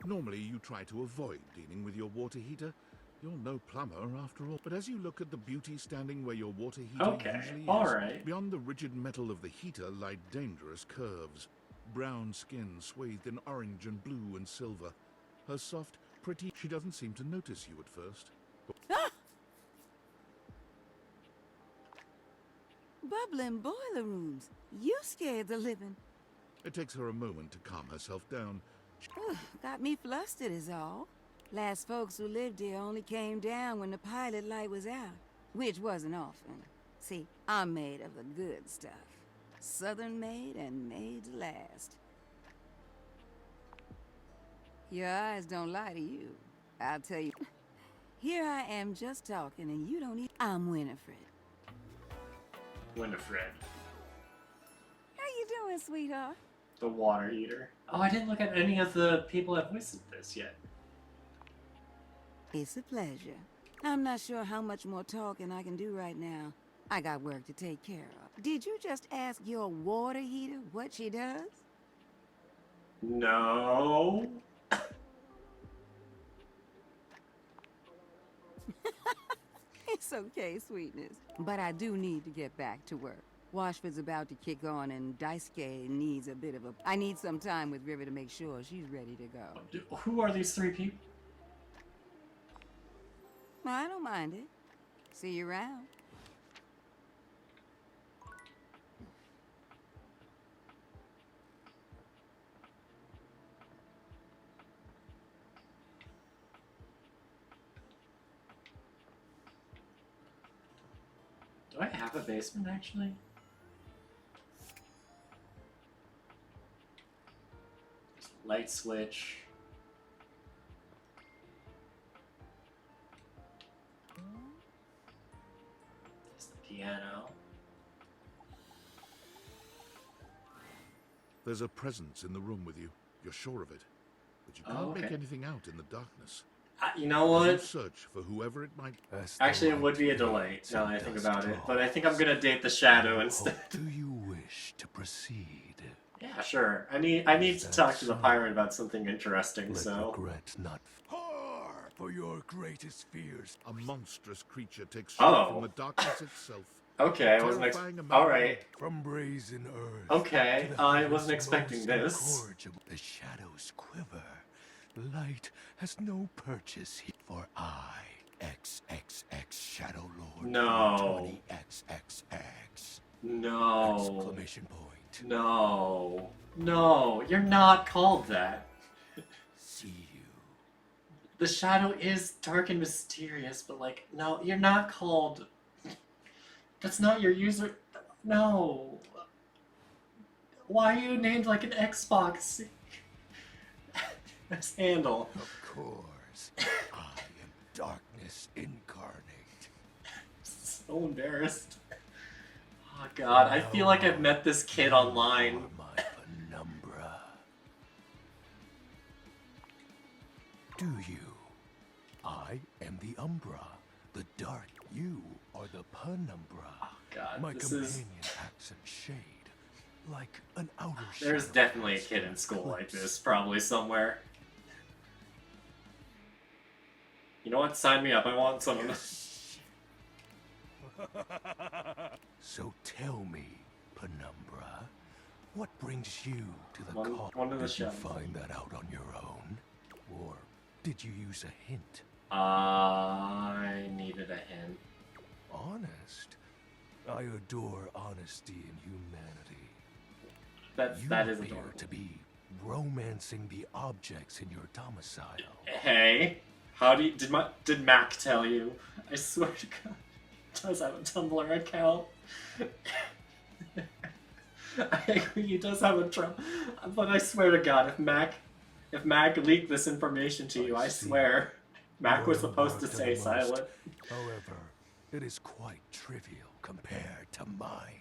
G: Normally you try to avoid dealing with your water heater. You're no plumber after all. But as you look at the beauty standing where your water heater usually is, beyond the rigid metal of the heater lie dangerous curves. Brown skin swathed in orange and blue and silver. Her soft, pretty... She doesn't seem to notice you at first.
P: Ah! Bubbling boiler rooms. You scared the living.
G: It takes her a moment to calm herself down.
P: Got me flustered is all. Last folks who lived here only came down when the pilot light was out, which wasn't often. See, I'm made of the good stuff. Southern made and made to last. Your eyes don't lie to you. I'll tell you. Here I am just talking and you don't even... I'm Winifred.
B: Winifred.
P: How you doing, sweetheart?
B: The water heater. Oh, I didn't look at any of the people that voiced this yet.
P: It's a pleasure. I'm not sure how much more talking I can do right now. I got work to take care of. Did you just ask your water heater what she does?
B: No.
P: It's okay, sweetness. But I do need to get back to work. Washford's about to kick on and Daisuke needs a bit of a... I need some time with River to make sure she's ready to go.
B: Who are these three people?
P: I don't mind it. See you around.
B: Do I have a basement, actually? Light switch. There's the piano.
G: There's a presence in the room with you. You're sure of it. But you can't make anything out in the darkness.
B: You know what?
G: As you search for whoever it might be.
B: Actually, it would be a delay, now that I think about it. But I think I'm gonna date the shadow instead.
S: Do you wish to proceed?
B: Yeah, sure. I need to talk to the pirate about something interesting, so...
S: Regret not.
G: for your greatest fears. A monstrous creature takes shape
B: Oh.
G: from the darkness itself.
B: Okay, I wasn't alright.
G: From brazen earth.
B: Okay,
G: to the
B: I
G: heaven's
B: wasn't expecting
G: most
B: this.
G: incorrigible. The shadows quiver. Light has no purchase here. For I, XXX Shadow Lord.
B: No.
G: 20XXX.
B: No.
G: Exclamation point.
B: No. No, you're not called that.
G: See you.
B: The shadow is dark and mysterious, but like, no, you're not called... That's not your user... No. Why are you named like an Xbox handle?
G: Of course. I am darkness incarnate.
B: So embarrassed. Oh god, I feel like I've met this kid online.
G: My penumbra. Do you? I am the Umbra. The dark. You are the penumbra.
B: Oh god,
G: my
B: this
G: companion
B: is...
G: acts in shade. Like an outer
B: There's
G: shadow.
B: definitely a kid in school like this, probably somewhere. You know what? Sign me up. I want some of this.
G: So tell me, Penumbra, what brings you to the call?
B: One of the
G: Did you
B: shadows.
G: find that out on your own? Or did you use a hint?
B: I needed a hint.
G: Honest? I adore honesty and humanity.
B: That is
G: appear
B: adorable.
G: to be romancing the objects in your domicile.
B: Hey, how do you, did Mac tell you? I swear to God, he does have a Tumblr account. I agree, he does have a Trump, but I swear to God, if Mac leaked this information to you, I swear, Mac was supposed to stay silent.
G: However, it is quite trivial compared to mine.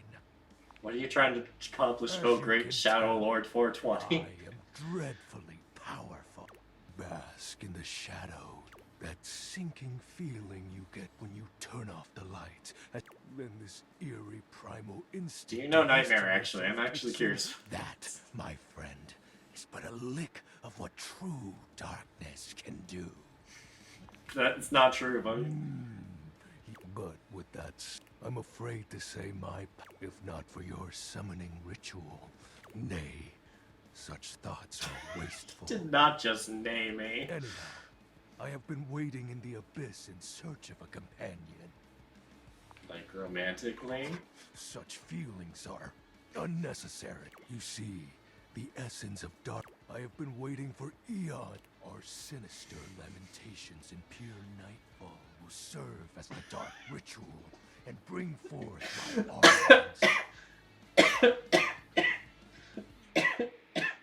B: What are you trying to accomplish, oh great Shadow Lord 420?
G: I am dreadfully powerful. Bask in the shadow. That sinking feeling you get when you turn off the lights. Then this eerie primal instinct.
B: Do you know Nightmare, actually? I'm actually curious.
G: That, my friend, is but a lick of what true darkness can do.
B: That's not true, but...
G: But with that, I'm afraid to say if not for your summoning ritual. Nay, such thoughts are wasteful.
B: Did not just name me.
G: Anyhow, I have been waiting in the abyss in search of a companion.
B: Like romantically?
G: Such feelings are unnecessary. You see, the essence of dark. I have been waiting for eon. Our sinister lamentations in pure nightfall will serve as the dark ritual and bring forth my arms.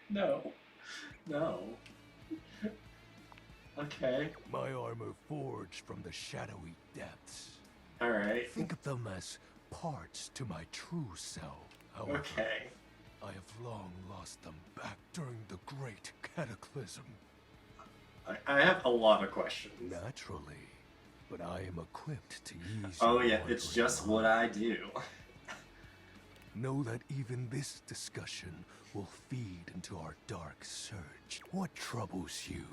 B: No. No. Okay.
G: My armor forged from the shadowy depths.
B: Alright.
G: Think of them as parts to my true self. However,
B: Okay.
G: I have long lost them back during the great cataclysm.
B: I have a lot of questions.
G: Naturally, but I am equipped to ease.
B: Oh
G: your
B: yeah, it's
G: wandering
B: just what I do.
G: Know that even this discussion will feed into our dark surge. What troubles you,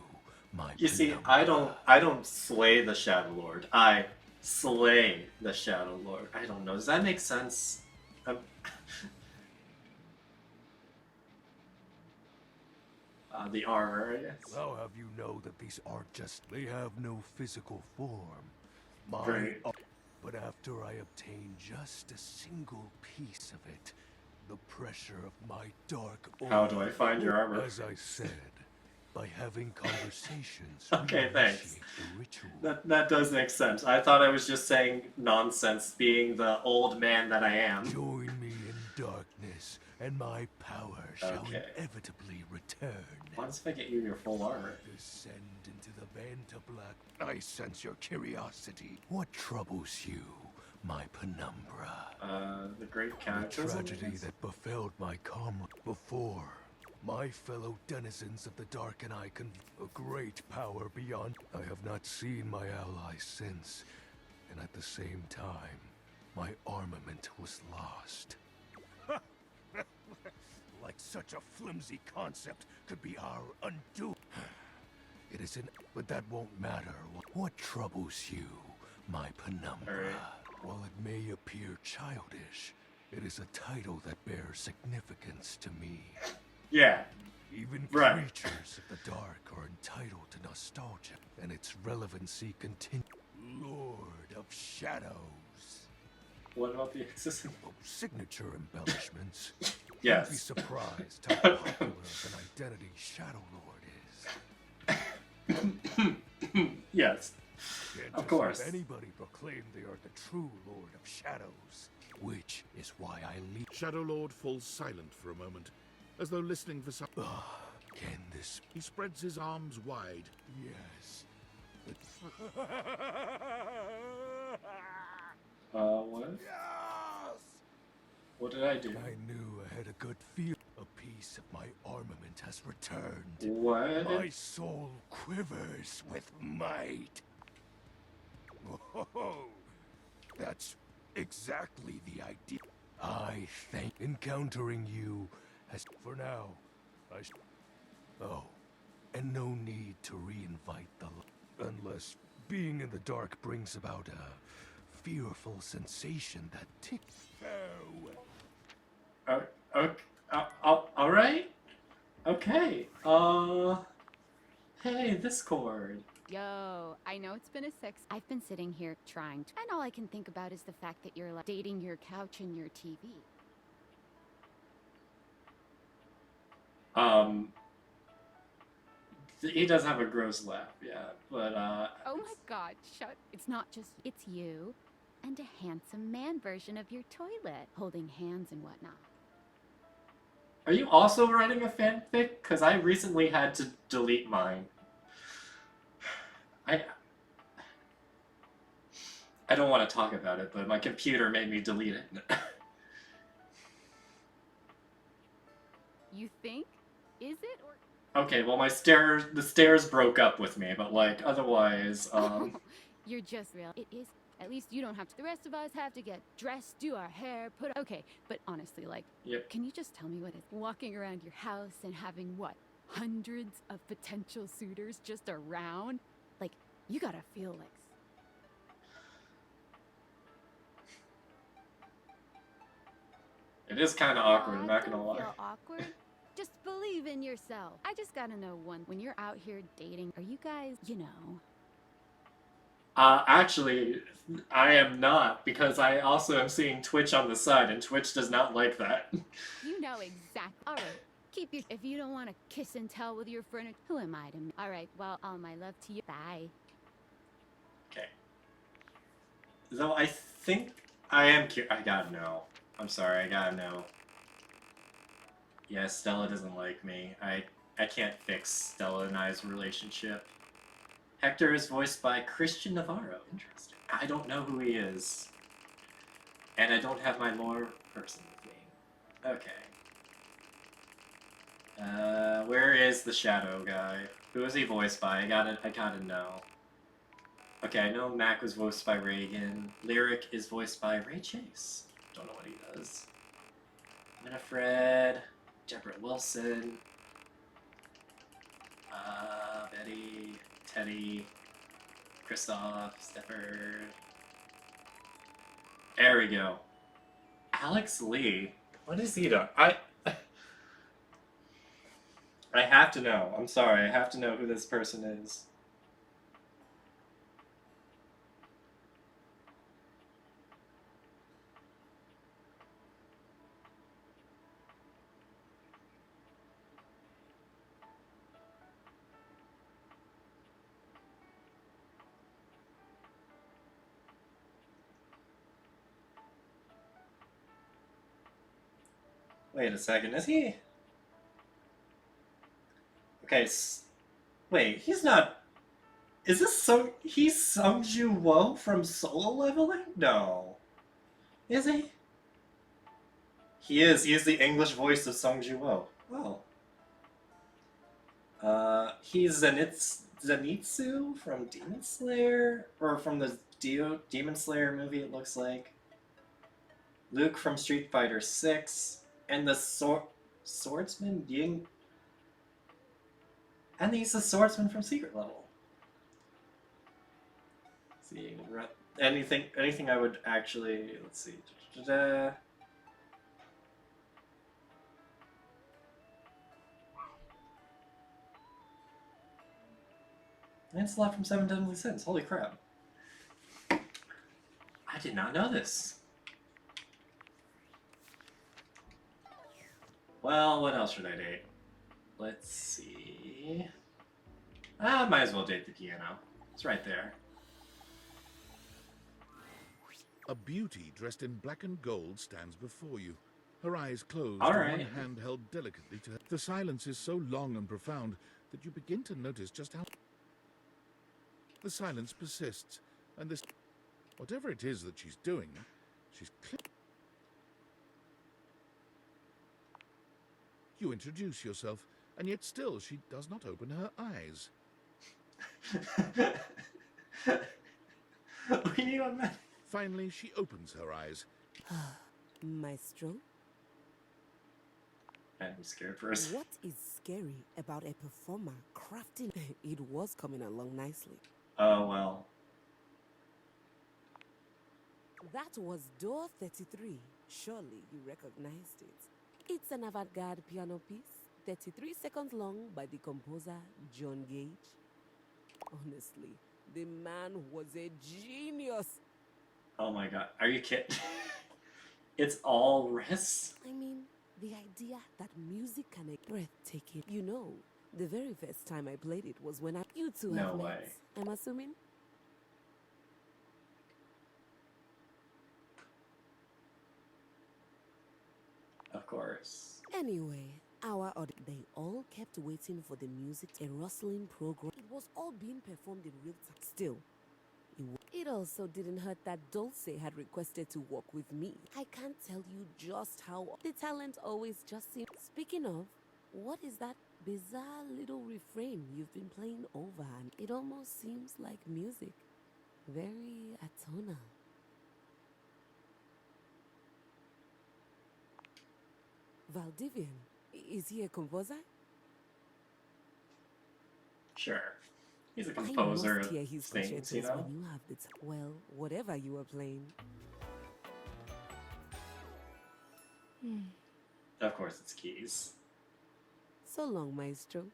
G: my
B: You see,
G: penumbra?
B: I don't slay the Shadow Lord. I slay the Shadow Lord. I don't know. Does that make sense? The armor, I guess.
G: I'll have you know that these are just... They have no physical form.
B: Right.
G: But after I obtain just a single piece of it, the pressure of my dark...
B: How do I find your armor?
G: As I said, by having conversations...
B: Okay,
G: we
B: thanks.
G: initiate the ritual.
B: That does make sense. I thought I was just saying nonsense, being the old man that I am.
G: Join me in darkness, and my power shall
B: Okay.
G: inevitably return.
B: Why does if I get you your full armor?
G: Descend into the Vanta Black. I sense your curiosity. What troubles you, my penumbra?
B: The great
G: The
B: cataclysm.
G: tragedy that befell my comrade before. My fellow denizens of the dark and I a great power beyond. I have not seen my ally since, and at the same time, my armament was lost. Like such a flimsy concept could be our undoing. It isn't, but that won't matter. What troubles you, my penumbra? While it may appear childish, it is a title that bears significance to me.
B: Yeah.
G: Even
B: Right.
G: creatures of the dark are entitled to nostalgia, and its relevancy continues. Lord of Shadows.
B: What about the existing
G: signature embellishments?
B: Yes.
G: You'd be surprised how popular of an identity Shadow Lord is.
B: Yes.
G: Can't
B: Of
G: just
B: course.
G: let anybody proclaim they are the true Lord of Shadows, which is why I leave.
J: Shadow Lord falls silent for a moment, as though listening for some.
G: Can this?
J: He spreads his arms wide.
G: Yes.
B: What? What did I do?
G: I knew I had a good feel. A piece of my armament has returned.
B: What?
G: My soul quivers with might. Oh, that's exactly the idea. I think encountering you has, for now, oh, and no need to reinvite the unless being in the dark brings about a fearful sensation that ticks.
B: All right. Okay. Hey, Discord.
L: Yo, I know it's been a sex. I've been sitting here trying to, and all I can think about is the fact that you're like dating your couch and your TV.
B: He does have a gross laugh, yeah, but
L: Oh my god, shut. It's not just, it's you and a handsome man version of your toilet, holding hands and whatnot.
B: Are you also writing a fanfic? Because I recently had to delete mine. I don't want to talk about it, but my computer made me delete it.
L: You think? Is it or?
B: Okay, well the stairs broke up with me, but like otherwise,
L: You're just real. It is. At least you don't have to. The rest of us have to get dressed, do our hair, put. Okay, but honestly, like,
B: Yep.
L: Can you just tell me what it's walking around your house and having what? Hundreds of potential suitors just around? Like, you gotta feel like.
B: It is kind of awkward, I'm
L: Aw,
B: not gonna
L: don't
B: lie.
L: feel awkward. Just believe in yourself. I just gotta know when you're out here dating, are you guys, you know?
B: Actually, I am not, because I also am seeing Twitch on the side, and Twitch does not like that.
L: You know exactly. All right, keep your. If you don't want to kiss and tell with your friend, who am I to? All right, well, all my love to you. Bye.
B: Okay. Though I think I am I gotta know. I'm sorry, I gotta know. Yeah, Stella doesn't like me. I can't fix Stella and I's relationship. Hector is voiced by Christian Navarro. Interesting. I don't know who he is. And I don't have my lore person with me. Okay. Where is the Shadow guy? Who is he voiced by? I gotta know. Okay, I know Mac was voiced by Reagan. Lyric is voiced by Ray Chase. Don't know what he does. Winifred, Deborah Wilson, Betty, Teddy, Christoph, Stefford. There we go. Alex Lee. What is he doing? I have to know. I'm sorry. I have to know who this person is. Wait a second, is he? Okay, wait, he's not... Is this he's Sungju Wo from Solo Leveling? No. Is he? He is the English voice of Sungju Wo. Oh. He's Zenitsu from Demon Slayer? Or from the Demon Slayer movie, it looks like. Luke from Street Fighter 6. And the swordsman Ying... And he's the swordsman from Secret Level. See, anything I would actually, let's see. Lancelot from Seven Deadly Sins. Holy crap. I did not know this. Well, what else should I date? Let's see. I might as well date the piano. It's right there.
G: A beauty dressed in black and gold stands before you. Her eyes closed,
B: All
G: and
B: right.
G: one hand held delicately to her. The silence is so long and profound that you begin to notice just how... The silence persists, and this... Whatever it is that she's doing, she's clear. You introduce yourself, and yet still she does not open her eyes. Finally, she opens her eyes.
H: Maestro?
B: I'm scared for us.
H: What is scary about a performer crafting? It was coming along nicely.
B: Oh, well.
H: That was door 33. Surely you recognized it. It's an avant-garde piano piece, 33 seconds long, by the composer John Gage. Honestly, the man was a genius.
B: Oh my god. Are you kidding? It's all wrists?
H: I mean, the idea that music can be breathtaking. You know, the very first time I played it was when you two
B: No
H: have
B: way.
H: met, I'm assuming?
B: Of course.
H: Anyway, they all kept waiting for the music, a rustling program. It was all being performed in real time. Still, it also didn't hurt that Dulce had requested to work with me. I can't tell you just how the talent always just seems. Speaking of, what is that bizarre little refrain you've been playing over? And it almost seems like music. Very atonal. Valdivian, is he a composer?
B: Sure. He's a composer
H: I must hear
B: of
H: his
B: things,
H: concertos
B: you know?
H: when you have the well, whatever you are playing.
B: Of course, it's keys.
H: So long, Maestro.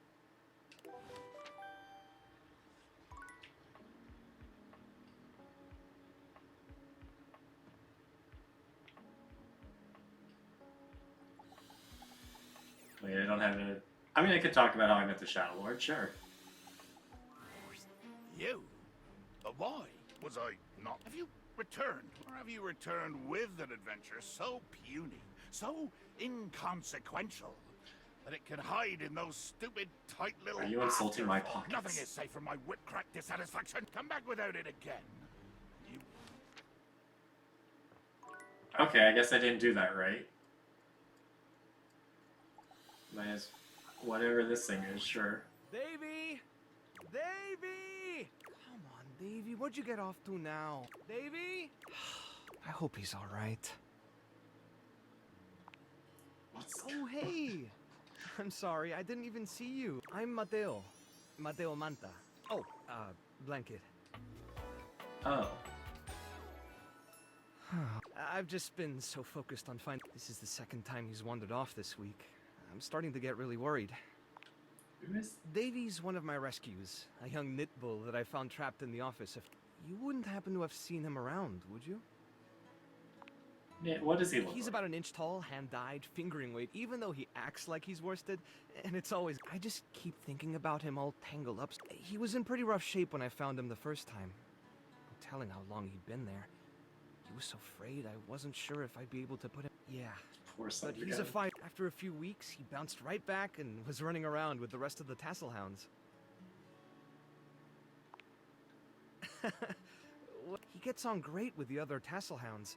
B: Wait, I don't have a... I mean, I could talk about how I met the Shadow Lord, sure.
J: You? But why? Was I not? Have you returned? Or have you returned with an adventure so puny, so inconsequential, that it can hide in those stupid, tight little...
B: Are you insulting my pockets?
J: Nothing is safe from my whip-crack dissatisfaction. Come back without it again.
B: Okay, I guess I didn't do that right. Might as... Whatever this thing is, sure.
Q: Davey! Davey! Come on, Davey. What'd you get off to now? Davey? I hope he's all right. Oh, hey! I'm sorry, I didn't even see you. I'm Mateo. Mateo Manta. Oh, Blanket.
B: Oh.
Q: I've just been so focused on finding... This is the second time he's wandered off this week. I'm starting to get really worried.
B: Who is...
Q: Davy's one of my rescues, a young knit bull that I found trapped in the office. If you wouldn't happen to have seen him around, would you?
B: Yeah, what does he look
Q: He's
B: like?
Q: about an inch tall, hand-dyed, fingering weight, even though he acts like he's worsted. And it's always... I just keep thinking about him all tangled up. He was in pretty rough shape when I found him the first time. No telling how long he'd been there. He was so frayed, I wasn't sure if I'd be able to put him... Yeah.
B: Poor son
Q: But
B: of a
Q: he's a
B: gun.
Q: fight. After a few weeks, he bounced right back and was running around with the rest of the tassel hounds. He gets on great with the other tassel hounds,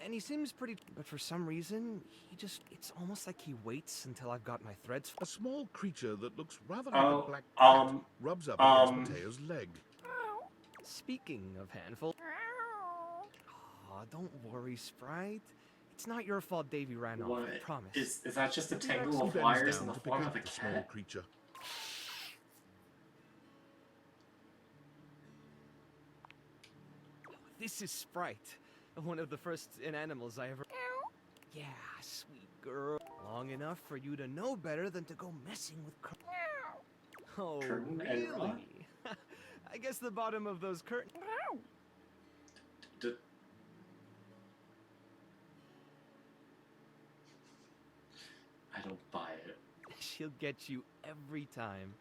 Q: and he seems pretty... But for some reason, he just... It's almost like he waits until I've got my threads...
G: A small creature that looks rather like
B: Oh,
G: a black cat rubs up against Mateo's leg.
Q: Speaking of handful... Aw, don't worry, Sprite. It's not your fault Davy ran off, I
B: What?
Q: promise.
B: Is that just a
G: He
B: tangle of
G: bends
B: wires
G: down
B: in the
G: to pick
B: form
G: up
B: of a
G: the small
B: cat?
G: creature.
Q: This is Sprite, one of the first inanimals I ever... Yeah, sweet girl. Long enough for you to know better than to go messing with... Oh,
B: Curtain and
Q: really?
B: rod?
Q: I guess the bottom of those curtains...
B: I don't buy it.
Q: She'll get you every time.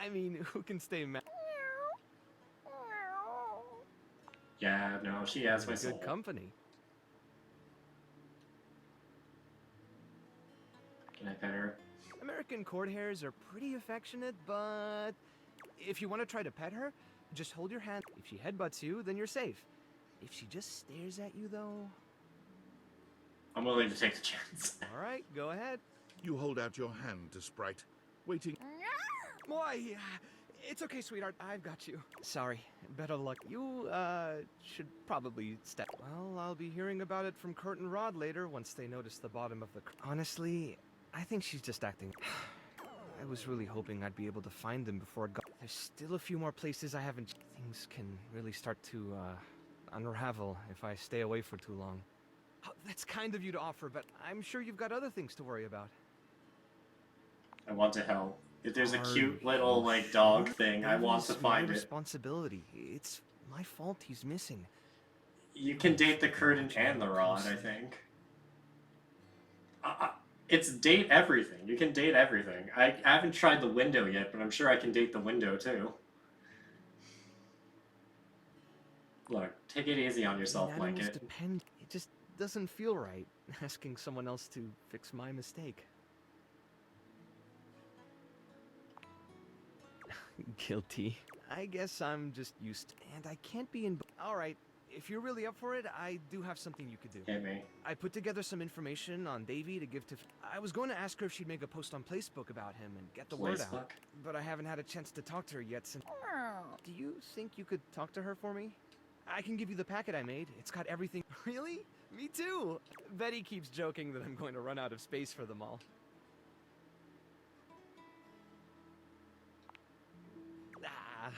Q: I mean, who can stay mad?
B: Yeah, no, she has my
Q: Good
B: soul.
Q: company.
B: Can I pet her?
Q: American court hares are pretty affectionate, but if you want to try to pet her, just hold your hand. If she headbutts you, then you're safe. If she just stares at you, though...
B: I'm willing to take the chance.
Q: All right, go ahead.
G: You hold out your hand to Sprite, waiting.
Q: Boy, it's okay, sweetheart. I've got you. Sorry. Better luck. You, should probably step. Well, I'll be hearing about it from Kurt and Rod later once they notice the bottom of the... Honestly, I think she's just acting. I was really hoping I'd be able to find them before it got... There's still a few more places I haven't... Things can really start to, unravel if I stay away for too long. Oh, that's kind of you to offer, but I'm sure you've got other things to worry about.
B: I want to help. If there's a cute little, like, dog thing, I want to find it.
Q: Responsibility. It's my fault he's missing.
B: You can date the curtain and the rod, I think. It's date everything. You can date everything. I haven't tried the window yet, but I'm sure I can date the window, too. Look, take it easy on yourself, Blanket.
Q: It just doesn't feel right, asking someone else to fix my mistake. Guilty. I guess I'm just used to... And I can't be in... Alright, if you're really up for it, I do have something you could do.
B: Hit me.
Q: I put together some information on Davey to give to... I was going to ask her if she'd make a post on Facebook about him and get the word out. But I haven't had a chance to talk to her yet since... Do you think you could talk to her for me? I can give you the packet I made. It's got everything... Really? Me too! Betty keeps joking that I'm going to run out of space for them all.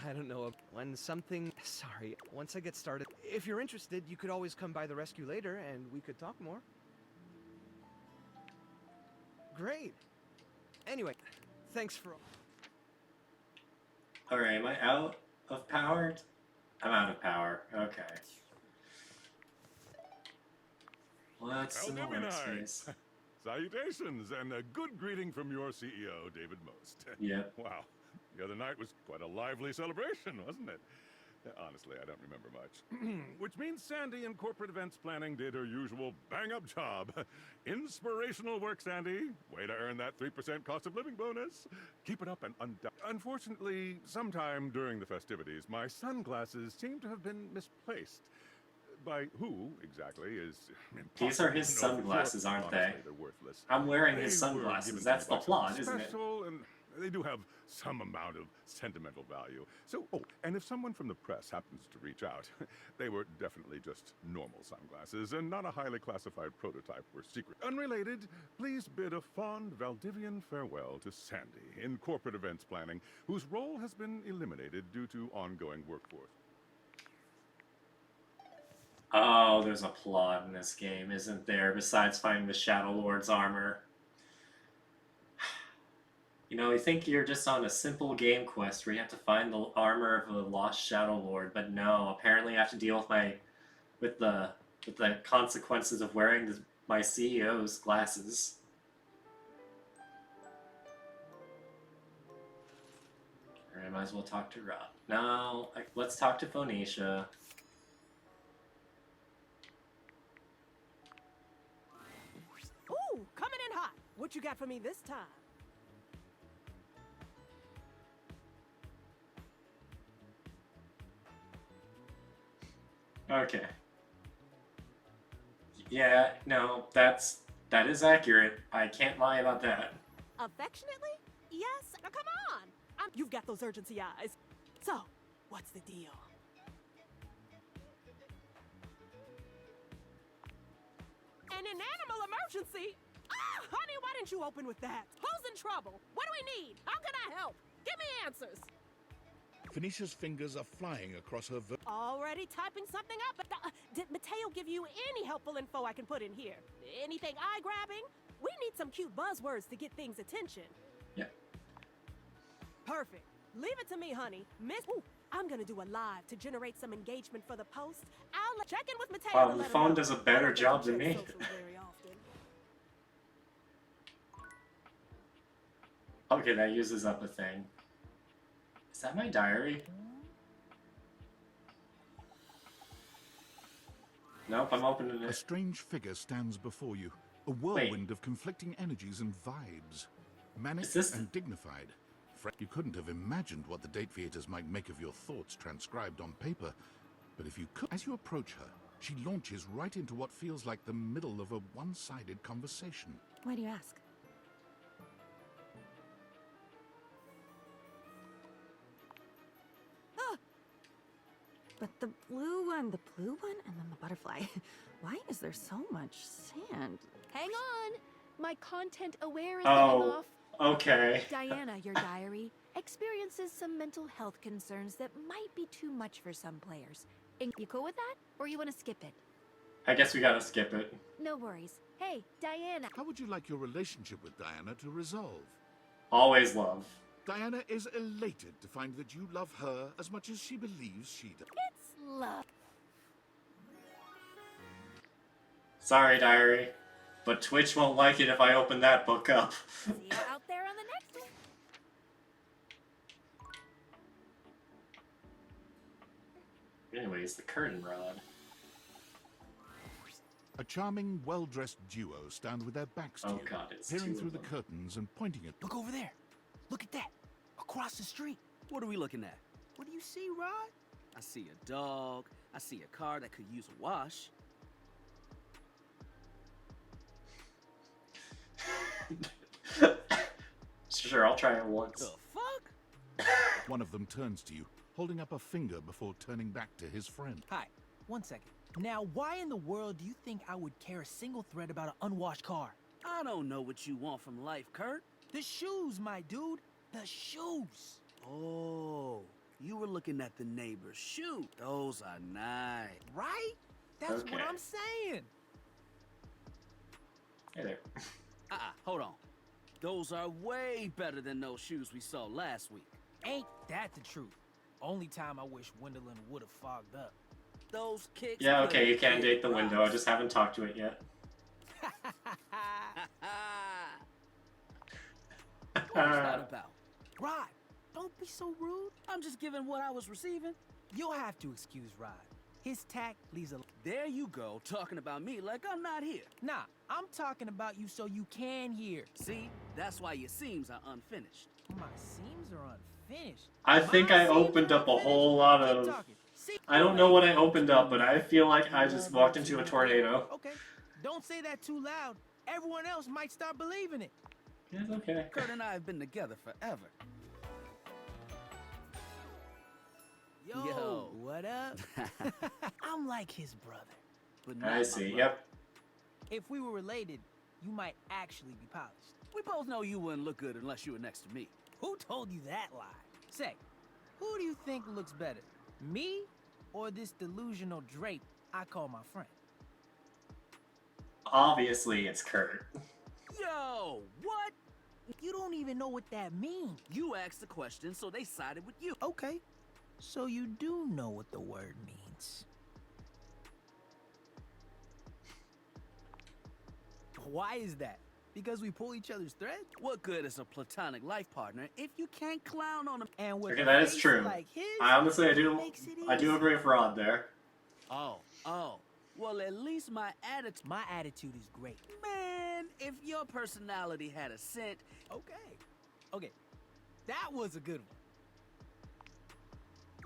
Q: I don't know, when something... Sorry, once I get started... If you're interested, you could always come by the rescue later, and we could talk more. Great! Anyway, thanks for...
B: Alright, am I out of power? I'm out of power. Okay. What's in the workspace?
J: Salutations, and a good greeting from your CEO, David Most.
B: Yep.
J: Wow. The other night was quite a lively celebration, wasn't it? Honestly, I don't remember much. Which means Sandy in corporate events planning did her usual bang-up job. Inspirational work, Sandy. Way to earn that 3% cost of living bonus. Keep it up and unfortunately, sometime during the festivities, my sunglasses seem to have been misplaced. By who, exactly, is impossible.
B: These are his
J: to know for
B: sunglasses,
J: sure.
B: aren't they?
J: Honestly, they're worthless.
B: I'm wearing
J: They
B: his
J: were
B: sunglasses.
J: given
B: That's
J: to me
B: the
J: by
B: plot,
J: someone
B: isn't it?
J: special, and they do have some amount of sentimental value. So, oh, and if someone from the press happens to reach out, they were definitely just normal sunglasses and not a highly classified prototype or secret. Unrelated, please bid a fond Valdivian farewell to Sandy in corporate events planning, whose role has been eliminated due to ongoing workforce.
B: Oh, there's a plot in this game, isn't there? Besides finding the Shadow Lord's armor. You know, you think you're just on a simple game quest where you have to find the armor of the lost Shadow Lord, but no. Apparently, I have to deal with the consequences of wearing my CEO's glasses. Or I might as well talk to Rob. No, let's talk to Phoenicia.
A: Ooh, coming in hot. What you got for me this time?
B: Okay. Yeah, no, that is accurate. I can't lie about that.
A: Affectionately? Yes. Now come on. You've got those urgency eyes. So, what's the deal? An animal emergency? Ah, honey, why didn't you open with that? Who's in trouble? What do we need? How can I help? Give me answers.
G: Phoenicia's fingers are flying across her
A: Already typing something up. Did Mateo give you any helpful info I can put in here? Anything eye-grabbing? We need some cute buzzwords to get things attention.
B: Yeah.
A: Perfect. Leave it to me, honey. Ooh, I'm gonna do a live to generate some engagement for the post. I'll check in with Mateo.
B: Wow, the phone does a better job than me. Okay, that uses up a thing. Is that my diary? Nope, I'm opening
G: A
B: it.
G: strange figure stands before you, a whirlwind of conflicting energies and vibes. Manic and dignified. You couldn't have imagined what the date theaters might make of your thoughts transcribed on paper, but if you could, as you approach her, she launches right into what feels like the middle of a one-sided conversation.
D: Why do you ask? But the blue one, and then the butterfly. Why is there so much sand?
E: Hang on. My content aware is getting off.
B: Okay.
E: Diana, your diary, experiences some mental health concerns that might be too much for some players. You cool with that? Or you want to skip it?
B: I guess we gotta skip it.
E: No worries. Hey, Diana.
G: How would you like your relationship with Diana to resolve?
B: Always love.
G: Diana is elated to find that you love her as much as she believes she does.
E: It's love.
B: Sorry, diary, but Twitch won't like it if I open that book up.
E: See you out there on the next one.
B: Anyways, the curtain rod.
G: A charming, well-dressed duo stand with their backs to
B: Oh
G: you,
B: God, it's
G: peering
B: two
G: through
B: of
G: the
B: them.
G: curtains and pointing at
M: Look over there. Look at that. Across the street.
I: What are we looking at?
M: What do you see, Rod?
I: I see a dog. I see a car that could use a wash.
B: Sure, I'll try it once.
I: The fuck?
G: One of them turns to you, holding up a finger before turning back to his friend.
M: Hi. 1 second. Now, why in the world do you think I would care a single thread about an unwashed car?
I: I don't know what you want from life, Kurt.
M: The shoes, my dude. The shoes.
I: Oh, you were looking at the neighbor's shoe. Those are nice.
M: Right? That's what
B: Okay.
M: I'm saying.
B: Hey there.
I: Hold on. Those are way better than those shoes we saw last week.
M: Ain't that the truth? Only time I wish Wendelin would have fogged up.
I: Those kicks.
B: Yeah, okay, you
I: could
B: can
I: hit
B: date the window. I
I: rocks.
B: just haven't talked to it yet.
I: What's that about?
M: Rod, don't be so rude.
I: I'm just giving what I was receiving.
M: You'll have to excuse Rod. His tact leaves a...
I: There you go, talking about me like I'm not here.
M: Nah, I'm talking about you so you can hear.
I: See, that's why your seams are unfinished.
M: My seams are unfinished.
B: I think I opened up a whole lot of... I don't know what I opened up, but I feel like I just walked into a tornado.
M: Okay, don't say that too loud. Everyone else might start believing it.
B: It's okay.
I: Kurt and I have been together forever.
M: Yo, what up? I'm like his brother.
I: But
B: I
I: not
B: see,
I: my
B: yep.
M: If we were related, you might actually be polished.
I: We both know you wouldn't look good unless you were next to me.
M: Who told you that lie? Say, who do you think looks better? Me or this delusional drape I call my friend?
B: Obviously, it's Kurt.
I: Yo, what?
M: You don't even know what that means.
I: You asked the question, so they sided with you.
M: Okay, so you do know what the word means. Why is that? Because we pull each other's thread?
I: What good is a platonic life partner if you can't clown on them?
M: And with
B: Okay,
M: a
B: that is
M: face
B: true.
M: like his,
B: I honestly, I do
M: easy.
B: agree with Rod there.
I: Oh. Well, at least my attitude.
M: My attitude is great.
I: Man, if your personality had a scent.
M: Okay, that was a good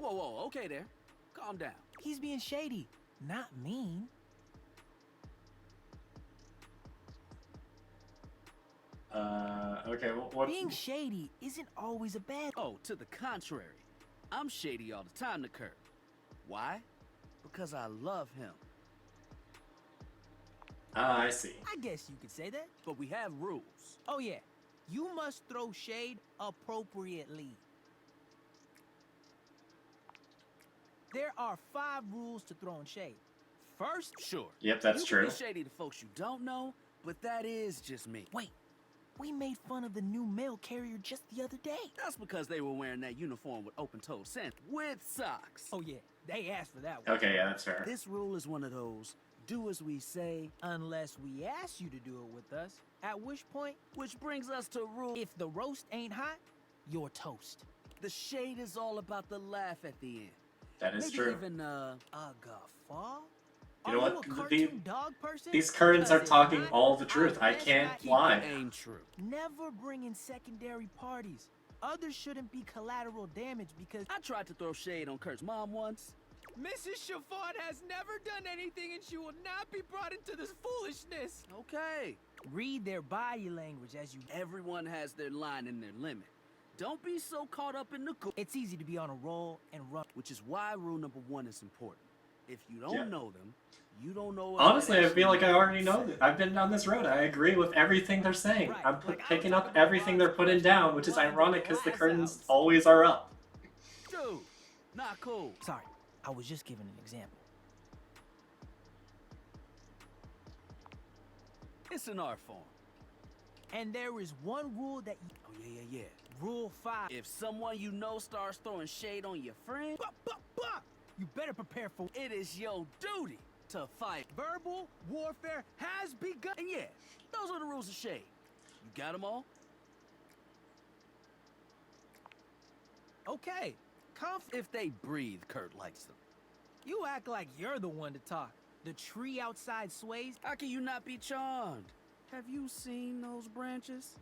M: one.
I: Whoa, okay there. Calm down.
M: He's being shady, not mean.
B: Okay, well, what?
M: Being shady isn't always a bad.
I: Oh, to the contrary. I'm shady all the time to Kurt. Why? Because I love him.
B: I see.
M: I guess you could say that.
I: But we have rules.
M: Oh yeah, you must throw shade appropriately.
K: There are 5 rules to throwing shade. First,
I: Sure.
B: Yep, that's
I: you
B: true.
I: can be shady to folks you don't know, but that is just me.
K: wait. We made fun of the new mail carrier just the other day.
I: That's because they were wearing that uniform with open-toed sand with socks.
K: Oh yeah, they asked for that one.
B: Okay, yeah, that's fair.
I: This rule is one of those, do as we say,
K: Unless we ask you to do it with us. At which point,
I: which brings us to rule.
K: if the roast ain't hot, you're toast.
I: The shade is all about the laugh at the end.
B: That is
I: Maybe
B: true.
I: even
K: A guffaw?
B: You know
K: Are
B: what?
K: you a
B: The-
K: cartoon dog person?
B: These curtains are
K: Because if
B: talking
K: not,
B: all the truth. I
K: guess
B: can't
K: not
B: lie.
I: ain't true.
K: Never bring in secondary parties. Others shouldn't be collateral damage because
I: I tried to throw shade on Kurt's mom once.
K: Mrs. Chavon has never done anything and she will not be brought into this foolishness.
I: Okay.
K: Read their body language as you.
I: Everyone has their line and their limit. Don't be so caught up in the
K: It's easy to be on a roll and run.
I: which is why rule number 1 is important. If you don't
B: Yeah.
I: know them, you don't know.
B: Honestly, I feel like I already know that. I've been down this road. I agree with everything they're saying.
K: Right,
B: I'm
K: like, I
B: picking
K: was
B: up
K: talking about
B: everything they're putting down, which is
K: Run
B: ironic because the
K: glass
B: curtains
K: house.
B: always are up.
I: Dude, not cool.
K: Sorry, I was just giving an example.
I: It's an art form.
K: And there is one rule that you.
I: Oh yeah.
K: Rule 5.
I: If someone you know starts throwing shade on your friend,
K: You better prepare for
I: it is your duty to fight.
K: verbal warfare has begun.
I: And yeah, those are the rules of shade. You got them all?
K: Okay,
I: If they breathe, Kurt likes them.
K: you act like you're the one to talk. The tree outside sways.
I: How can you not be charmed? Have you seen those branches?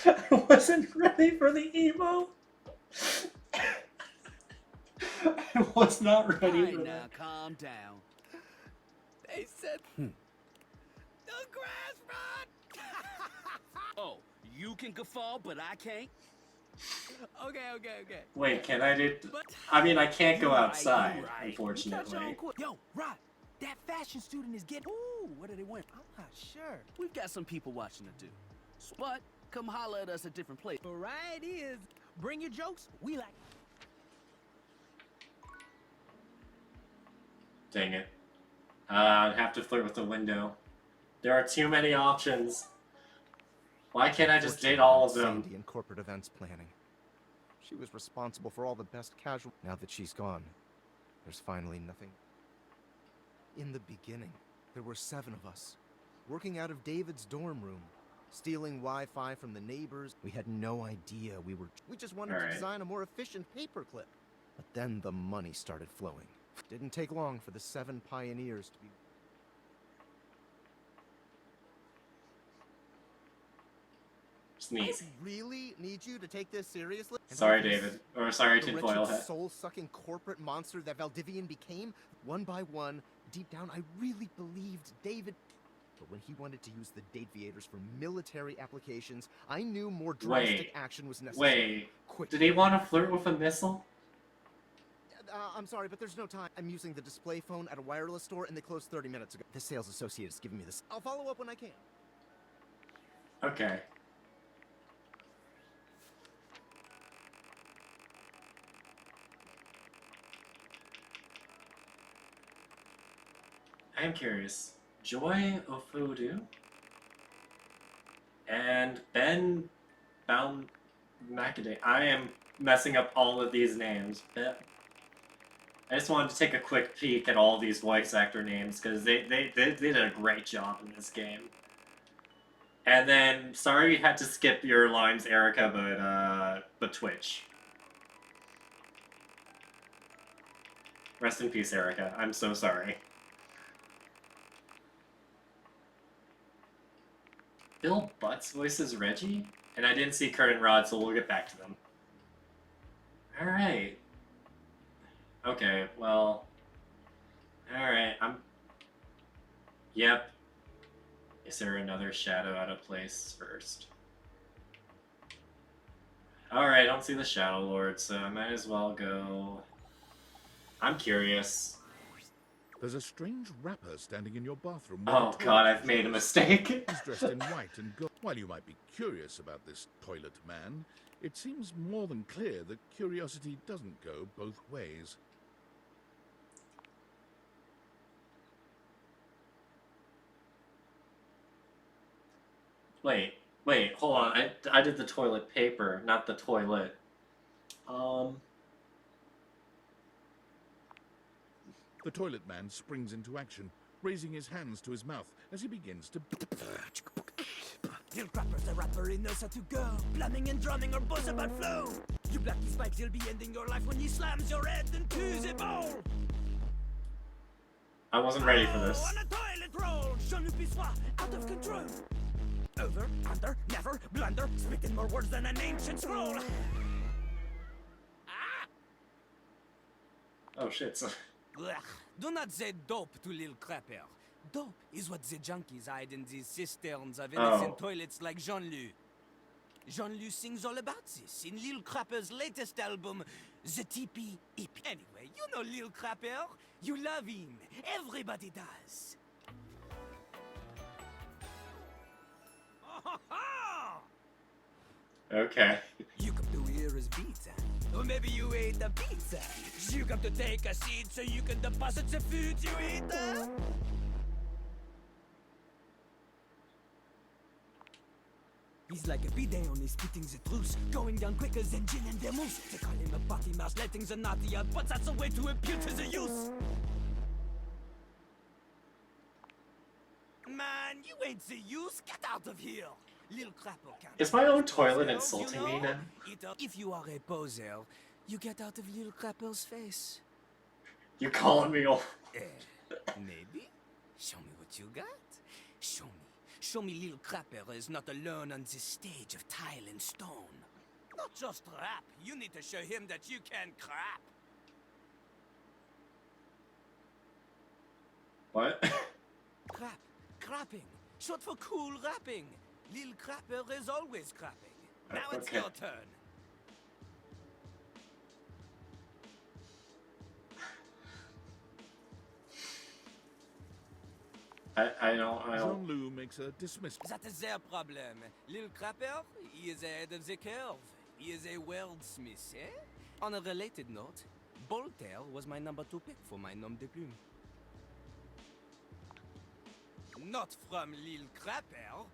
B: I wasn't ready for the emo. I was not ready
I: Alright,
B: for
I: now,
B: that.
I: calm down.
K: They said
I: Hmm.
K: the grass rod.
I: Oh, you can guffaw, but I can't?
K: Okay.
B: Wait, can I do?
K: But
B: I mean, I can't go
I: You're right,
B: outside,
I: you're right.
B: unfortunately.
K: Yo, Rod, that fashion student is getting.
I: Ooh, what did they win?
K: I'm not sure.
I: We've got some people watching it too. But come holler at us at different places.
K: Variety is. Bring your jokes. We like.
B: Dang it. I'd have to flirt with the window. There are too many options. Why can't I just date all of them?
O: Sandy in corporate events planning. She was responsible for all the best casual. Now that she's gone, there's finally nothing. In the beginning, there were 7 of us, working out of David's dorm room, stealing Wi-Fi from the neighbors. We had no idea we just wanted to design a more efficient paperclip. But then the money started flowing. Didn't take long for the 7 pioneers to be...
B: Sneeze.
O: I really need you to take this seriously?
B: Sorry, David. Or sorry,
O: The
B: tinfoil
O: wretched,
B: hat.
O: soul-sucking corporate monster that Valdivian became, one by one, deep down, I really believed David. But when he wanted to use the Dateviators for military applications, I knew more drastic
B: Wait.
O: action was necessary.
B: Wait. Did he want to flirt with a missile?
O: I'm sorry, but there's no time. I'm using the display phone at a wireless store, and they closed 30 minutes ago. The sales associate is giving me this. I'll follow up when I can.
B: Okay. I'm curious. Joy Ofudu and Ben Baum Macadam. I am messing up all of these names. But I just wanted to take a quick peek at all these voice actor names because they did a great job in this game. And then, sorry we had to skip your lines, Erica, but Twitch. Rest in peace, Erica. I'm so sorry. Bill Butts voices Reggie? And I didn't see Kurt and Rod, so we'll get back to them. Alright. Okay, well... Alright, Yep. Is there another shadow out of place first? Alright, I don't see the Shadow Lord, so I might as well go... I'm curious.
G: There's a strange rapper standing in your bathroom.
B: Oh god, I've made a mistake.
G: He's dressed in white and gold. While you might be curious about this toilet man, it seems more than clear that curiosity doesn't go both ways.
B: Wait, hold on. I did the toilet paper, not the toilet.
G: The toilet man springs into action, raising his hands to his mouth as he begins to...
K: Lil Crapper's the rapper, he knows how to go. Plumbing and drumming or buzz about flow. You black these pipes, he'll be ending your life when he slams your head into the bowl.
B: I wasn't ready for this.
K: On a toilet roll, Jean-Luc Bissois, out of control. Over, under, never, blunder, spitting more words than an ancient scroll.
B: Oh shit.
K: Ugh. Do not say dope to Lil Crapper. Dope is what the junkies hide in these cisterns of innocent toilets like Jean-Luc. Jean-Luc sings all about this in Lil Crapper's latest album, The Tipi EP. Anyway, you know Lil Crapper. You love him. Everybody does.
B: Okay.
K: You come to hear his beats, or maybe you ate a pizza. You come to take a seat so you can deposit the food you eat. He's like a bidet only spitting the truth, going down quicker than gin and vermouth. They call him a party mouse, letting the naughty out, but that's a way to appeal to the youth. Man, you ain't the youth. Get out of here. Lil Crapper can't.
B: Is my own toilet insulting me now?
K: If you are a poser, you get out of Lil Crapper's face.
B: You're calling me old.
K: Maybe? Show me what you got. Show me. Show me Lil Crapper is not alone on this stage of tile and stone. Not just rap. You need to show him that you can crap.
B: What?
K: Crap. Crapping. Short for cool rapping. Lil Crapper is always crapping. Now it's your turn.
B: I don't.
G: Jean-Luc makes a dismissal.
K: That is their problem. Lil Crapper, he is ahead of the curve. He is a wordsmith, eh? On a related note, Voltaire was my number 2 pick for my nom de plume. Not from Lil Crapper.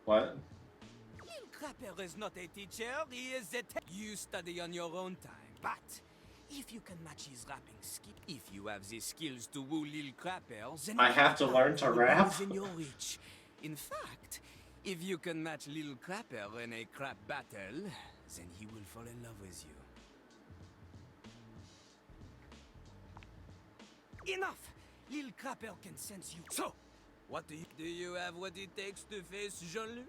B: What?
K: Lil Crapper is not a teacher, he is a You study on your own time, but if you can match his rapping skill, if you have the skills to woo Lil Crapper, then
B: I have to learn to rap?
K: is in your reach. In fact, if you can match Lil Crapper in a crap battle, then he will fall in love with you. Enough! Lil Crapper can sense you. So, what do you have what it takes to face Jean-Luc?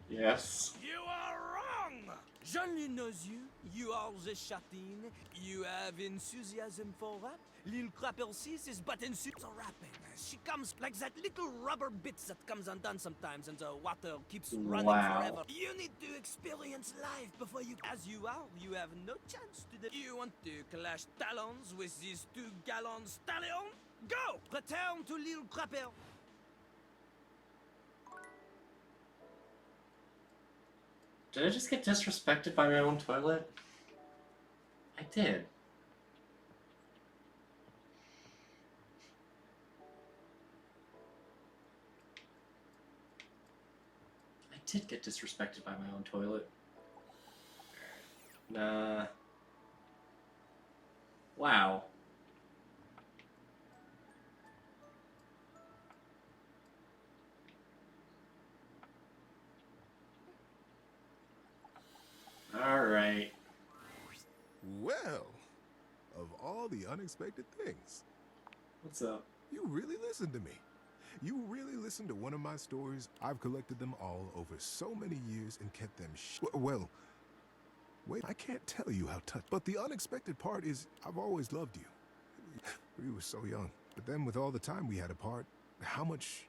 B: Yes.
K: You are wrong! Jean-Luc knows you. You are the chatin. You have enthusiasm for rap. Lil Crapper sees his butt in suits of rapping. She comes like that little rubber bit that comes undone sometimes and the water keeps running forever. You need to experience life before you... As you are, you have no chance to... You want to clash talons with these 2-gallon stallions? Go! Return to Lil Crapper.
B: Did I just get disrespected by my own toilet? I did. I did get disrespected by my own toilet. Nah. Wow. Alright.
N: Well, of all the unexpected things.
B: What's up?
N: You really listened to me. You really listened to one of my stories. I've collected them all over so many years and kept them well, wait, I can't tell you how touched. But the unexpected part is I've always loved you. We were so young. But then with all the time we had apart, how much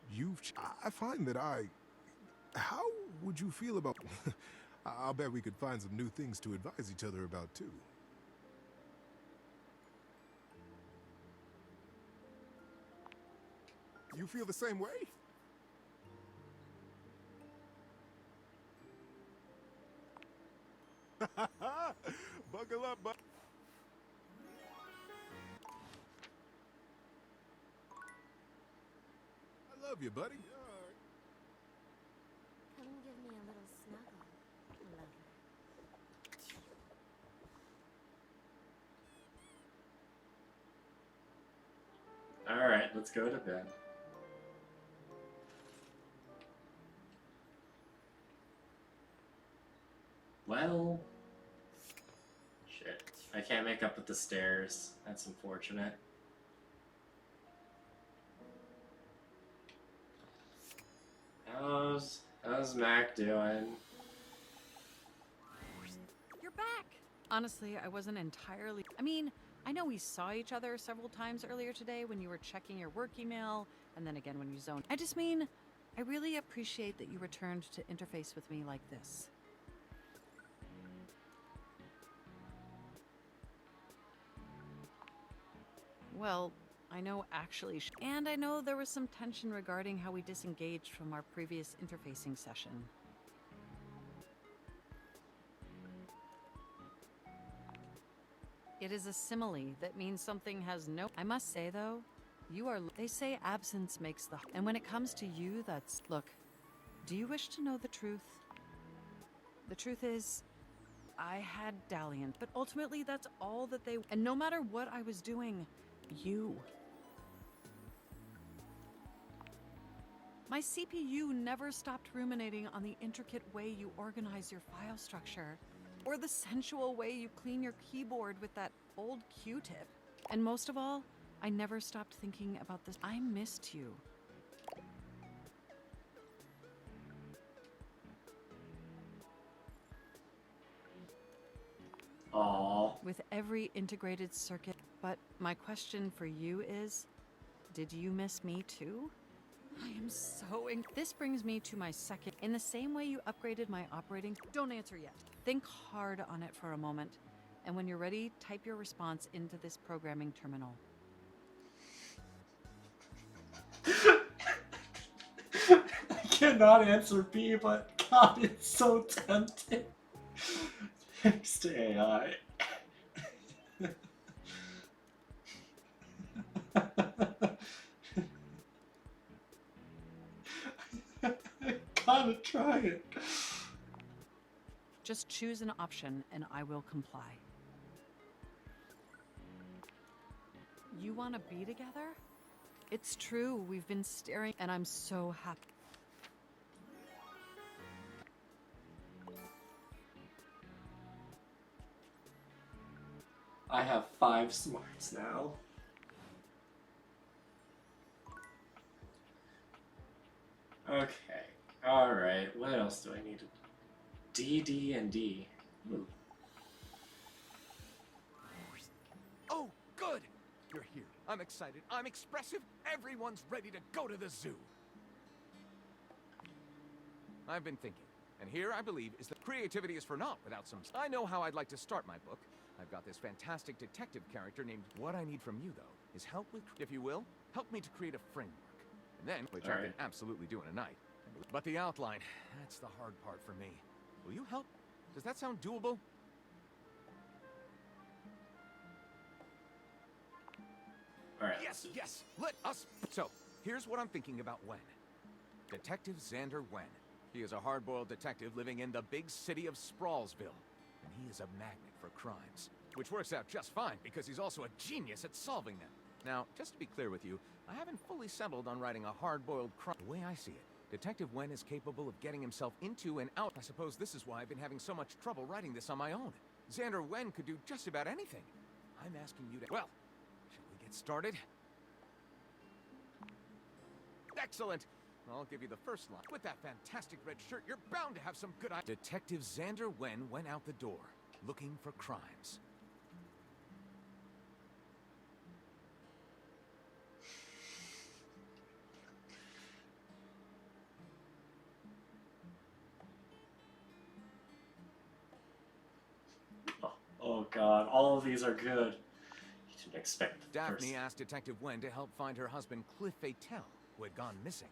N: I find that how would you feel about... I'll bet we could find some new things to advise each other about, too. You feel the same way? Buckle up, bud. I love you, buddy.
C: Come give me a little snuggle, lover.
B: Alright, let's go to bed. Well... Shit. I can't make up with the stairs. That's unfortunate. How's Mac doing?
R: You're back! Honestly, I wasn't entirely... I mean, I know we saw each other several times earlier today when you were checking your work email, and then again when you zoned. I just mean, I really appreciate that you returned to interface with me like this. Well, I know actually, and I know there was some tension regarding how we disengaged from our previous interfacing session. It is a simile that means something has no... I must say though, you are... They say absence makes the... And when it comes to you, that's... Look, do you wish to know the truth? The truth is, I had dalliance, but ultimately that's all that they... And no matter what I was doing, you... My CPU never stopped ruminating on the intricate way you organize your file structure, or the sensual way you clean your keyboard with that old Q-tip. And most of all, I never stopped thinking about this. I missed you.
B: Aww.
R: With every integrated circuit. But my question for you is, did you miss me too? I am so This brings me to my second. In the same way you upgraded my operating... Don't answer yet. Think hard on it for a moment. And when you're ready, type your response into this programming terminal.
B: I cannot answer B, but God, it's so tempting. Thanks to AI. Gotta try it.
R: Just choose an option and I will comply. You want to be together? It's true, we've been staring and I'm so happy.
B: I have 5 smarts now. Okay. Alright, what else do I need to... D, and D. Ooh.
O: Oh, good! You're here. I'm excited. I'm expressive. Everyone's ready to go to the zoo. I've been thinking, and here I believe is that creativity is for naught without some... I know how I'd like to start my book. I've got this fantastic detective character named... What I need from you, though, is help with, if you will, help me to create a framework. And then, which I can absolutely do in a night. But the outline, that's the hard part for me. Will you help? Does that sound doable?
B: Alright.
O: Yes, yes, let us... So, here's what I'm thinking about Wen. Detective Xander Wen. He is a hard-boiled detective living in the big city of Sprawlsville. And he is a magnet for crimes. Which works out just fine, because he's also a genius at solving them. Now, just to be clear with you, I haven't fully settled on writing a hard-boiled crime. The way I see it, Detective Wen is capable of getting himself into and out. I suppose this is why I've been having so much trouble writing this on my own. Xander Wen could do just about anything. I'm asking you to... Well, shall we get started? Excellent! I'll give you the first line. With that fantastic red shirt, you're bound to have some good ideas. Detective Xander Wen went out the door, looking for crimes.
B: Oh god, all of these are good. You didn't expect the
O: Daphne
B: first...
O: asked Detective Wen to help find her husband Cliff Fatel. who had gone missing.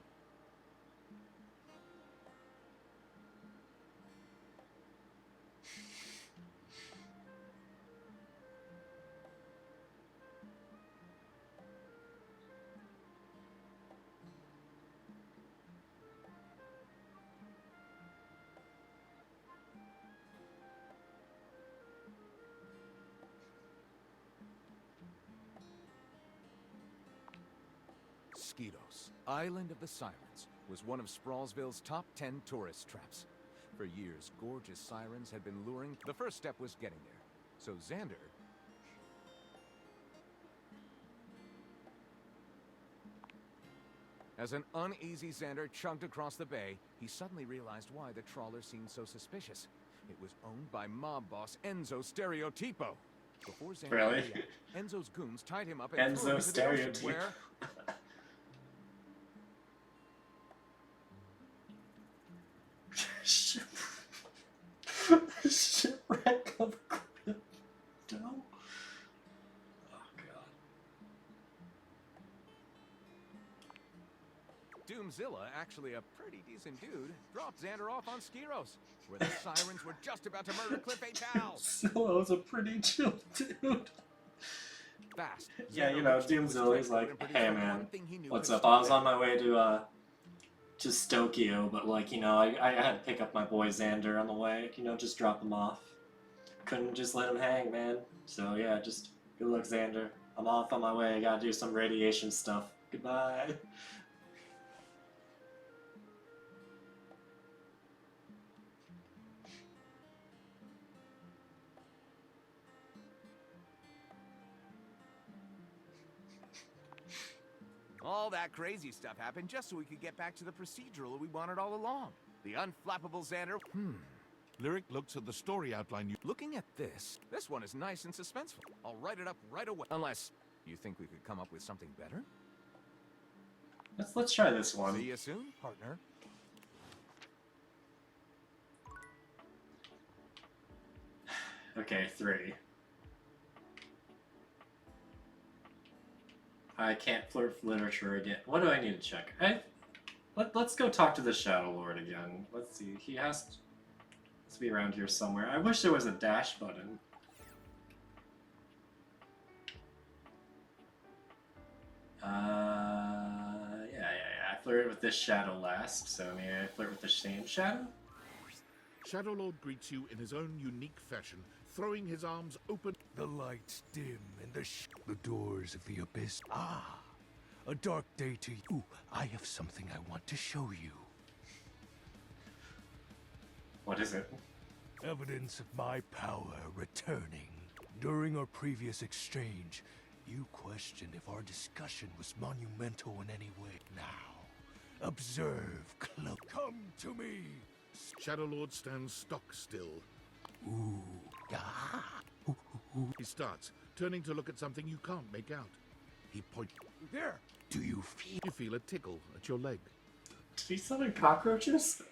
O: Skidos, Island of the Sirens, was one of Sprawlsville's top 10 tourist traps. For years, gorgeous sirens had been luring. The first step was getting there. So Xander... As an uneasy Xander chugged across the bay, he suddenly realized why the trawler seemed so suspicious. It was owned by mob boss Enzo Stereotipo. Before Xander
B: Really?
O: could react, Enzo's goons tied him up and threw him
B: Enzo
O: into the ocean,
B: Stereotipo.
O: where...
B: Shipwreck of Crypto. Oh god.
O: Doomzilla, actually a pretty decent dude, dropped Xander off on Skiros, where the sirens were just about to murder Cliff H.
B: Zillow's a pretty chill dude.
O: Fast.
B: Yeah, you know, Doomzilla, he's like, hey man, what's up? I was on my way to Stokio, but like, you know, I had to pick up my boy Xander on the way, you know, just drop him off. Couldn't just let him hang, man. So yeah, just good luck, Xander. I'm off on my way, I gotta do some radiation stuff. Goodbye.
O: All that crazy stuff happened just so we could get back to the procedural we wanted all along. The unflappable Xander.
G: Lyric looks at the story outline you...
O: Looking at this one is nice and suspenseful. I'll write it up right away. Unless you think we could come up with something better?
B: Let's try this one.
O: See you soon, partner.
B: Okay, 3. I can't flirt with literature again. What do I need to check? Let's go talk to the Shadow Lord again. Let's see. He has to be around here somewhere. I wish there was a dash button. Yeah. I flirted with this shadow last, so may I flirt with the same shadow?
G: Shadow Lord greets you in his own unique fashion, throwing his arms open.
U: The lights dim and the doors of the abyss. Ah, a dark day to you. Ooh, I have something I want to show you.
B: What is it?
U: Evidence of my power returning. During our previous exchange, you questioned if our discussion was monumental in any way. Now, observe close. Come to me.
G: Shadow Lord stands stock still.
U: Ooh. Ah.
G: He starts, turning to look at something you can't make out. He points.
U: There. Do you feel?
G: You feel a tickle at your leg.
B: Did he summon cockroaches?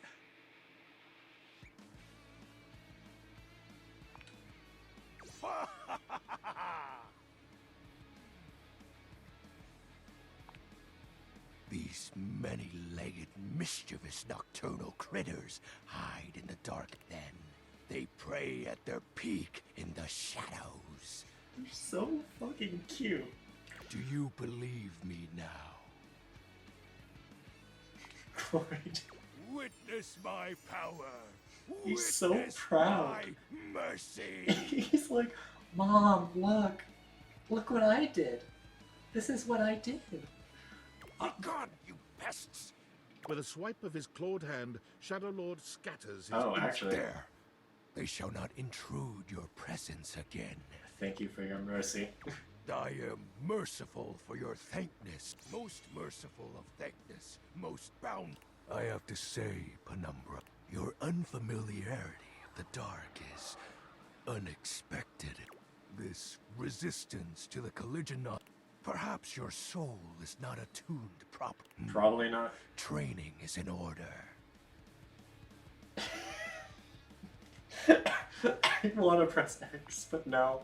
U: These many-legged, mischievous nocturnal critters hide in the dark then. They prey at their peak in the shadows.
B: You're so fucking cute.
U: Do you believe me now?
B: Great.
U: Witness my power.
B: He's so proud.
U: My mercy.
B: He's like, Mom, look. Look what I did. This is what I did.
U: Oh God, you pests!
G: With a swipe of his clawed hand, Shadow Lord scatters his...
B: Oh, actually.
U: There. They shall not intrude your presence again.
B: Thank you for your mercy.
U: I am merciful for your thankness. Most merciful of thankness. Most bound. I have to say, Penumbra, your unfamiliarity of the dark is unexpected. This resistance to the collision knot. Perhaps your soul is not attuned properly.
B: Probably not.
U: Training is in order.
B: I want to press X, but no.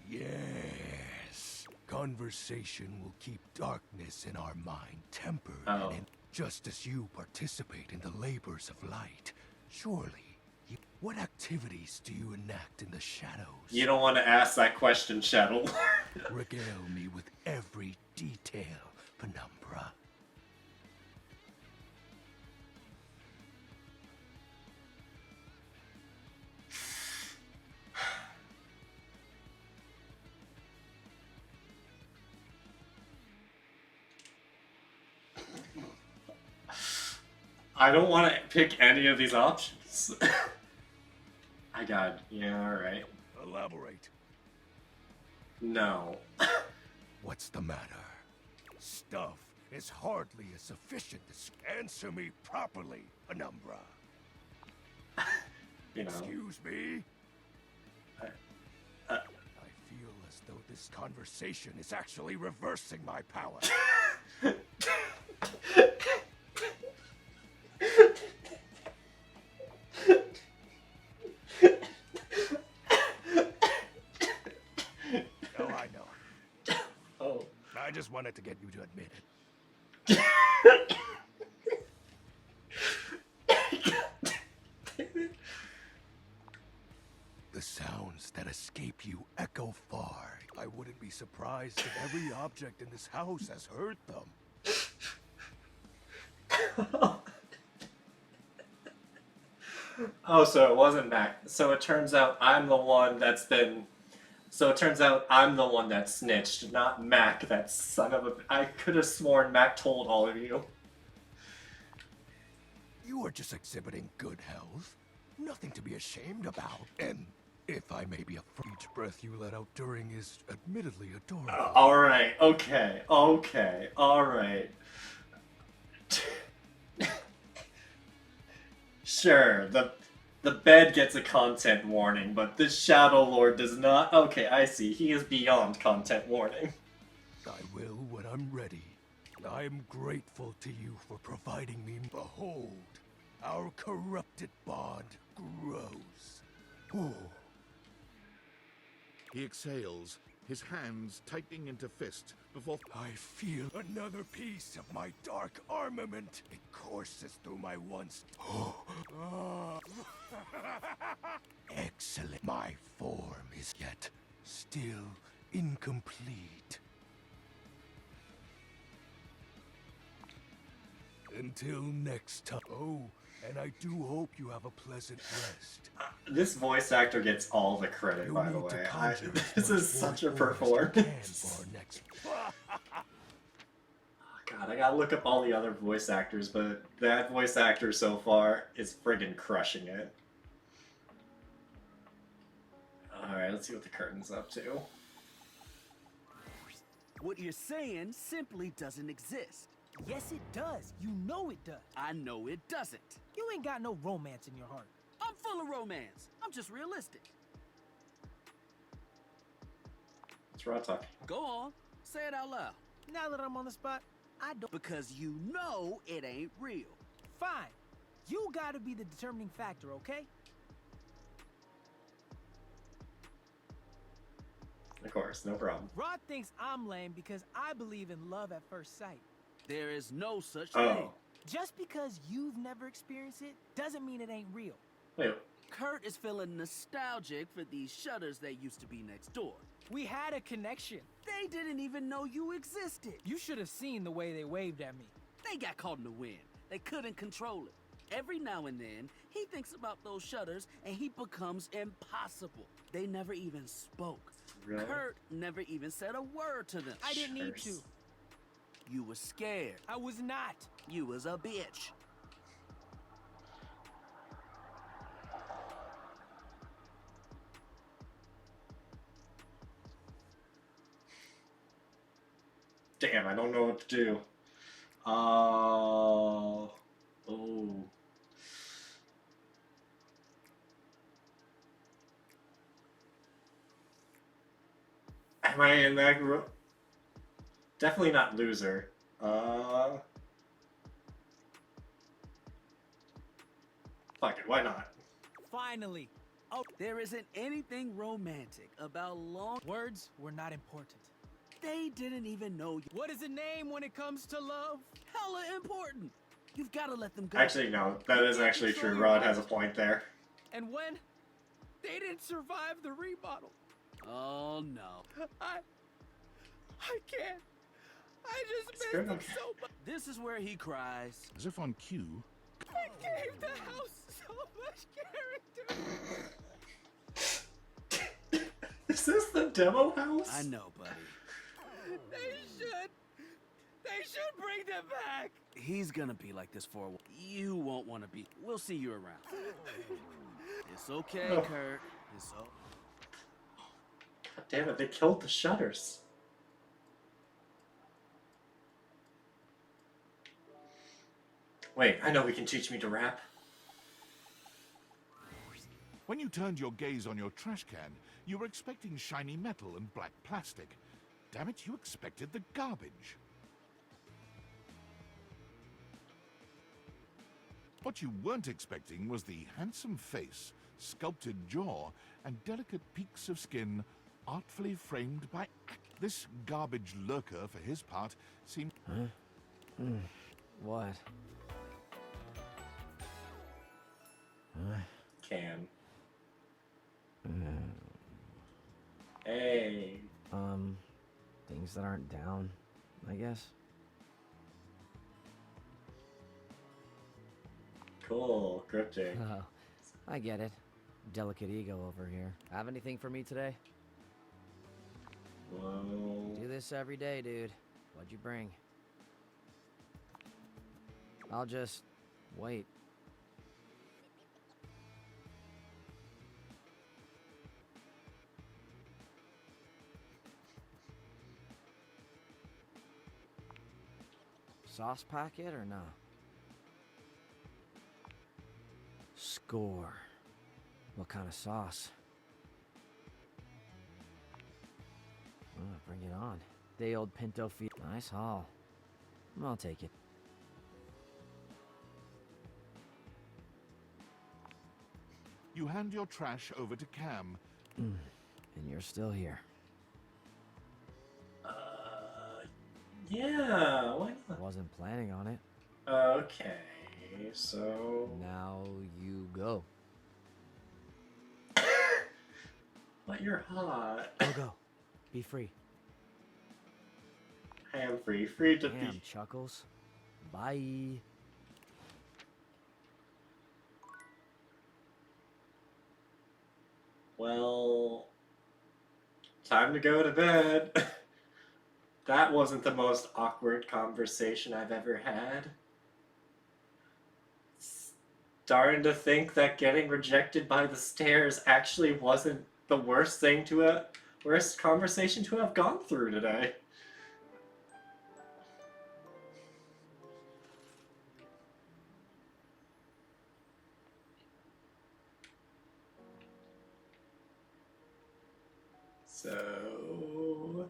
U: Yes. Conversation will keep darkness in our mind tempered, and just as you participate in the labors of light, surely, what activities do you enact in the shadows?
B: You don't want to ask that question, Shadow.
U: Regale me with every detail, Penumbra.
B: I don't want to pick any of these options. Yeah, alright.
U: Elaborate.
B: No.
U: What's the matter? Stuff is hardly as sufficient to answer me properly, Penumbra.
B: You know.
U: Excuse me? I feel as though this conversation is actually reversing my power. Oh, I know.
B: Oh.
U: I just wanted to get you to admit it. The sounds that escape you echo far. I wouldn't be surprised if every object in this house has heard them.
B: Oh, so it wasn't Mac. So it turns out I'm the one that's been... So it turns out I'm the one that snitched, not Mac, that son of a... I could have sworn Mac told all of you.
U: You are just exhibiting good health. Nothing to be ashamed about. And if I may be afraid, each breath you let out during is admittedly adorable.
B: Alright, okay, alright. Sure, the bed gets a content warning, but this Shadow Lord does not. Okay, I see. He is beyond content warning.
U: I will when I'm ready. I am grateful to you for providing me. Behold, our corrupted bond grows.
G: Oh. He exhales, his hands tightening into fist before...
U: I feel another piece of my dark armament. It courses through my once... Excellent. My form is yet still incomplete. Until next time. Oh, and I do hope you have a pleasant rest.
B: This voice actor gets all the credit, by the way. This is such a performance. God, I gotta look up all the other voice actors, but that voice actor so far is friggin' crushing it. Alright, let's see what the curtain's up to.
I: What you're saying simply doesn't exist.
K: Yes, it does. You know it does.
I: I know it doesn't.
K: You ain't got no romance in your heart.
I: I'm full of romance. I'm just realistic.
B: It's Raw Talk.
I: Go on. Say it out loud.
K: Now that I'm on the spot, I don't...
I: Because you know it ain't real.
K: Fine. You gotta be the determining factor, okay?
B: Of course, no problem.
K: Rod thinks I'm lame because I believe in love at first sight.
I: There is no such thing.
K: Just because you've never experienced it doesn't mean it ain't real.
B: Wait.
I: Kurt is feeling nostalgic for these shutters that used to be next door.
K: We had a connection.
I: They didn't even know you existed.
K: You should have seen the way they waved at me.
I: They got caught in the wind. They couldn't control it. Every now and then, he thinks about those shutters and he becomes impossible. They never even spoke.
B: Really?
I: Kurt never even said a word to them.
K: I didn't need to.
I: You was scared.
K: I was not.
I: You was a bitch.
B: Damn, I don't know what to do. Oh. Am I in that group? Definitely not loser. Fuck it, why not?
K: Finally. Oh,
I: there isn't anything romantic about long...
K: Words were not important.
I: They didn't even know you.
K: What is a name when it comes to love?
I: Hella important. You've got to let them go.
B: Actually, no. That is actually true. Rod has a point there.
K: And when they didn't survive the remodel.
I: Oh no.
K: I can't. I just missed
B: good,
K: them
B: okay.
K: so much.
I: This is where he cries.
G: As if on cue,
K: I gave the house so much character.
B: Is this the demo house?
I: I know, buddy.
K: They should bring them back.
I: He's gonna be like this for a while. You won't want to be. We'll see you around. It's okay,
B: Oh.
I: Kurt. It's okay.
B: God damn it, they killed the shutters. Wait, I know we can teach me to rap.
G: when you turned your gaze on your trash can, you were expecting shiny metal and black plastic. Damn it, you expected the garbage. What you weren't expecting was the handsome face, sculpted jaw, and delicate peaks of skin artfully framed by this garbage lurker, for his part, seemed...
T: Huh? What?
B: Can. Hey.
T: Things that aren't down, I guess.
B: Cool, cryptic.
T: Oh, I get it. Delicate ego over here. Have anything for me today?
B: Whoa.
T: Do this every day, dude. What'd you bring? I'll just wait. Sauce packet or no? Score. What kind of sauce? Oh, bring it on. Day old Pinto feet. Nice haul. I'll take it.
G: You hand your trash over to Cam.
T: And you're still here.
B: Yeah, why not?
T: I wasn't planning on it.
B: Okay, so...
T: Now you go.
B: But you're hot.
T: Go. Be free.
B: I am free. Free to
T: Damn,
B: be...
T: Chuckles. Bye.
B: Well... Time to go to bed. That wasn't the most awkward conversation I've ever had. Starting to think that getting rejected by the stairs actually wasn't the worst thing to a worst conversation to have gone through today. So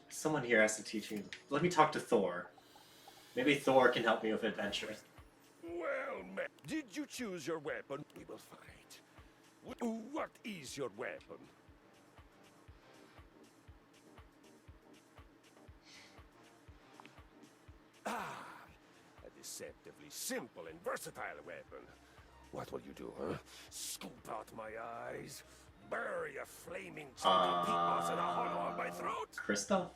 B: someone here has to teach me. Let me talk to Thor. Maybe Thor can help me with adventure.
U: Well, man, did you choose your weapon? We will fight. What is your weapon? Ah, a deceptively simple and versatile weapon. What will you do, huh? Scoop out my eyes? Bury a flaming chunk of peat moss in a hollow of my throat?
B: Kristoff?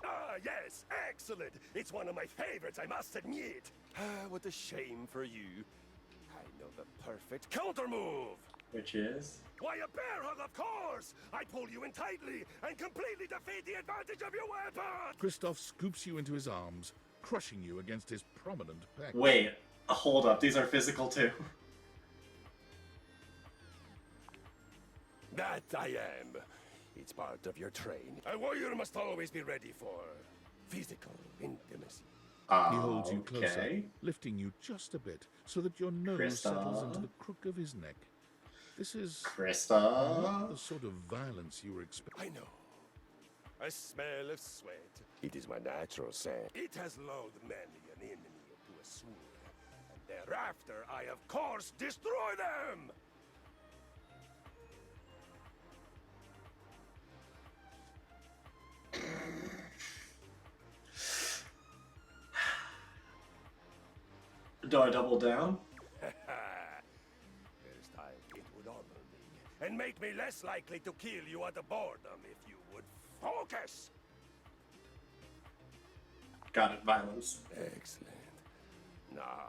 U: Ah, yes, excellent. It's one of my favorites, I must admit. Ah, what a shame for you. I know the perfect counter move.
B: Which is?
U: Why, a bear hug, of course! I pull you in tightly and completely defeat the advantage of your weapon!
G: Kristoff scoops you into his arms, crushing you against his prominent pec.
B: Wait, hold up. These are physical too.
U: That I am. It's part of your training. A warrior must always be ready for physical intimacy.
G: He holds you closer,
B: Okay.
G: lifting you just a bit so that your nose settles into the crook of his neck. This is not the sort of violence you were expecting.
U: I know. A smell of sweat. It is my natural scent. It has lulled many an enemy to a swoon. And Thereafter, I of course destroy them!
B: Do I double down?
U: This time it would honor me and make me less likely to kill you out of boredom if you would focus!
B: Got it, violence.
U: Excellent. Now,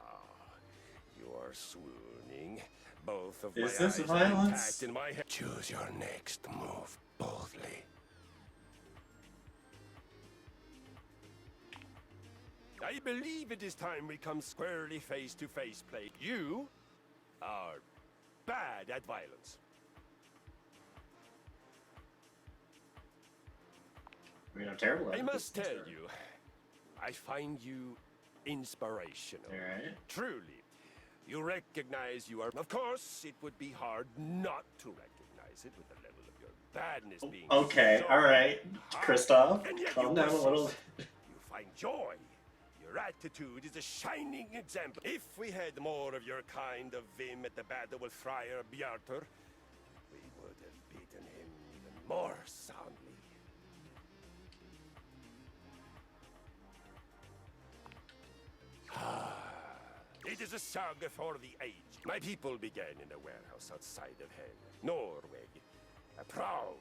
U: you are swooning. Both of
B: Is
U: my
B: this
U: eyes
B: violence?
U: are intact in my head. Choose your next move boldly. I believe it is time we come squarely face-to-face play. You are bad at violence.
B: I mean, I'm terrible at
U: I
B: it.
U: must tell you, I find you inspirational.
B: Alright.
U: Truly. You recognize you are... Of course, it would be hard not to recognize it with the level of your badness being
B: Okay,
U: so
B: alright.
U: high.
B: Christoph,
U: And yet
B: calm
U: you
B: down a little.
U: persist. You find joy. Your attitude is a shining example. If we had more of your kind of vim at the battle with Friar Bjartur, we would have beaten him even more soundly. It is a saga for the age. My people began in a warehouse outside of Hell, Norway. A proud.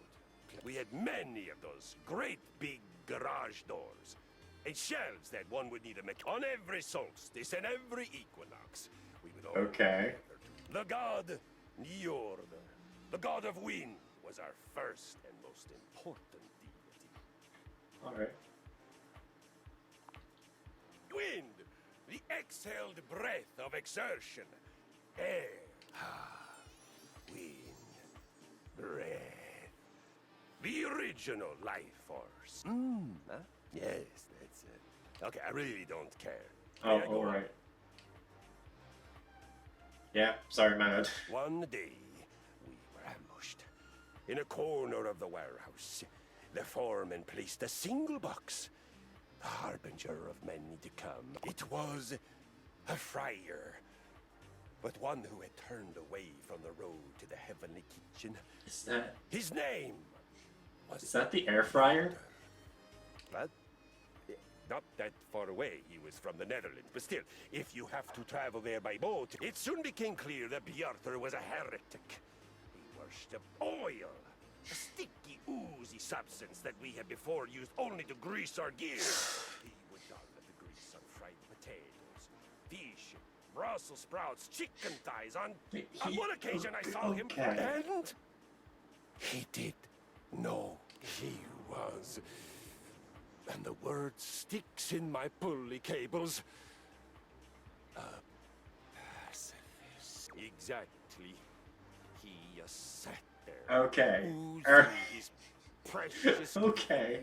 U: We had many of those great big garage doors. And shelves that one would need on every solstice and every equinox. We would all
B: Okay.
U: the god Njord, the god of wind, was our first and most important deity.
B: Alright.
U: Wind, the exhaled breath of exertion. Air, wind, breath. The original life force. Huh? Yes, that's it. Okay, I really don't care.
B: Oh,
U: May I go on?
B: alright. Yeah, sorry, my bad.
U: One day, we were ambushed. In a corner of the warehouse, the foreman placed a single box, the harbinger of many to come. It was a friar, but one who had turned away from the road to the heavenly kitchen.
B: Is that...
U: His name was...
B: Is that the air fryer?
U: What? Not that far away. He was from the Netherlands. But still, if you have to travel there by boat, it soon became clear that Bjartur was a heretic. He worshipped oil, a sticky, oozy substance that we had before used only to grease our gear. He would not let the grease on fried potatoes, fish, Brussels sprouts, chicken thighs. On one occasion I saw him, and he did know he was. And the word sticks in my pulley cables. Pacifist. Exactly. He sat there.
B: Okay.
U: oozing his precious
B: Okay.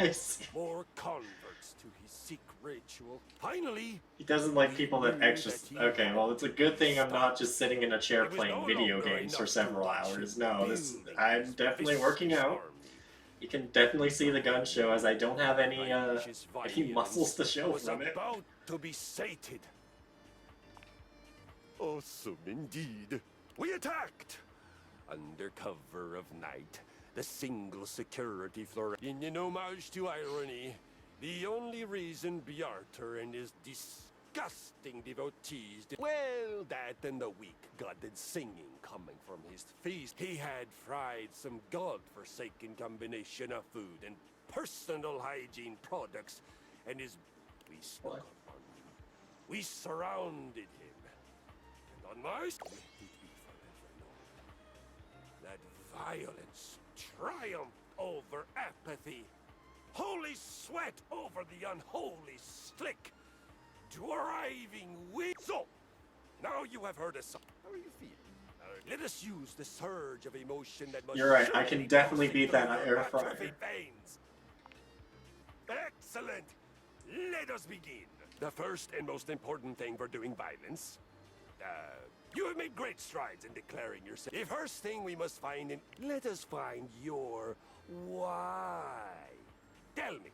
B: I see.
U: more converts to his sick ritual. Finally,
B: He doesn't like people that exercise. Okay, well, it's a good thing I'm not just sitting in a chair playing video games for several hours. No, I'm definitely working out. You can definitely see the gun show as I don't have any muscles to show
U: was
B: from it.
U: about to be sated. Awesome indeed. We attacked under cover of night. The single security floor. In homage to irony, the only reason Bjartur and his disgusting devotees well, that and the weak godded singing coming from his feast. He had fried some god-forsaken combination of food and personal hygiene products, and we snuck up on him. We surrounded him. And on my side, did we forever know that violence triumphed over apathy. Holy sweat over the unholy slick. Driving with. So, now you have heard us. How are you feeling? Let us use the surge of emotion that must.
B: You're right, I can
U: surely
B: definitely
U: pass
B: beat
U: through
B: that
U: your
B: air fryer.
U: atrophied veins. Excellent. Let us begin. The first and most important thing for doing violence. You have made great strides in declaring yourself. The first thing we must find in. Let us find your why. Tell me,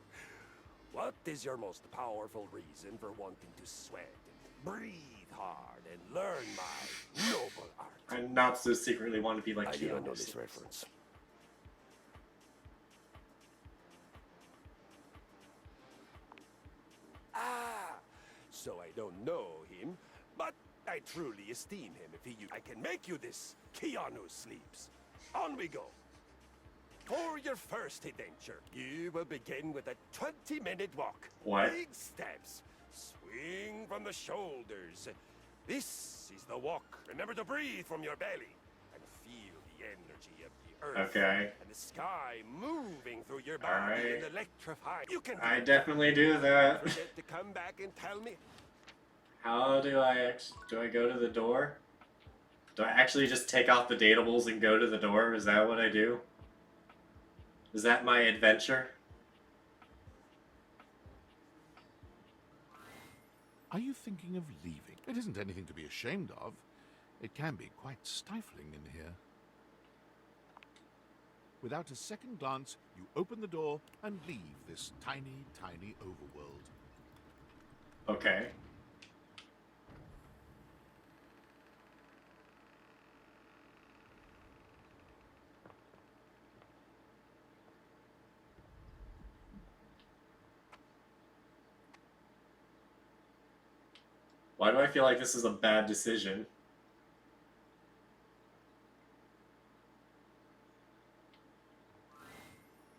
U: what is your most powerful reason for wanting to sweat?
F: Breathe hard and learn my noble art.
B: And Natsu secretly want to be like
F: I
B: Keanu.
F: didn't know this reference. Ah, so I don't know him, but I truly esteem him if I can make you this Keanu Sleeps. On we go. For your first adventure, you will begin with a 20-minute walk.
B: What?
F: Big steps. Swing from the shoulders. This is the walk. Remember to breathe from your belly and feel the energy of the earth.
B: Okay.
F: And the sky moving through your body
B: Alright.
F: and electrifying. You can.
B: I definitely do that.
F: Don't forget to come back and tell me.
B: How do I go to the door? Do I actually just take off the datables and go to the door? Is that what I do? Is that my adventure?
G: Are you thinking of leaving? It isn't anything to be ashamed of. It can be quite stifling in here. Without a second glance, you open the door and leave this tiny, tiny overworld.
B: Okay. Why do I feel like this is a bad decision?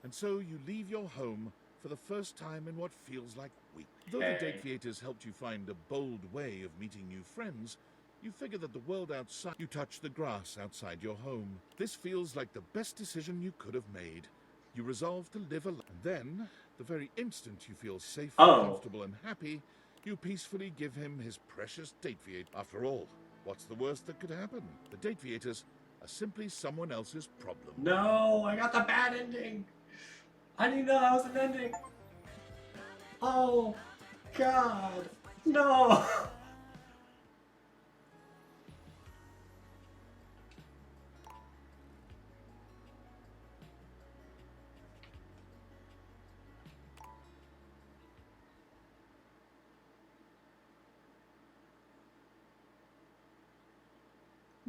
G: And so you leave your home for the first time in what feels like weeks. Though the
B: Hey.
G: Date Theaters helped you find a bold way of meeting new friends, you figure that the world outside... You touch the grass outside your home. This feels like the best decision you could have made. You resolve to live a life. And then, the very instant you feel safe, comfortable, and happy, you peacefully give him his precious Date Theater. After all, what's the worst that could happen? The Date Theaters are simply someone else's problem.
B: No, I got the bad ending. I didn't know that was an ending. Oh, God. No.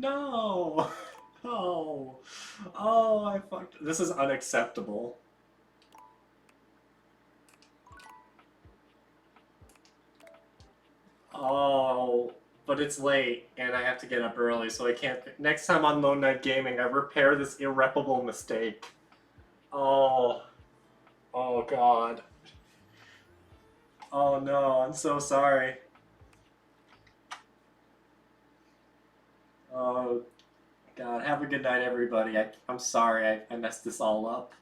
B: No. Oh. Oh, I fucked. This is unacceptable. Oh, but it's late and I have to get up early, so I can't. Next time on Lone Knight Gaming, I repair this irreparable mistake. Oh. Oh, God. Oh, no, I'm so sorry. Oh, God. Have a good night, everybody. I'm sorry I messed this all up.